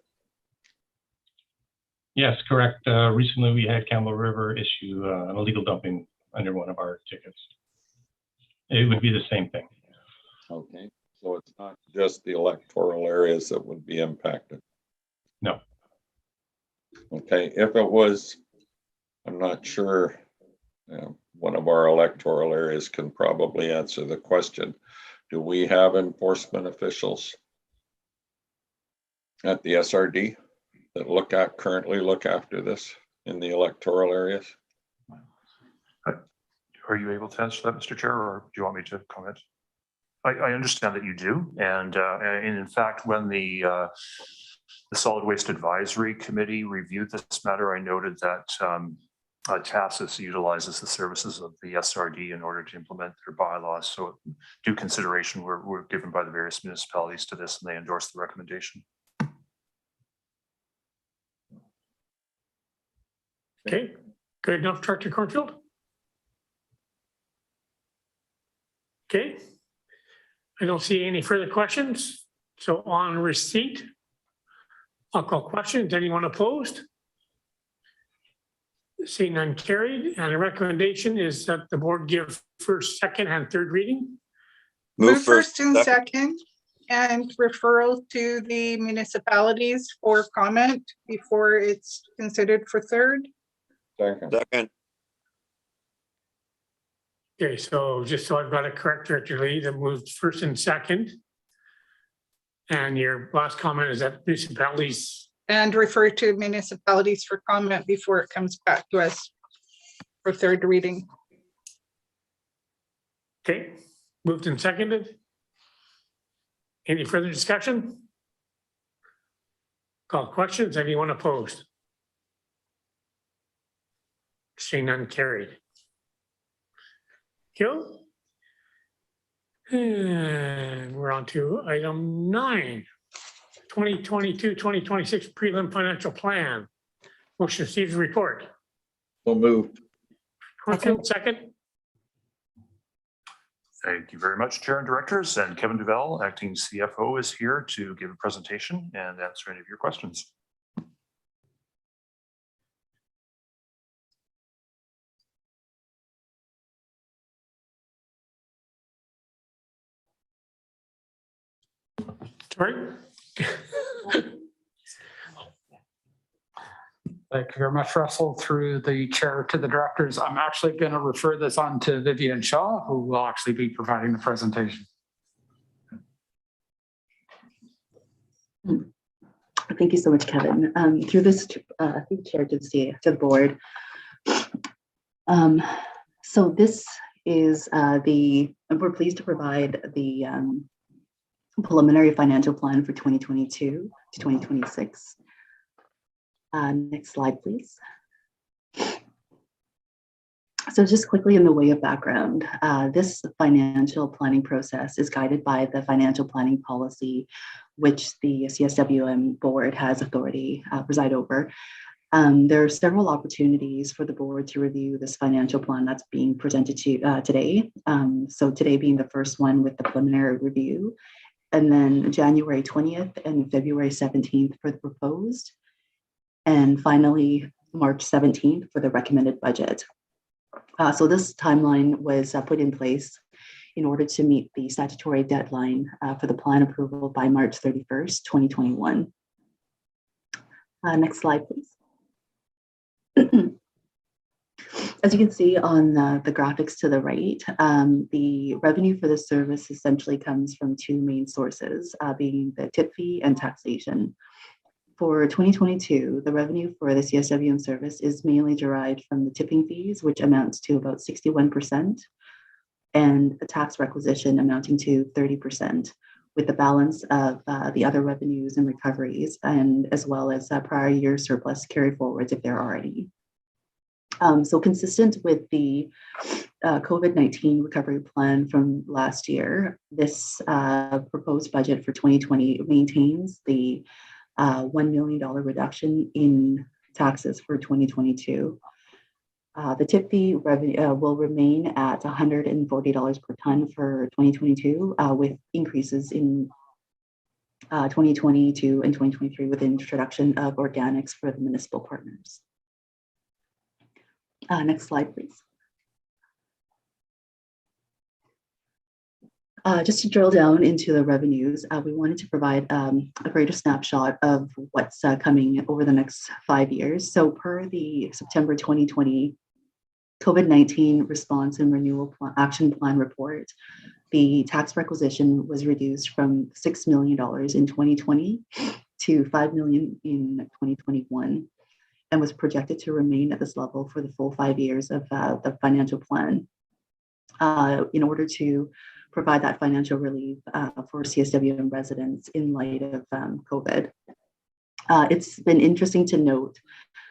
Yes, correct. Recently we had Campbell River issue illegal dumping under one of our tickets. It would be the same thing. Okay, so it's not just the electoral areas that would be impacted. No. Okay, if it was, I'm not sure, one of our electoral areas can probably answer the question. Do we have enforcement officials at the SRD that currently look after this in the electoral areas? Are you able to answer that, Mr. Chair, or do you want me to comment? I understand that you do, and in fact, when the Solid Waste Advisory Committee reviewed this matter, I noted that TASIS utilizes the services of the SRD in order to implement their bylaws. So due consideration were given by the various municipalities to this, and they endorsed the recommendation. Okay, good enough, Director Cornfield? Okay. I don't see any further questions. So on receipt, I'll call questions. Anyone opposed? Seeing none carried, and the recommendation is that the board give first, second, and third reading. Move first and second, and referral to the municipalities for comment before it's considered for third. Second. Okay, so just so I've got it correct, Director Lee, that moved first and second. And your last comment is that municipalities. And refer to municipalities for comment before it comes back to us for third reading. Okay, moved and seconded. Any further discussion? Call questions. Anyone opposed? Seeing none carried. Kill. And we're on to item 9, 2022-2026 prelim financial plan. Motion to receive the report. So moved. Cornfield, second. Thank you very much, Chair and Directors. And Kevin Duval, acting CFO, is here to give a presentation and answer any of your questions. Sorry. Thank you very much, Russell. Through the chair to the directors, I'm actually going to refer this on to Vivian Shaw, who will actually be providing the presentation. Thank you so much, Kevin. Through this, through the chair to the board. So this is we're pleased to provide the preliminary financial plan for 2022 to 2026. Next slide, please. So just quickly in the way of background, this financial planning process is guided by the financial planning policy, which the CSWM board has authority preside over. There are several opportunities for the board to review this financial plan that's being presented to today. So today being the first one with the preliminary review, and then January 20th and February 17th for the proposed, and finally March 17th for the recommended budget. So this timeline was put in place in order to meet the statutory deadline for the plan approval by March 31st, 2021. Next slide, please. As you can see on the graphics to the right, the revenue for this service essentially comes from two main sources, being the tip fee and taxation. For 2022, the revenue for the CSWM service is mainly derived from the tipping fees, which amounts to about 61%, and the tax requisition amounting to 30%, with the balance of the other revenues and recoveries, and as well as prior year surplus carry forwards if there are any. So consistent with the COVID-19 recovery plan from last year, this proposed budget for 2020 maintains the $1 million reduction in taxes for 2022. The tip fee revenue will remain at $140 per ton for 2022, with increases in 2022 and 2023 with the introduction of organics for the municipal partners. Next slide, please. Just to drill down into the revenues, we wanted to provide a greater snapshot of what's coming over the next 5 years. So per the September 2020 COVID-19 response and renewal action plan report, the tax requisition was reduced from $6 million in 2020 to $5 million in 2021 and was projected to remain at this level for the full 5 years of the financial plan. In order to provide that financial relief for CSWM residents in light of COVID. It's been interesting to note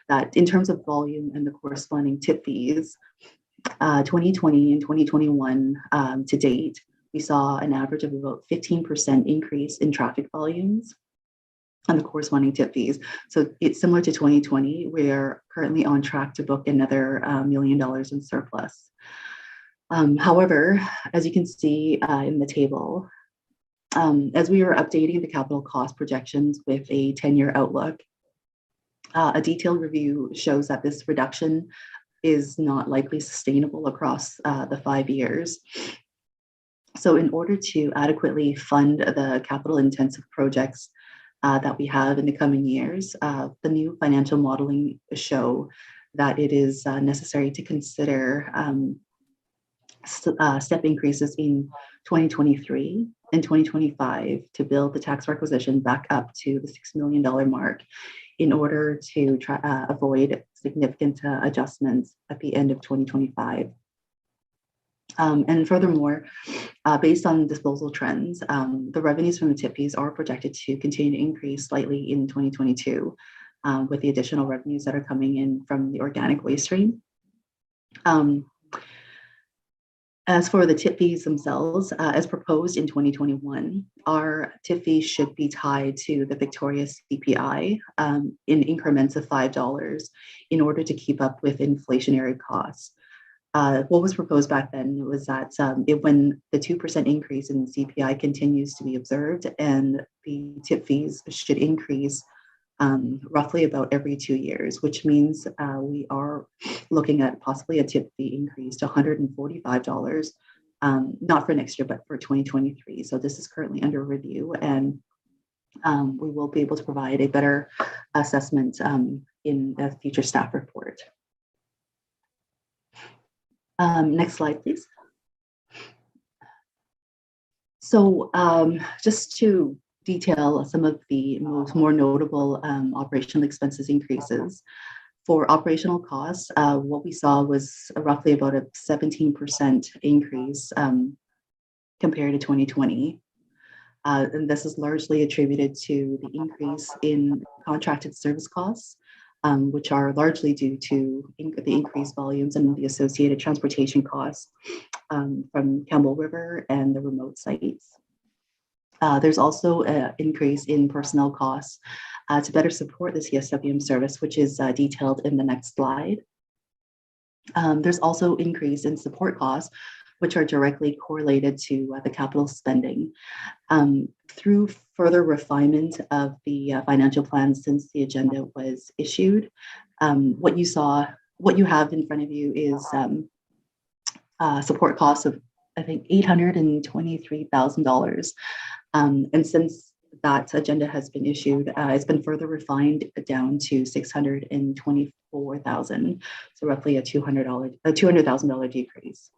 that in terms of volume and the corresponding tip fees, 2020 and 2021 to date, we saw an average of about 15% increase in traffic volumes and the corresponding tip fees. So it's similar to 2020. We're currently on track to book another $1 million in surplus. However, as you can see in the table, as we are updating the capital cost projections with a 10-year outlook, a detailed review shows that this reduction is not likely sustainable across the 5 years. So in order to adequately fund the capital intensive projects that we have in the coming years, the new financial modeling show that it is necessary to consider step increases in 2023 and 2025 to build the tax requisition back up to the $6 million mark in order to avoid significant adjustments at the end of 2025. And furthermore, based on disposal trends, the revenues from the tip fees are projected to continue to increase slightly in 2022 with the additional revenues that are coming in from the organic waste stream. As for the tip fees themselves, as proposed in 2021, our tip fees should be tied to the Victoria CPI in increments of $5 in order to keep up with inflationary costs. What was proposed back then was that when the 2% increase in CPI continues to be observed, and the tip fees should increase roughly about every 2 years, which means we are looking at possibly a tip fee increase to $145, not for next year, but for 2023. So this is currently under review, and we will be able to provide a better assessment in a future staff report. Next slide, please. So just to detail some of the more notable operational expenses increases. For operational costs, what we saw was roughly about a 17% increase compared to 2020. And this is largely attributed to the increase in contracted service costs, which are largely due to the increased volumes and the associated transportation costs from Campbell River and the remote sites. There's also an increase in personnel costs to better support the CSWM service, which is detailed in the next slide. There's also increase in support costs, which are directly correlated to the capital spending. Through further refinement of the financial plan since the agenda was issued, what you have in front of you is support costs of, I think, $823,000. And since that agenda has been issued, it's been further refined down to $624,000, so roughly a $200,000 decrease.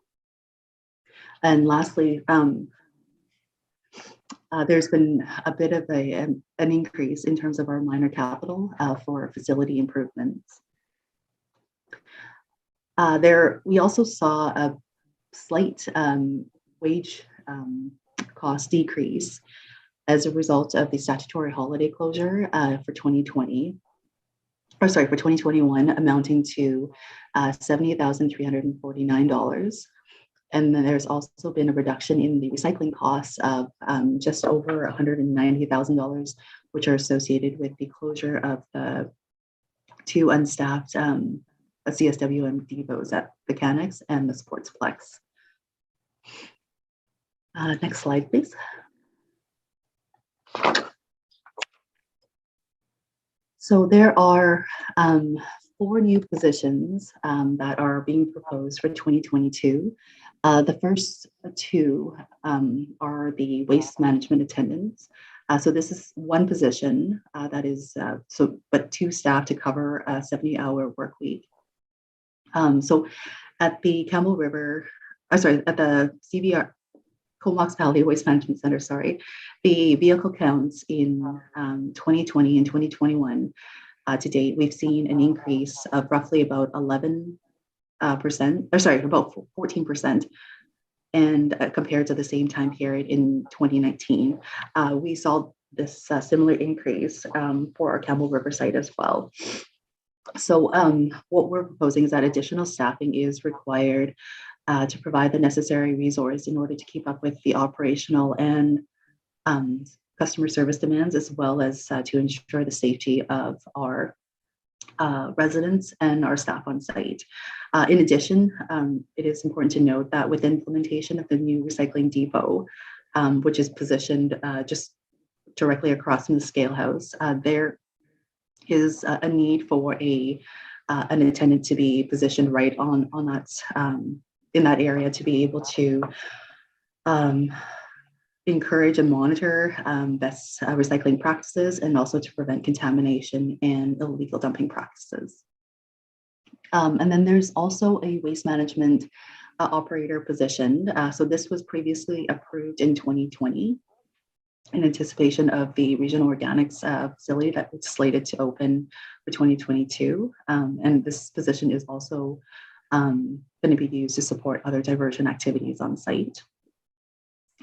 And lastly, there's been a bit of an increase in terms of our minor capital for facility improvements. We also saw a slight wage cost decrease as a result of the statutory holiday closure for 2021, amounting to $70,349. And then there's also been a reduction in the recycling costs of just over $190,000, which are associated with the closure of the 2 unstaffed CSWM depots at the Comox and the Sportsplex. Next slide, please. So there are 4 new positions that are being proposed for 2022. The first 2 are the waste management attendants. So this is one position that is but 2 staff to cover a 70-hour work week. So at the Campbell River, at the CVR Comox Valley Waste Management Center, the vehicle counts in 2020 and 2021 to date, we've seen an increase of roughly about 11%, about 14%. And compared to the same time period in 2019, we saw this similar increase for our Campbell River site as well. So what we're proposing is that additional staffing is required to provide the necessary resource in order to keep up with the operational and customer service demands, as well as to ensure the safety of our residents and our staff on site. In addition, it is important to note that with implementation of the new recycling depot, which is positioned just directly across from the scale house, there is a need for an attendant to be positioned right on that in that area to be able to encourage and monitor best recycling practices, and also to prevent contamination and illegal dumping practices. And then there's also a waste management operator position. So this was previously approved in 2020 in anticipation of the regional organics facility that was slated to open for 2022. And this position is also going to be used to support other diversion activities on site.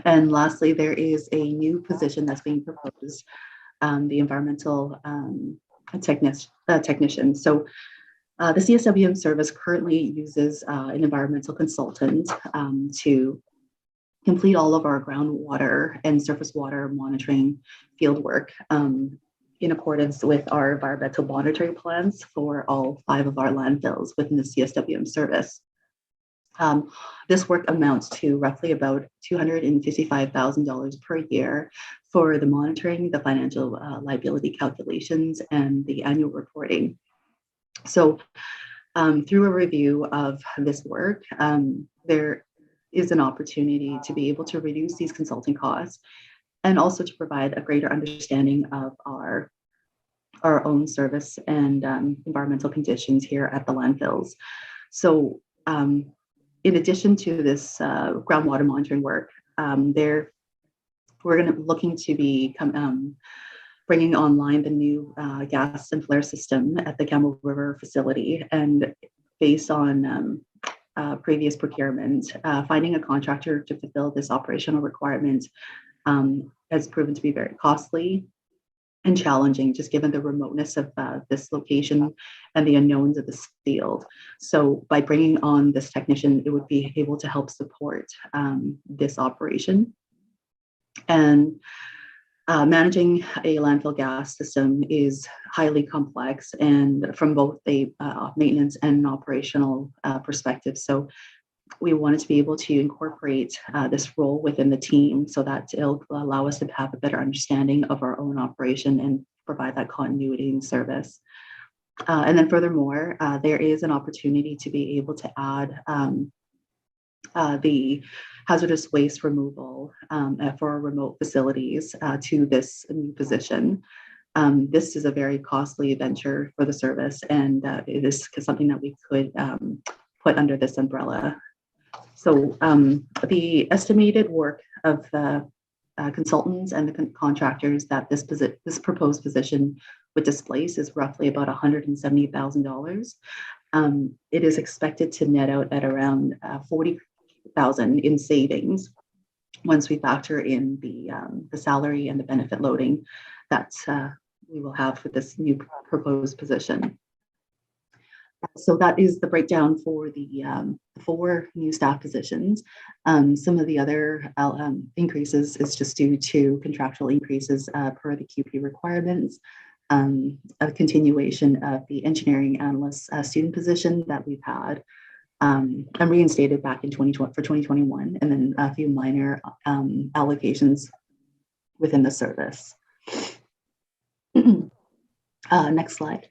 And lastly, there is a new position that's being proposed, the environmental technician. So the CSWM service currently uses an environmental consultant to complete all of our groundwater and surface water monitoring field work in accordance with our environmental monitoring plans for all 5 of our landfills within the CSWM service. This work amounts to roughly about $255,000 per year for the monitoring, the financial liability calculations, and the annual reporting. So through a review of this work, there is an opportunity to be able to reduce these consulting costs, and also to provide a greater understanding of our own service and environmental conditions here at the landfills. So in addition to this groundwater monitoring work, we're looking to be bringing online the new gas and flare system at the Campbell River facility. And based on previous procurement, finding a contractor to fulfill this operational requirement has proven to be very costly and challenging, just given the remoteness of this location and the unknowns of this field. So by bringing on this technician, it would be able to help support this operation. And managing a landfill gas system is highly complex, and from both a maintenance and an operational perspective. So we wanted to be able to incorporate this role within the team so that it'll allow us to have a better understanding of our own operation and provide that continuity in service. And then furthermore, there is an opportunity to be able to add the hazardous waste removal for remote facilities to this new position. This is a very costly venture for the service, and it is something that we could put under this umbrella. So the estimated work of the consultants and the contractors that this proposed position would displace is roughly about $170,000. It is expected to net out at around $40,000 in savings once we factor in the salary and the benefit loading that we will have for this new proposed position. So that is the breakdown for the 4 new staff positions. Some of the other increases is just due to contractual increases per the QP requirements, a continuation of the engineering analyst student position that we've had and reinstated back in 2021, and then a few minor allocations within the service. Next slide.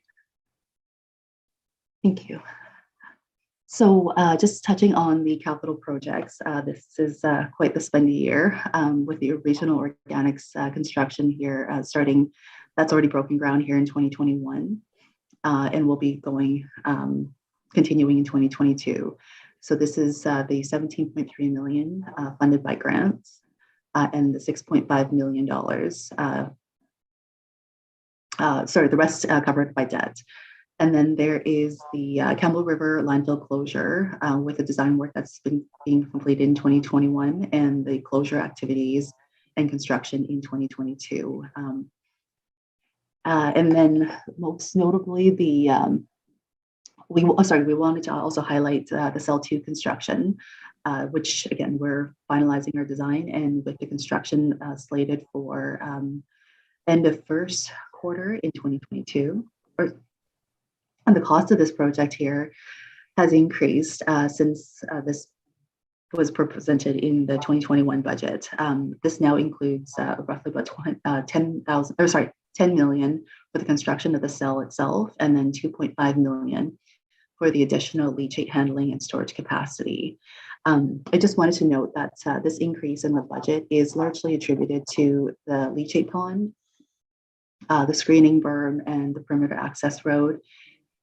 Thank you. So just touching on the capital projects, this is quite the spendy year with the regional organics construction here starting. That's already broken ground here in 2021 and will be going continuing in 2022. So this is the 17.3 million funded by grants and the $6.5 million. Sorry, the rest covered by debt. And then there is the Campbell River landfill closure with the design work that's been being completed in 2021 and the closure activities and construction in 2022. And then most notably, we wanted to also highlight the Cell 2 construction, which again, we're finalizing our design and with the construction slated for end of first quarter in 2022. And the cost of this project here has increased since this was presented in the 2021 budget. This now includes roughly about 10 million for the construction of the cell itself, and then 2.5 million for the additional leachate handling and storage capacity. I just wanted to note that this increase in the budget is largely attributed to the leachate pond, the screening berm, and the perimeter access road,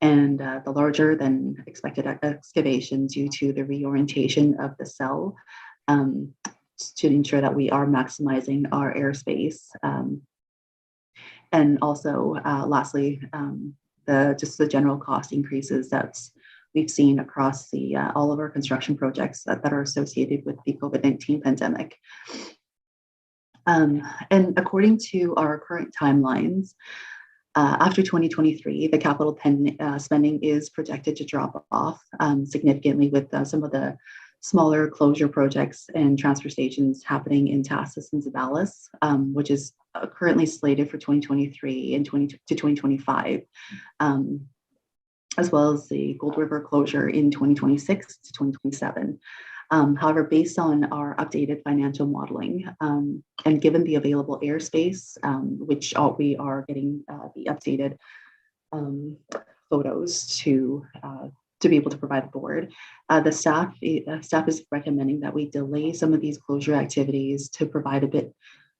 and the larger than expected excavation due to the reorientation of the cell to ensure that we are maximizing our airspace. And also, lastly, just the general cost increases that we've seen across all of our construction projects that are associated with the COVID-19 pandemic. And according to our current timelines, after 2023, the capital spending is projected to drop off significantly with some of the smaller closure projects and transfer stations happening in Tassus and Zabalas, which is currently slated for 2023 and 2025, as well as the Gold River closure in 2026 to 2027. However, based on our updated financial modeling and given the available airspace, which we are getting the updated photos to be able to provide the board, the staff is recommending that we delay some of these closure activities to provide a bit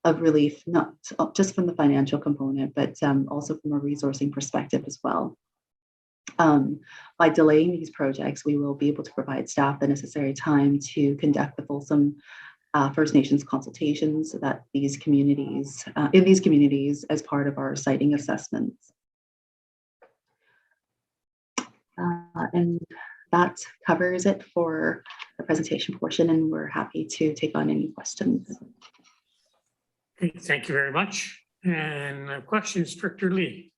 of relief, not just from the financial component, but also from a resourcing perspective as well. By delaying these projects, we will be able to provide staff the necessary time to conduct the fulsome First Nations consultations that in these communities as part of our siting assessments. And that covers it for the presentation portion, and we're happy to take on any questions. Thank you very much. And questions, Director Lee.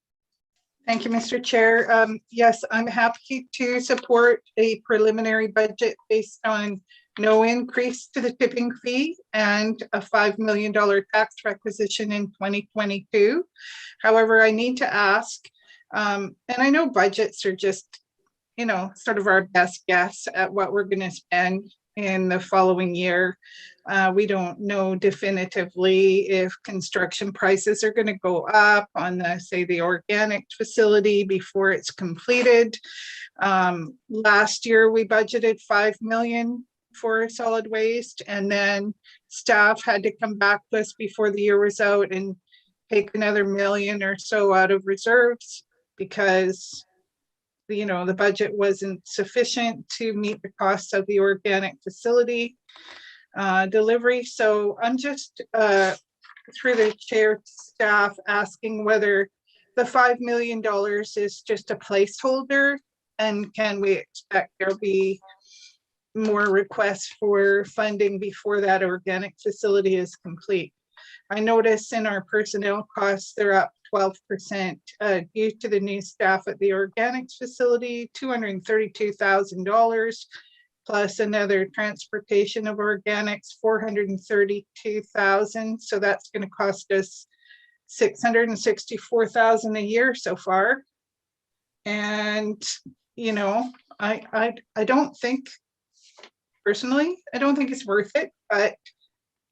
Thank you, Mr. Chair. Yes, I'm happy to support a preliminary budget based on no increase to the tipping fee and a $5 million tax requisition in 2022. However, I need to ask, and I know budgets are just, sort of our best guess at what we're going to spend in the following year. We don't know definitively if construction prices are going to go up on the organic facility before it's completed. Last year we budgeted $5 million for solid waste, and then staff had to come back to us before the year was out and take another $1 million or so out of reserves because the budget wasn't sufficient to meet the costs of the organic facility delivery. So I'm just through the chair staff asking whether the $5 million is just a placeholder, and can we expect there'll be more requests for funding before that organic facility is complete. I notice in our personnel costs, they're up 12% due to the new staff at the organics facility, $232,000, plus another transportation of organics, $432,000. So that's going to cost us $664,000 a year so far. And, I don't think, personally, I don't think it's worth it, but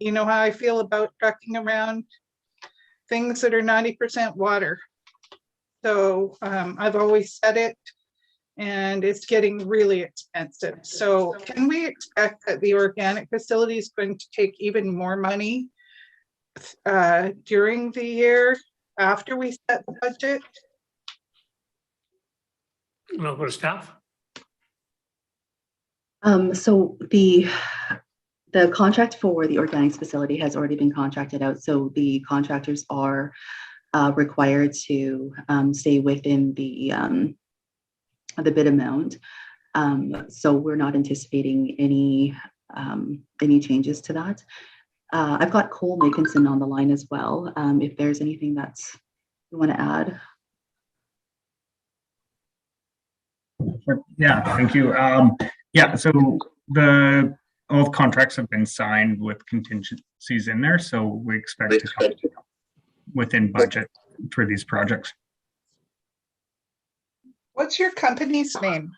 you know how I feel about trucking around things that are 90% water. So I've always said it, and it's getting really expensive. So can we expect that the organic facility is going to take even more money during the year after we set the budget? I'll go to staff. So the contract for the organics facility has already been contracted out. So the contractors are required to stay within the bid amount. So we're not anticipating any changes to that. I've got Cole Nickinson on the line as well. If there's anything that's you want to add. Yeah, thank you. Yeah, so all contracts have been signed with contingencies in there, so we expect to come within budget for these projects. What's your company's name?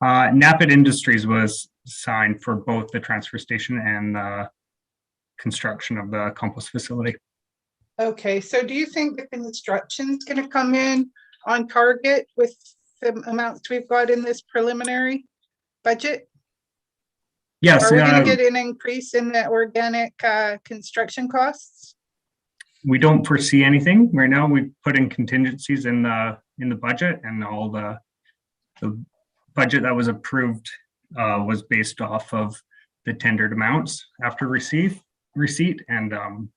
Napit Industries was signed for both the transfer station and the construction of the compost facility. Okay, so do you think the construction's going to come in on target with the amounts we've got in this preliminary budget? Yes. Are we going to get an increase in the organic construction costs? We don't foresee anything right now. We put in contingencies in the budget, and all the budget that was approved was based off of the tendered amounts after receipt, and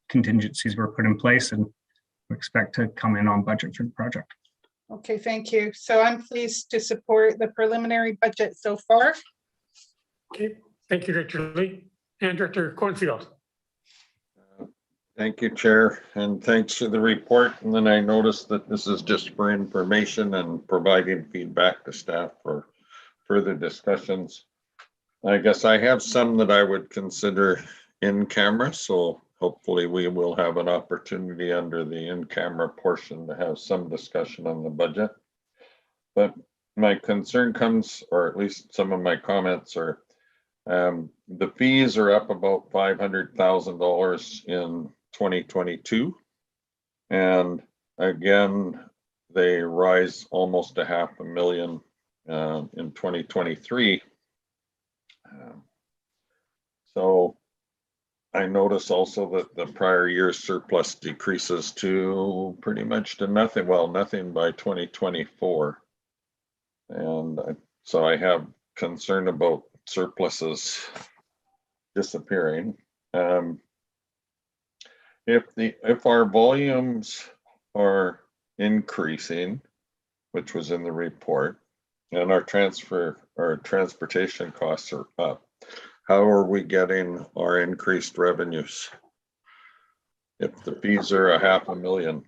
contingencies were put in place, and we expect to come in on budget for the project. Okay, thank you. So I'm pleased to support the preliminary budget so far. Okay, thank you, Director Lee. And Director Cornfield. Thank you, Chair, and thanks for the report. And then I noticed that this is just for information and providing feedback to staff for further discussions. I guess I have some that I would consider in camera, so hopefully we will have an opportunity under the in-camera portion to have some discussion on the budget. But my concern comes, or at least some of my comments are, the fees are up about $500,000 in 2022. And again, they rise almost a $500,000 in 2023. So I notice also that the prior year's surplus decreases to pretty much to nothing, well, nothing by 2024. And so I have concern about surpluses disappearing. If our volumes are increasing, which was in the report, and our transportation costs are up, how are we getting our increased revenues? If the fees are $500,000.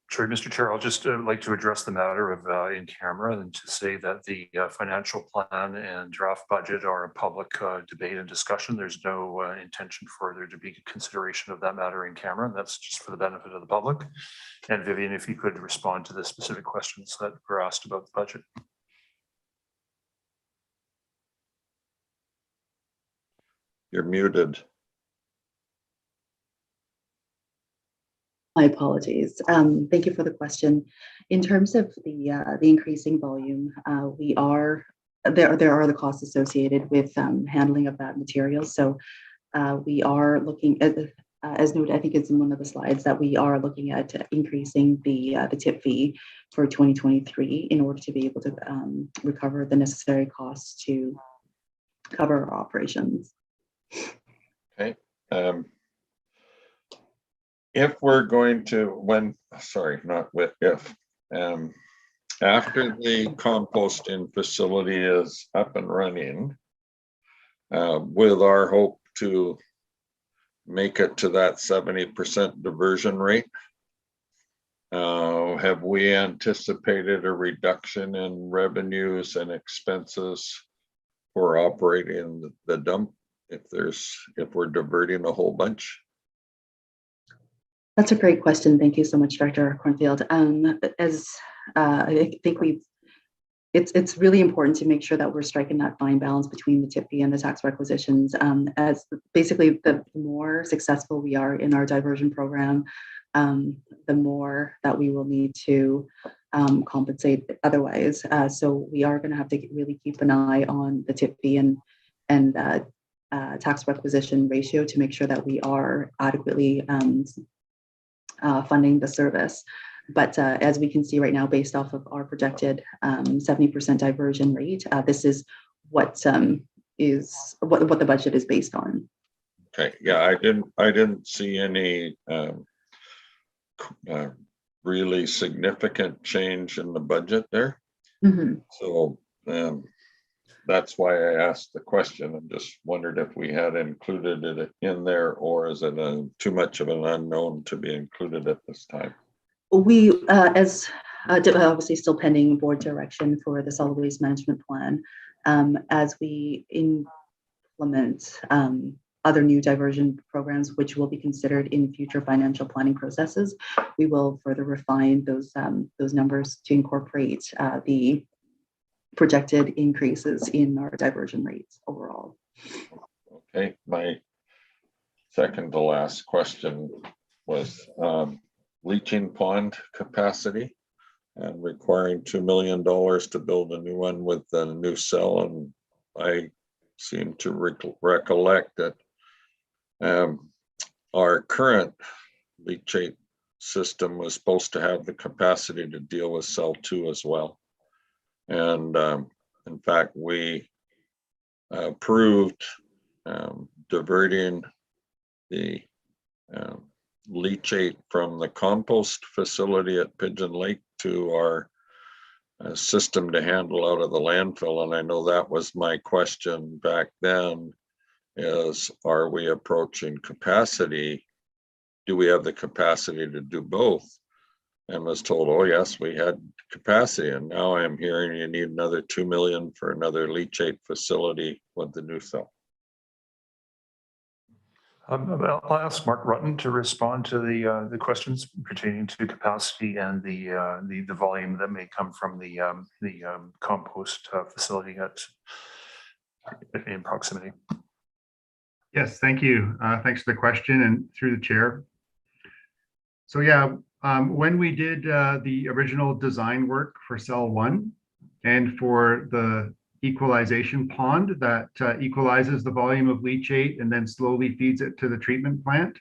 Sorry, Mr. Chair, I'll just like to address the matter of in camera and to say that the financial plan and draft budget are a public debate and discussion. There's no intention for there to be consideration of that matter in camera. That's just for the benefit of the public. And Vivian, if you could respond to the specific questions that were asked about the budget. You're muted. My apologies. Thank you for the question. In terms of the increasing volume, there are the costs associated with handling of that material. So we are looking at, as noted, I think it's in one of the slides, that we are looking at increasing the tip fee for 2023 in order to be able to recover the necessary costs to cover our operations. Okay. If we're going to, after the composting facility is up and running, with our hope to make it to that 70% diversion rate, have we anticipated a reduction in revenues and expenses for operating the dump if we're diverting a whole bunch? That's a great question. Thank you so much, Director Cornfield. As I think it's really important to make sure that we're striking that fine balance between the tip fee and the tax requisitions. As basically the more successful we are in our diversion program, the more that we will need to compensate otherwise. So we are going to have to really keep an eye on the tip fee and tax requisition ratio to make sure that we are adequately funding the service. But as we can see right now, based off of our projected 70% diversion rate, this is what the budget is based on. Okay, yeah, I didn't see any really significant change in the budget there. Mhm. So that's why I asked the question. I just wondered if we had included it in there, or is it too much of an unknown to be included at this time? We, obviously still pending board direction for the solid waste management plan, as we implement other new diversion programs, which will be considered in future financial planning processes, we will further refine those numbers to incorporate the projected increases in our diversion rates overall. Okay, my second to last question was leaching pond capacity and requiring $2 million to build a new one with a new cell. And I seem to recollect that our current leachate system was supposed to have the capacity to deal with cell 2 as well. And in fact, we approved diverting the leachate from the compost facility at Pigeon Lake to our system to handle out of the landfill. And I know that was my question back then, is are we approaching capacity? Do we have the capacity to do both? And was told, oh yes, we had capacity. And now I'm hearing you need another 2 million for another leachate facility with the new cell. I'll ask Mark Rutten to respond to the questions pertaining to capacity and the volume that may come from the compost facility in proximity. Yes, thank you. Thanks for the question and through the chair. So yeah, when we did the original design work for cell 1 and for the equalization pond that equalizes the volume of leachate and then slowly feeds it to the treatment plant,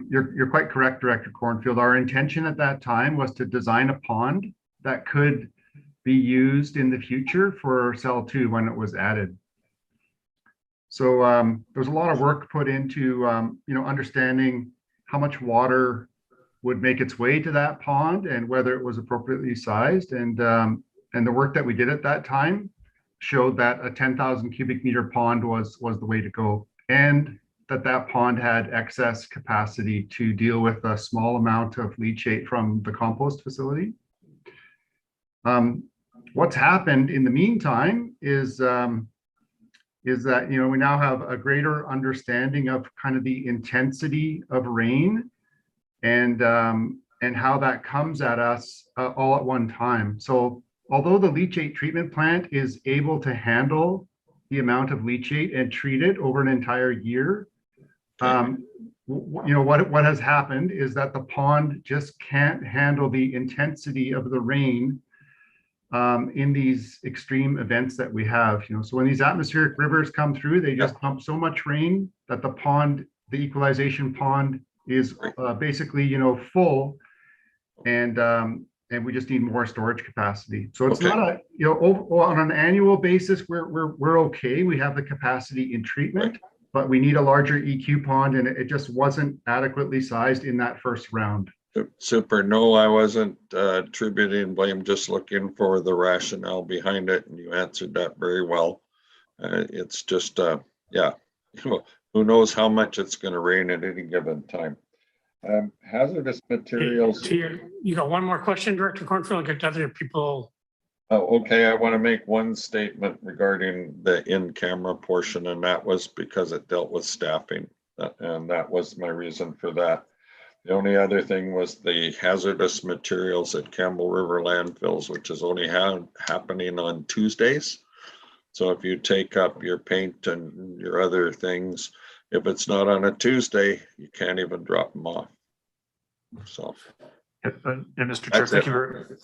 you're quite correct, Director Cornfield. Our intention at that time was to design a pond that could be used in the future for cell 2 when it was added. So there was a lot of work put into understanding how much water would make its way to that pond and whether it was appropriately sized. And the work that we did at that time showed that a 10,000 cubic meter pond was the way to go, and that pond had excess capacity to deal with a small amount of leachate from the compost facility. What's happened in the meantime is that we now have a greater understanding of kind of the intensity of rain and how that comes at us all at one time. So although the leachate treatment plant is able to handle the amount of leachate and treat it over an entire year, what has happened is that the pond just can't handle the intensity of the rain in these extreme events that we have. So when these atmospheric rivers come through, they just pump so much rain that the equalization pond is basically full, and we just need more storage capacity. So it's not on an annual basis we're okay. We have the capacity in treatment, but we need a larger EQ pond, and it just wasn't adequately sized in that first round. Super. No, I wasn't attributing blame, just looking for the rationale behind it, and you answered that very well. It's just who knows how much it's going to rain at any given time. Hazardous materials. You got one more question, Director Cornfield? I'll get to other people. Oh, okay. I want to make one statement regarding the in-camera portion, and that was because it dealt with staffing, and that was my reason for that. The only other thing was the hazardous materials at Campbell River landfills, which is only happening on Tuesdays. So if you take up your paint and your other things, if it's not on a Tuesday, you can't even drop them off. So. And Mr. Chair, That's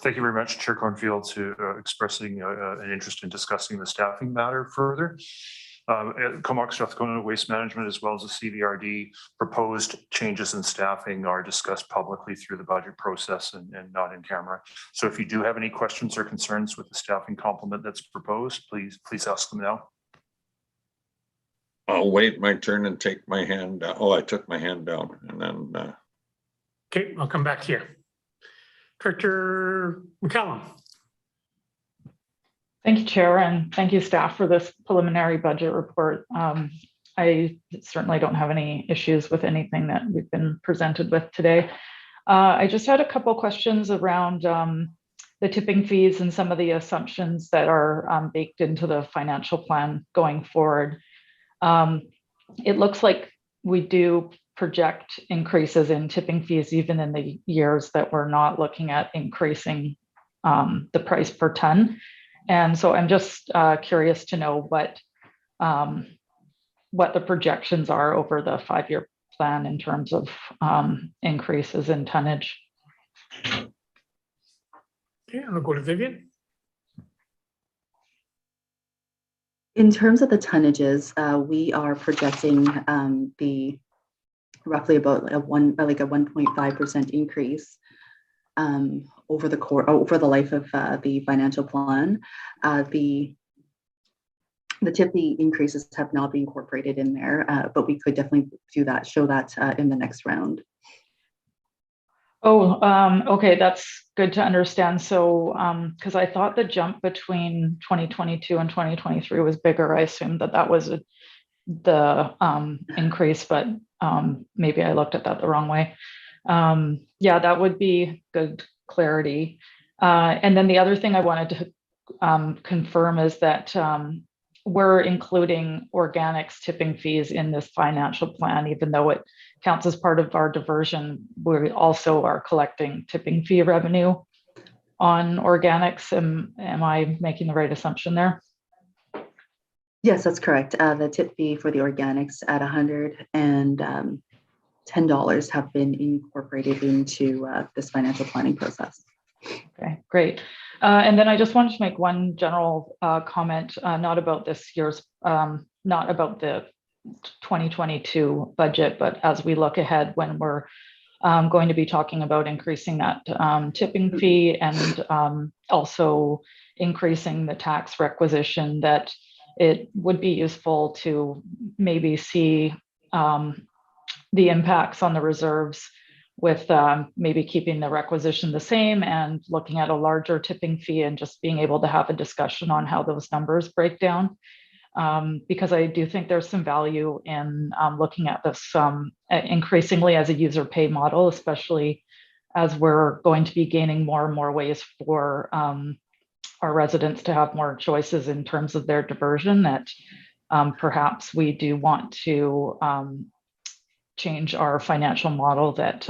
thank you very much, Chair Cornfield, to expressing an interest in discussing the staffing matter further. Comox Strathcona Waste Management, as well as the CVRD, proposed changes in staffing are discussed publicly through the budget process and not in camera. So if you do have any questions or concerns with the staffing complement that's proposed, please ask them now. I'll wait my turn and take my hand down. Oh, I took my hand down and then. Okay, I'll come back to you. Director McCallum. Thank you, Chair, and thank you, staff, for this preliminary budget report. I certainly don't have any issues with anything that we've been presented with today. I just had a couple questions around the tipping fees and some of the assumptions that are baked into the financial plan going forward. It looks like we do project increases in tipping fees even in the years that we're not looking at increasing the price per ton. And so I'm just curious to know what the projections are over the 5-year plan in terms of increases in tonnage. Okay, I'll go to Vivian. In terms of the tonnages, we are projecting the roughly about a 1.5% increase over the life of the financial plan. The tip fee increases have not been incorporated in there, but we could definitely show that in the next round. Oh, okay, that's good to understand. So, because I thought the jump between 2022 and 2023 was bigger, I assumed that was the increase, but maybe I looked at that the wrong way. Yeah, that would be good clarity. And then the other thing I wanted to confirm is that we're including organics tipping fees in this financial plan, even though it counts as part of our diversion. We also are collecting tipping fee revenue on organics. Am I making the right assumption there? Yes, that's correct. The tip fee for the organics at $110 have been incorporated into this financial planning process. Okay, great. And then I just wanted to make one general comment, not about this year's, not about the 2022 budget, but as we look ahead when we're going to be talking about increasing that tipping fee and also increasing the tax requisition, that it would be useful to maybe see the impacts on the reserves with maybe keeping the requisition the same and looking at a larger tipping fee and just being able to have a discussion on how those numbers break down. Because I do think there's some value in looking at this increasingly as a user pay model, especially as we're going to be gaining more and more ways for our residents to have more choices in terms of their diversion, that perhaps we do want to change our financial model, that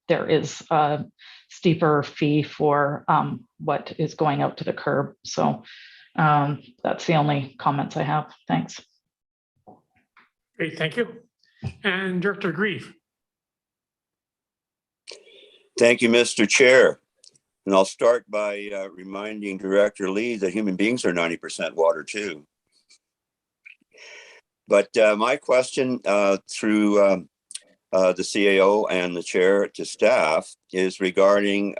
there is a steeper fee for what is going out to the curb. So that's the only comments I have. Thanks. Great, thank you. And Director Grieve. Thank you, Mr. Chair. And I'll start by reminding Director Lee that human beings are 90% water too. But my question through the CAO and the chair to staff is regarding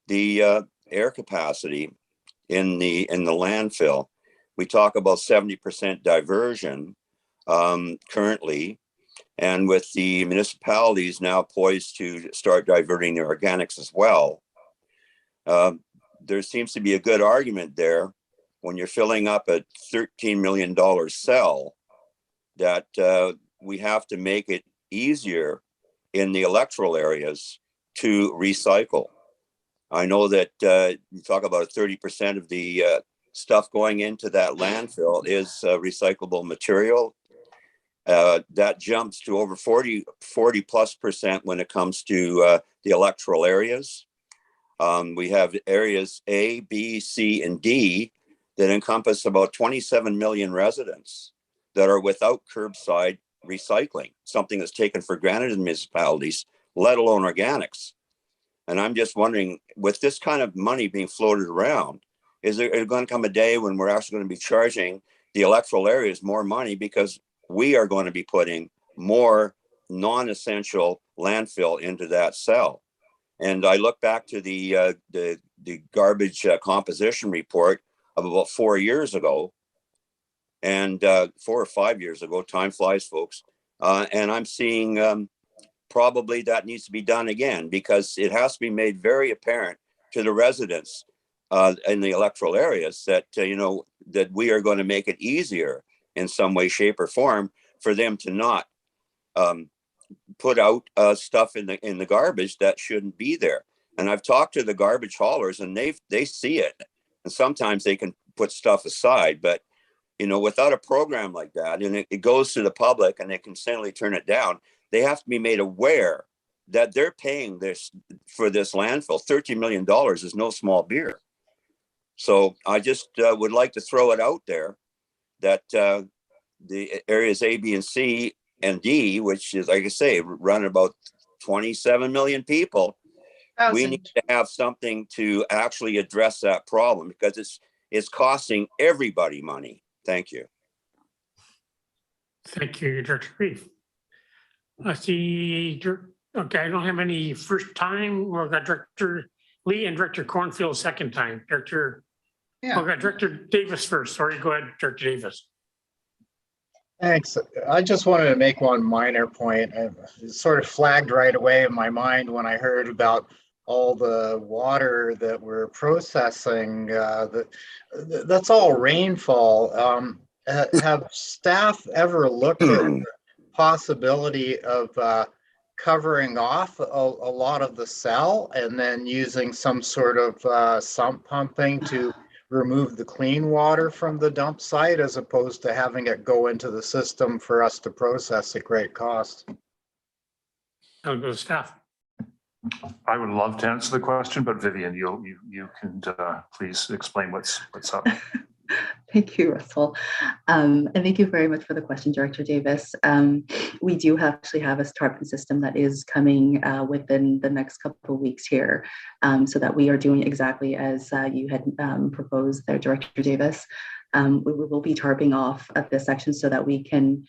the air capacity in the landfill. We talk about 70% diversion currently, and with the municipalities now poised to start diverting their organics as well. There seems to be a good argument there when you're filling up a $13 million cell that we have to make it easier in the electoral areas to recycle. I know that you talk about 30% of the stuff going into that landfill is recyclable material. That jumps to over 40+% when it comes to the electoral areas. We have areas A, B, C, and D that encompass about 27 million residents that are without curbside recycling, something that's taken for granted in municipalities let alone organics. And I'm just wondering, with this kind of money being floated around, is there going to come a day when we're actually going to be charging the electoral areas more money because we are going to be putting more non-essential landfill into that cell? And I look back to the garbage composition report of about 4 years ago, and 4 or 5 years ago. Time flies, folks. And I'm seeing probably that needs to be done again, because it has to be made very apparent to the residents in the electoral areas that that we are going to make it easier in some way, shape, or form for them to not put out stuff in the garbage that shouldn't be there. And I've talked to the garbage haulers, and they see it, and sometimes they can put stuff aside, but without a program like that, and it goes to the public and they can simply turn it down, they have to be made aware that they're paying this for this landfill. $13 million is no small beer. So I just would like to throw it out there that the areas A, B, and C and D, which is, like I say, run about 27 million people, we need to have something to actually address that problem, because it's costing everybody money. Thank you. Thank you, Director Reeve. I see, okay, I don't have any first time. We've got Director Lee and Director Cornfield second time. We've got Director Davis first. Sorry, go ahead, Director Davis. Thanks. I just wanted to make one minor point. It sort of flagged right away in my mind when I heard about all the water that we're processing. That's all rainfall. Have staff ever looked at the possibility of covering off a lot of the cell and then using some sort of sump pumping to remove the clean water from the dump site, as opposed to having it go into the system for us to process at great cost? I'll go to staff. I would love to answer the question, but Vivian, you can please explain what's up. Thank you, Russell. And thank you very much for the question, Director Davis. We do actually have a tarpon system that is coming within the next couple of weeks here, so that we are doing exactly as you had proposed there, Director Davis. We will be tarping off at this section so that we can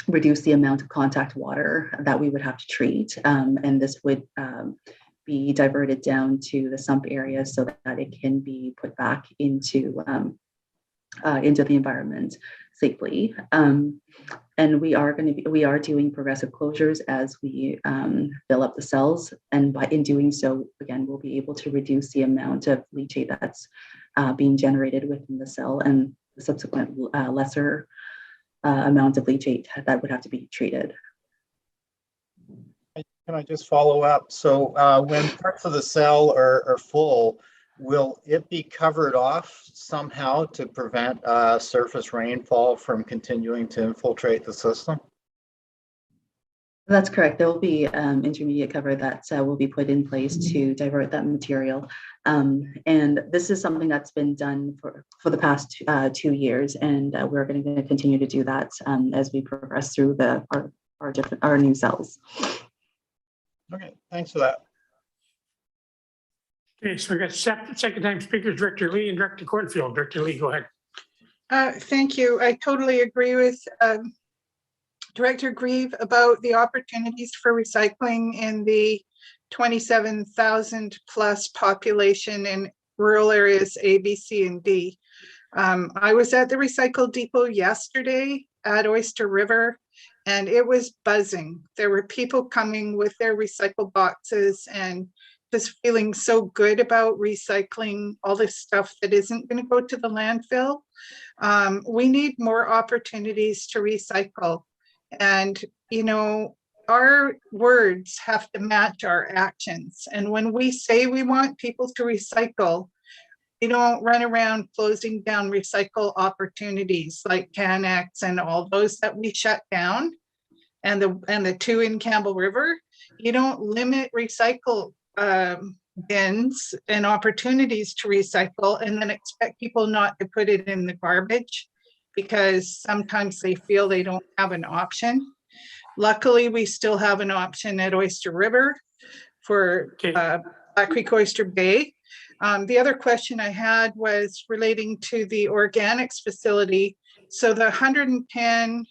reduce the amount of contact water that we would have to treat. And this would be diverted down to the sump area so that it can be put back into the environment safely. And we are doing progressive closures as we fill up the cells, and in doing so, again, we'll be able to reduce the amount of leachate that's being generated within the cell, and the subsequent lesser amount of leachate that would have to be treated. Can I just follow up? So when parts of the cell are full, will it be covered off somehow to prevent surface rainfall from continuing to infiltrate the system? That's correct. There will be intermediate cover that will be put in place to divert that material. And this is something that's been done for the past 2 years, and we're going to continue to do that as we progress through our new cells. Okay, thanks for that. Okay, so we got second time speakers, Director Lee and Director Cornfield. Director Lee, go ahead. Thank you. I totally agree with Director Grieve about the opportunities for recycling in the 27,000 plus population in rural areas A, B, C, and D. I was at the recycle depot yesterday at Oyster River, and it was buzzing. There were people coming with their recycle boxes and just feeling so good about recycling all this stuff that isn't going to go to the landfill. We need more opportunities to recycle. And, our words have to match our actions. And when we say we want people to recycle, we don't run around closing down recycle opportunities like CanX and all those that we shut down, and the 2 in Campbell River. You don't limit recycle bins and opportunities to recycle and then expect people not to put it in the garbage because sometimes they feel they don't have an option. Luckily, we still have an option at Oyster River for Black Creek Oyster Bay. The other question I had was relating to the organics facility. So the $110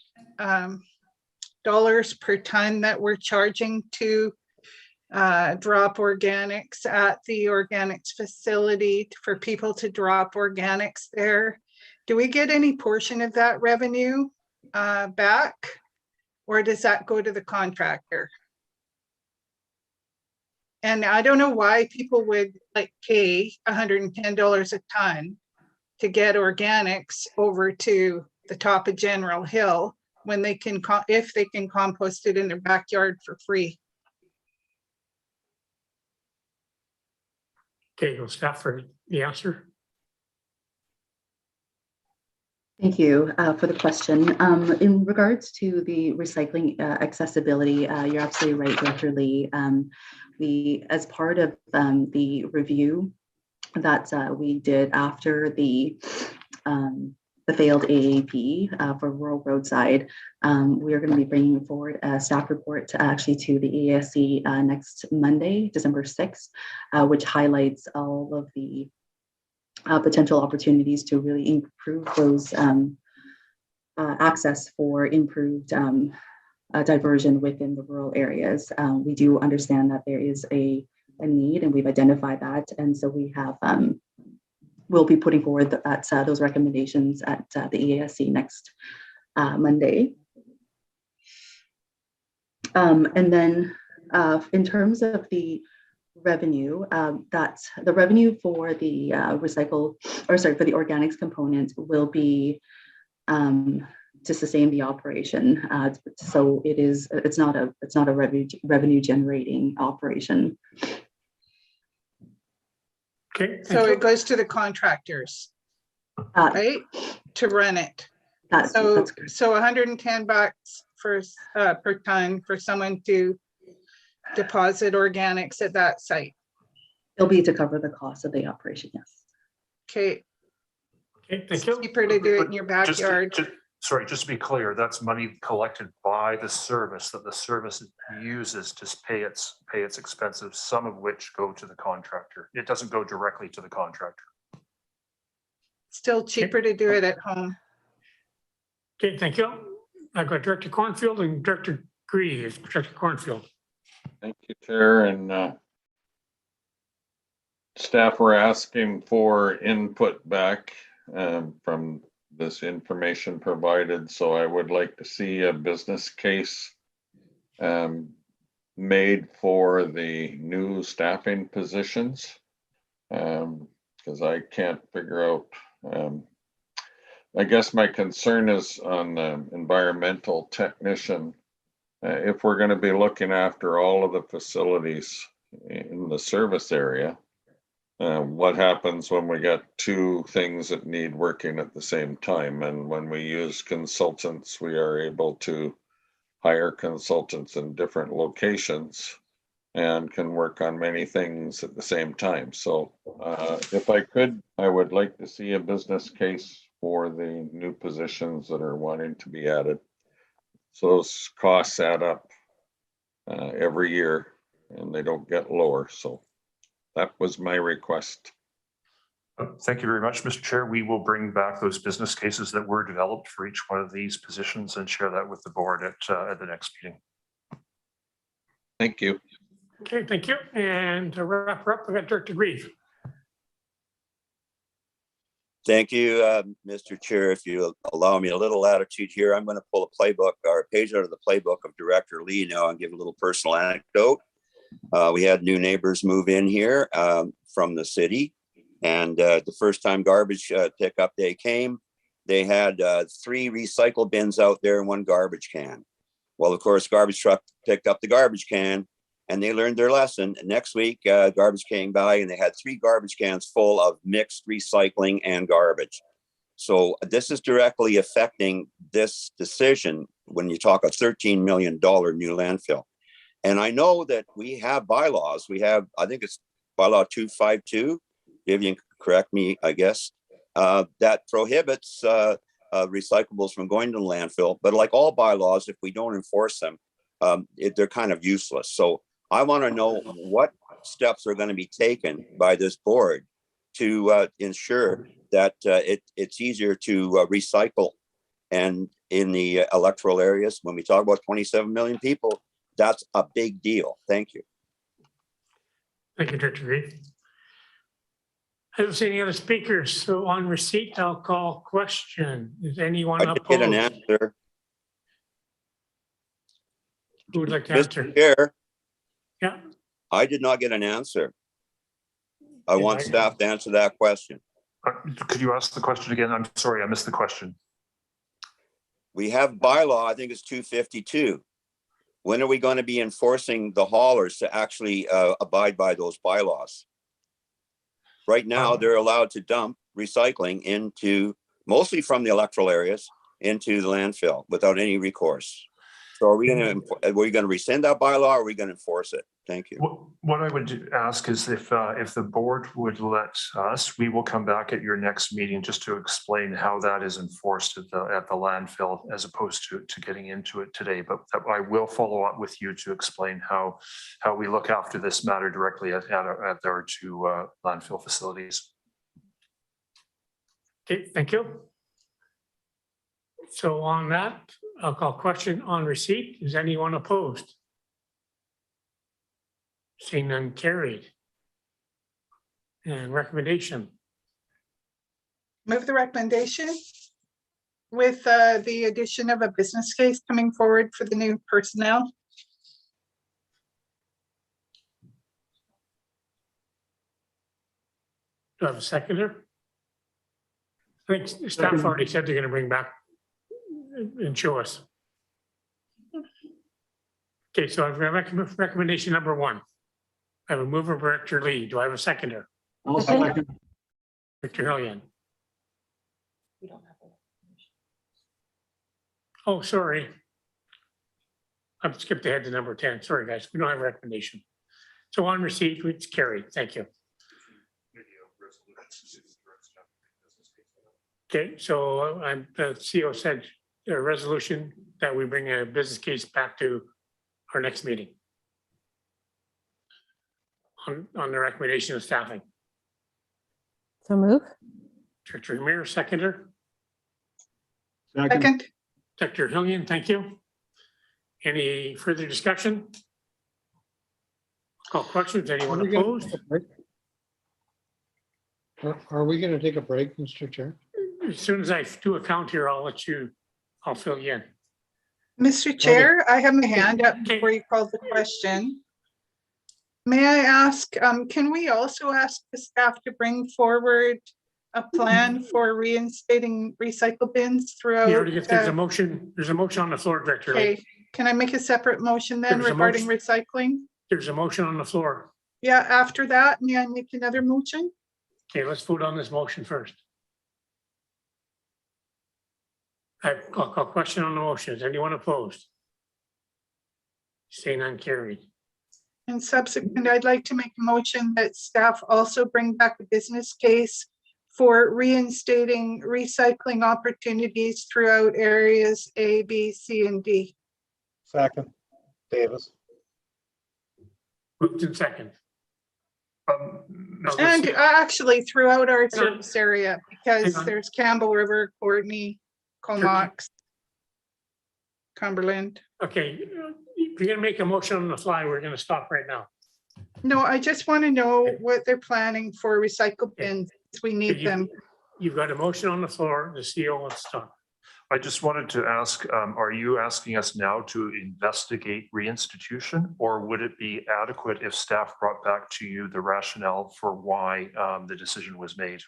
per ton that we're charging to drop organics at the organics facility for people to drop organics there, do we get any portion of that revenue back, or does that go to the contractor? And I don't know why people would like pay $110 a ton to get organics over to the top of General Hill when they can, if they can compost it in their backyard for free. Okay, go staff for the answer. Thank you for the question. In regards to the recycling accessibility, you're absolutely right, Director Lee. We, as part of the review that we did after the failed AAP for rural roadside, we are going to be bringing forward a staff report actually to the ASC next Monday, December 6th, which highlights all of the potential opportunities to really improve those access for improved diversion within the rural areas. We do understand that there is a need, and we've identified that, and so we have we'll be putting forward those recommendations at the EASC next Monday. And then in terms of the revenue, that's the revenue for the for the organics component will be to sustain the operation. So it's not a revenue generating operation. Okay. So it goes to the contractors, right, to run it. So $110 for per ton for someone to deposit organics at that site. It'll be to cover the cost of the operation, yes. Okay. Okay, thank you. Cheaper to do it in your backyard. Sorry, just to be clear, that's money collected by the service that the service uses to pay its expenses, some of which go to the contractor. It doesn't go directly to the contractor. Still cheaper to do it at home. Okay, thank you. I've got Director Cornfield and Director Grieve. Director Cornfield. Thank you, Chair, and staff were asking for input back from this information provided, so I would like to see a business case made for the new staffing positions, because I can't figure out, I guess my concern is on the environmental technician. If we're going to be looking after all of the facilities in the service area, what happens when we get two things that need working at the same time? And when we use consultants, we are able to hire consultants in different locations and can work on many things at the same time. So if I could, I would like to see a business case for the new positions that are wanting to be added. So those costs add up every year and they don't get lower. So that was my request. Thank you very much, Mr. Chair. We will bring back those business cases that were developed for each one of these positions and share that with the board at the next meeting. Thank you. Okay, thank you. And to wrap her up, we got Director Grieve. Thank you, Mr. Chair. If you allow me a little latitude here, I'm going to pull a playbook or a page out of the playbook of Director Lee now and give a little personal anecdote. We had new neighbors move in here from the city, and the first time garbage pickup day came, they had 3 recycle bins out there and 1 garbage can. Well, of course, garbage truck picked up the garbage can and they learned their lesson. Next week, garbage came by and they had 3 garbage cans full of mixed recycling and garbage. So this is directly affecting this decision when you talk a $13 million new landfill. And I know that we have bylaws. We have, I think it's bylaw 252, Vivian, correct me, I guess, that prohibits recyclables from going to the landfill. But like all bylaws, if we don't enforce them, they're kind of useless. So I want to know what steps are going to be taken by this board to ensure that it's easier to recycle. And in the electoral areas, when we talk about 27 million people, that's a big deal. Thank you. Thank you, Director Reed. I don't see any other speakers, so on receipt, I'll call question. Is anyone I did get an opposed? answer. Who would like to answer? Mr. Chair, Yeah, I did not get an answer. I Yeah, want staff to answer that question. Could you ask the question again? I'm sorry, I missed the question. We have bylaw, I think it's 252. When are we going to be enforcing the haulers to actually abide by those bylaws? Right now, they're allowed to dump recycling into, mostly from the electoral areas, into the landfill without any recourse. So are we going to rescind that bylaw or are we going to enforce it? Thank you. What I would ask is if the board would let us, we will come back at your next meeting just to explain how that is enforced at the landfill as opposed to getting into it today. But I will follow up with you to explain how we look after this matter directly at our two landfill facilities. okay, thank you. So on that, I'll call question on receipt. Is anyone opposed? Seeing none, carried. And recommendation. Move the recommendation with the addition of a business case coming forward for the new personnel. Do I have a seconder? I think staff already said they're gonna bring back and show us. Okay, so I've recommendation number one. I have a mover, Director Lee. Do I have a seconder? I'll second. Director Hillian. Oh, sorry. I've skipped ahead to number 10. Sorry, guys. We don't have a recommendation. So on receipt, it's carried. Thank you. Okay, so the CEO said a resolution that we bring a business case back to our next meeting on the recommendation of staffing. So move. Director Ramirez, seconder. Second. Director Hillian, thank you. Any further discussion? Call questions. Anyone opposed? Are we going to take a break, Mr. Chair? As soon as I do a count here, I'll fill you in. Mr. Chair, I have my hand up before you call the question. May I ask, can we also ask the staff to bring forward a plan for reinstating recycle bins throughout? You already get, there's a motion on the floor, Director Lee. Okay, can I make a separate motion then There's a regarding recycling? There's a motion on the floor. Yeah, after that, may I make another motion? Okay, let's vote on this motion first. I've got a question on the motion. Is anyone opposed? Staying uncarried. And subsequent, I'd like to make a motion that staff also bring back a business case for reinstating recycling opportunities throughout areas A, B, C, and D. Second, Davis. Moved in second. And actually throughout our service area, Hang because on. there's Campbell River, Courtney, Comox, Cumberland. Okay, if you're gonna make a motion on the fly, we're gonna stop right now. No, I just want to know what they're planning for recycle bins. We need them. You've got a motion on the floor. The CEO wants to stop. I just wanted to ask, are you asking us now to investigate reinstitution, or would it be adequate if staff brought back to you the rationale for why the decision was made?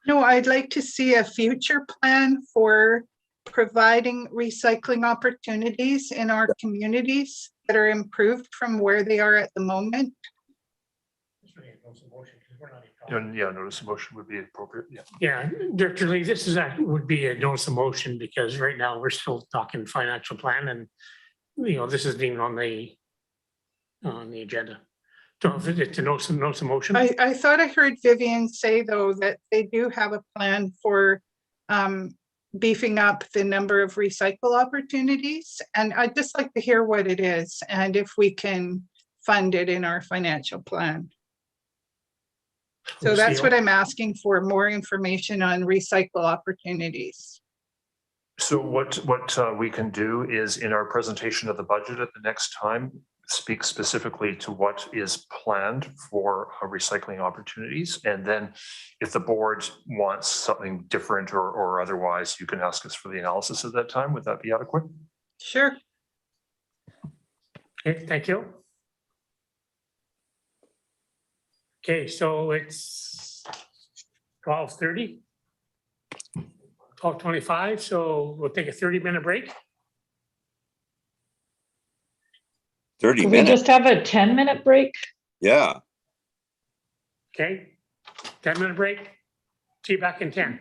No, I'd like to see a future plan for providing recycling opportunities in our communities that are improved from where they are at the moment. And yeah, notice of motion would be appropriate. Yeah. Yeah, Director Lee, this is would be a notice of motion because right now we're still talking financial plan and this isn't even on the agenda. So if it's a notice of motion. I thought I heard Vivian say though that they do have a plan for beefing up the number of recycle opportunities. And I'd just like to hear what it is and if we can fund it in our financial plan. So that's what I'm asking for, more information on recycle opportunities. So what we can do is in our presentation of the budget at the next time, speak specifically to what is planned for recycling opportunities. And then if the board wants something different or otherwise, you can ask us for the analysis at that time. Would that be adequate? Sure. Okay, thank you. Okay, so it's 12:30. 12:25, so we'll take a 30-minute break. 30 Could we minutes. just have a 10-minute break? Yeah. Okay, 10-minute break. See you back in 10.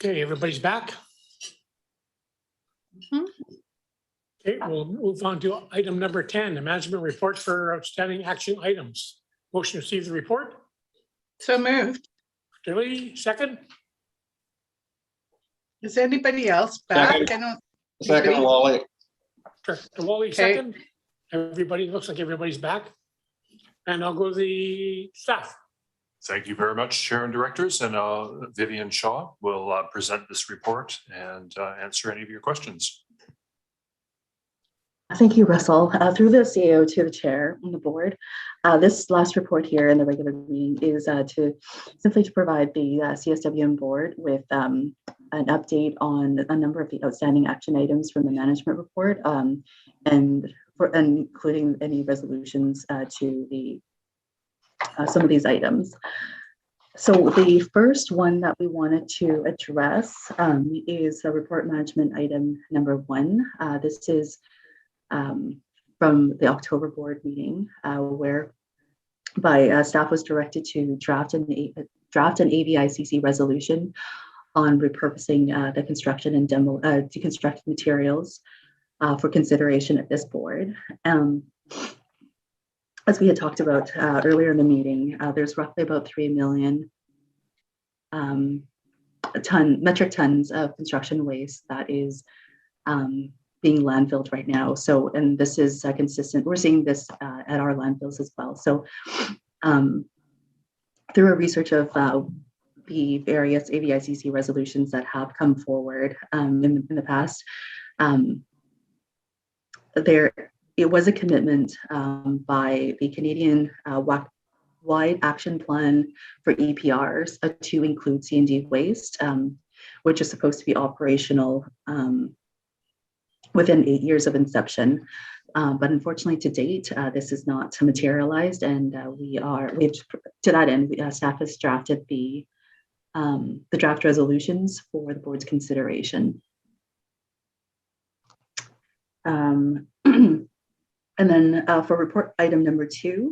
Okay, everybody's back. Okay, we'll move on to item number 10, the management report for outstanding action items. Motion to receive the report. So moved. Julie, second. Is anybody else back? Second. I don't. Second, anybody- Wally. Director Wally, Okay. second. Everybody, looks like everybody's back. And I'll go to the staff. Thank you very much, Chair and Directors, and Vivian Shaw will present this report and answer any of your questions. Thank you, Russell. Through the CEO to the chair and the board, this last report here in the regular meeting is to provide the CSWM board with an update on a number of the outstanding action items from the management report, and including any resolutions to the some of these items. So the first one that we wanted to address is a report management item number 1. This is from the October board meeting, whereby staff was directed to draft an AVICC resolution on repurposing the construction and deconstructed materials for consideration at this board. As we had talked about earlier in the meeting, there's roughly about 3 million metric tons of construction waste that is being landfilled right now. So, and this is consistent. We're seeing this at our landfills as well. So, through a research of the various AVICC resolutions that have come forward in the past, it was a commitment by the Canadian Wide Action Plan for EPRs to include C&D waste, which is supposed to be operational within 8 years of inception. But unfortunately, to date, this is not materialized, and to that end, staff has drafted the draft resolutions for the board's consideration. And then for report item number 2,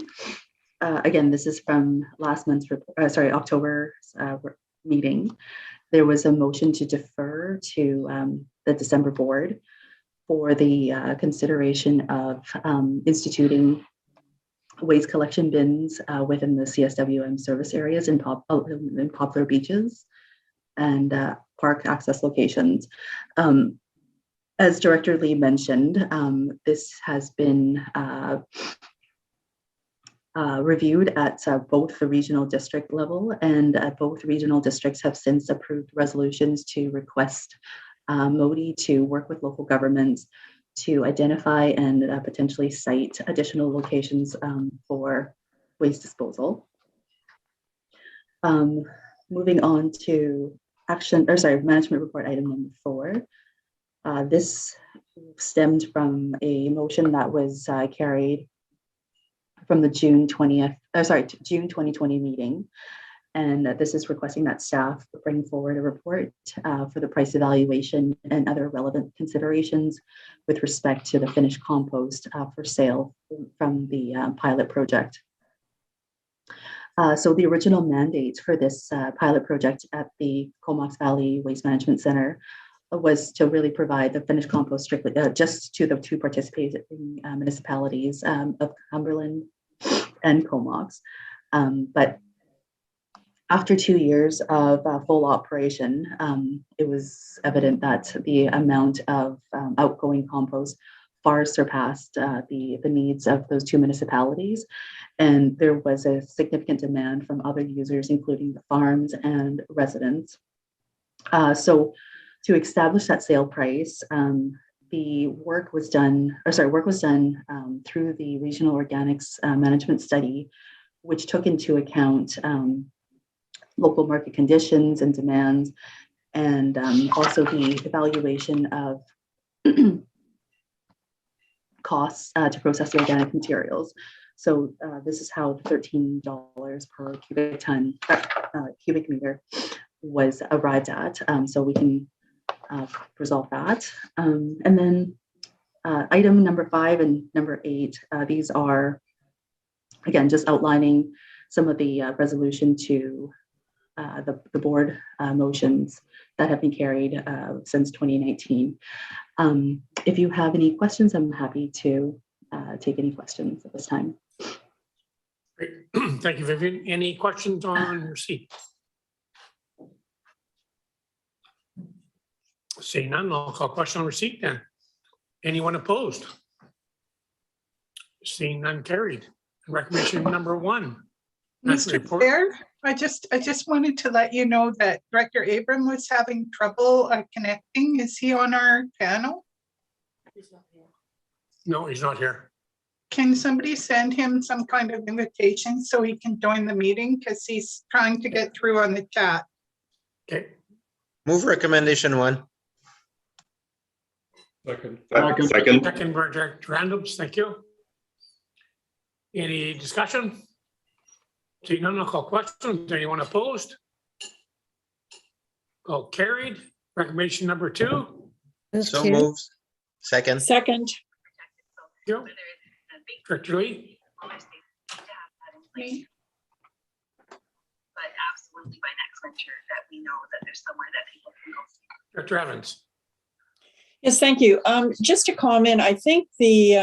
again, this is from last month's October meeting. There was a motion to defer to the December board for the consideration of instituting waste collection bins within the CSWM service areas in Poplar Beaches and park access locations. As Director Lee mentioned, this has been reviewed at both the regional district level, and both regional districts have since approved resolutions to request MODI to work with local governments to identify and potentially site additional locations for waste disposal. Moving on to management report item number 4. This stemmed from a motion that was carried from the June 2020 meeting. And this is requesting that staff bring forward a report for the price evaluation and other relevant considerations with respect to the finished compost for sale from the pilot project. So the original mandate for this pilot project at the Comox Valley Waste Management Center was to really provide the finished compost strictly just to the 2 participating municipalities of Cumberland and Comox. But after 2 years of full operation, it was evident that the amount of outgoing compost far surpassed the needs of those 2 municipalities. And there was a significant demand from other users, including the farms and residents. So to establish that sale price, the work was done through the regional organics management study, which took into account local market conditions and demands, and also the evaluation of costs to process the organic materials. So this is how $13 per cubic meter was arrived at. So we can resolve that. And then item number 5 and number 8, these are, again, just outlining some of the resolution to the board motions that have been carried since 2019. If you have any questions, I'm happy to take any questions at this time. Great. Thank you, Vivian. Any questions on receipt? Seeing none, I'll call question on receipt then. Anyone opposed? Seeing none, carried. Recommendation number 1. Mr. Chair, I just wanted to let you know that Director Abram was having trouble connecting. Is he on our panel? No, he's not here. Can somebody send him some kind of invitation so he can join the meeting, because he's trying to get through on the chat? Okay. Move recommendation 1. Second. Second, Director Randoms, thank you. Any discussion? Seeing none, I'll call question. Anyone opposed? Call carried. Recommendation number 2. So moved. Second. Second. Yep. Director Lee. Me. But absolutely by next winter that we know that there's somewhere that people can go. Director Evans. Yes, thank you. Just a comment. I think the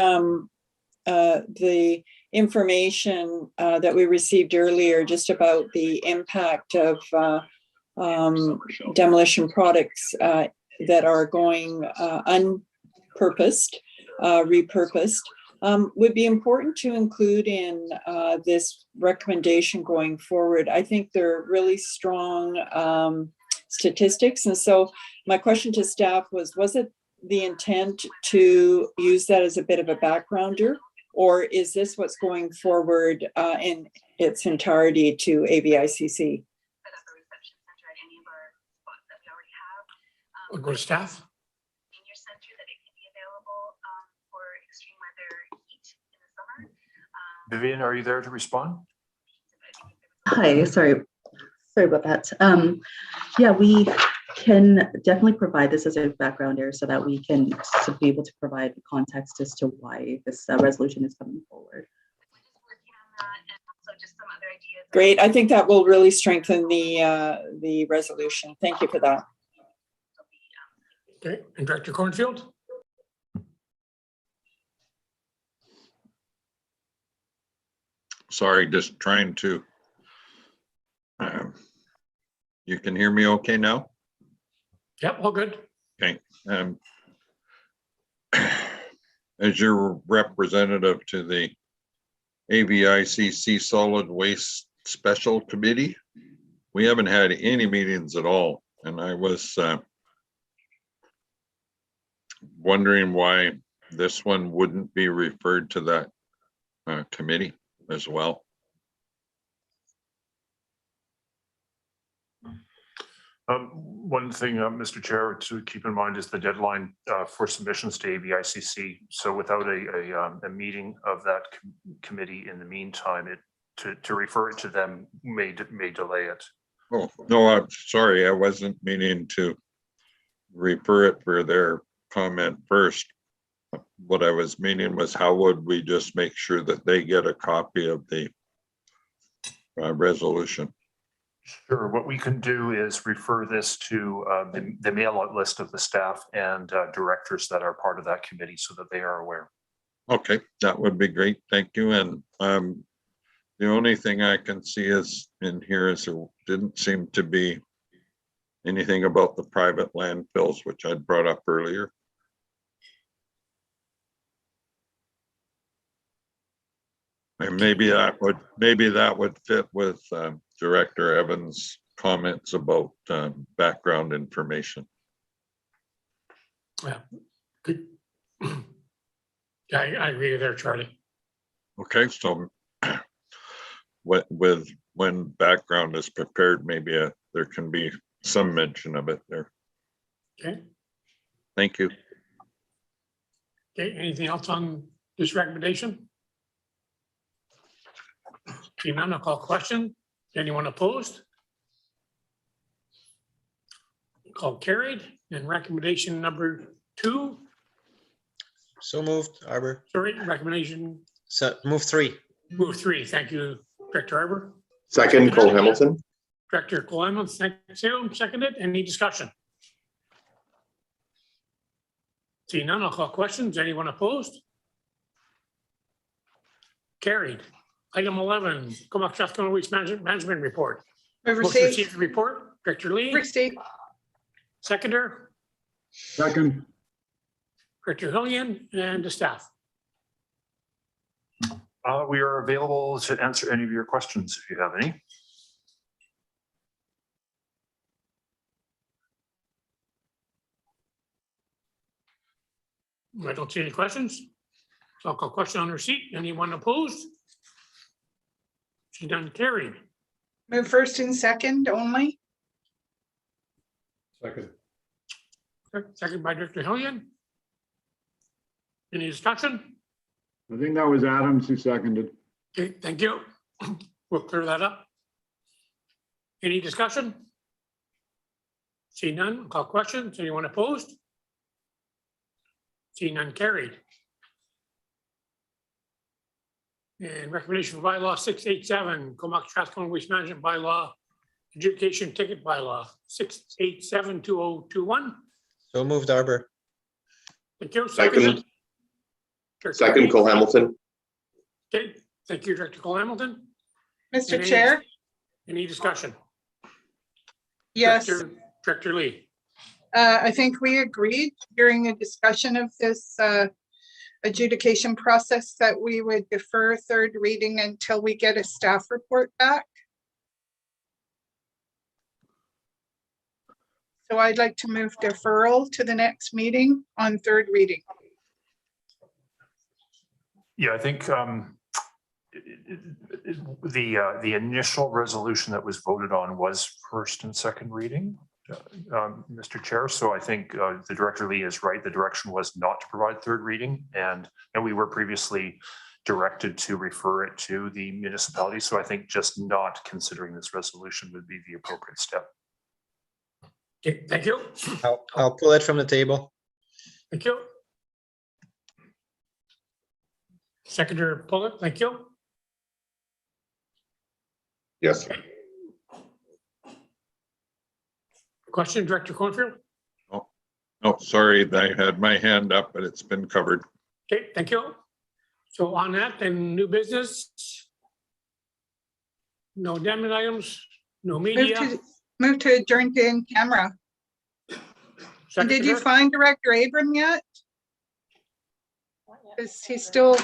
information that we received earlier just about the impact of demolition products that are going unpurposed, repurposed, would be important to include in this recommendation going forward. I think they're really strong statistics. And so my question to staff was it the intent to use that as a bit of a backgrounder? Or is this what's going forward in its entirety to AVICC? We'll go to staff. Vivian, are you there to respond? Hi, sorry about that. Yeah, we can definitely provide this as a background here so that we can be able to provide context as to why this resolution is coming forward. Great. I think that will really strengthen the resolution. Thank you for that. Okay, and Director Cornfield. Sorry, just trying to. You can hear me okay now? Yep, all good. Okay. As your representative to the AVICC Solid Waste Special Committee, we haven't had any meetings at all. And I was wondering why this one wouldn't be referred to that committee as well. One thing, Mr. Chair, to keep in mind is the deadline for submissions to AVICC. So without a meeting of that committee in the meantime, to refer it to them may delay it. Oh, no, I'm sorry. I wasn't meaning to refer it for their comment first. What I was meaning was how would we just make sure that they get a copy of the resolution? Sure. What we can do is refer this to the mail out list of the staff and directors that are part of that committee so that they are aware. Okay, that would be great. Thank you. And the only thing I can see is in here is there didn't seem to be anything about the private landfills, which I'd brought up earlier. And maybe that would fit with Director Evans' comments about background information. Yeah, good. Yeah, I agree there, Charlie. Okay, so when background is prepared, maybe there can be some mention of it there. Okay. Thank you. Okay, anything else on this recommendation? Seeing none, I'll call question. Anyone opposed? Call carried. And recommendation number 2. So moved, Arbor. Sorry, recommendation. So move 3. Move 3. Thank you, Director Arbor. Second, Cole Hamilton. Director Coleman, thanks you. Seconded. Any discussion? See none, I'll call questions. Anyone opposed? Carried. Item 11, Comox Strathcona Waste Management Report. Move Motion receipt. received report. Director Lee. Receipt. Seconder. Second. Director Hillian and the staff. We are available to answer any of your questions if you have any. I don't see any questions. So I'll call question on receipt. Anyone opposed? She's done. Carried. Move first and second only. Second. Second by Director Hillian. Any discussion? I think that was Adams who seconded. Okay, thank you. We'll clear that up. Any discussion? See none, call questions. Anyone opposed? See none, carried. And recommendation for bylaw 687, Comox Strathcona Waste Management Bylaw, adjudication ticket bylaw 6872021. So moved, Arbor. Thank you. Second. Director Second, Lee. Cole Hamilton. Okay, thank you, Director Cole Hamilton. Mr. Any- Chair? Any discussion? Yes. Director Lee. I think we agreed during the discussion of this adjudication process that we would defer third reading until we get a staff report back. So I'd like to move deferral to the next meeting on third reading. Yeah, I think the initial resolution that was voted on was first and second reading, Mr. Chair. So I think the Director Lee is right. The direction was not to provide third reading, and we were previously directed to refer it to the municipality. So I think just not considering this resolution would be the appropriate step. Okay, thank you. I'll pull it from the table. Thank you. Seconder Bullock, thank you. Yes. Question, Director Cornfield? Oh, sorry, I had my hand up, but it's been covered. Okay, thank you. So on that, then new business? No addendum items, no media? Move to adjourn to in camera. And did you Seconder? find Director Abram yet? Is he still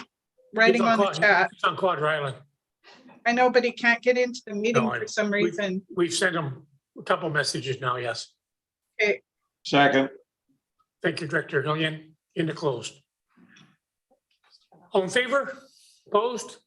writing on the chat? It's on Quad Island. I know, but he can't get into the meeting No, for some reason. We've sent him a couple messages now, yes. Okay. Second. Thank you, Director Hillian. Into closed. All in favor? Opposed?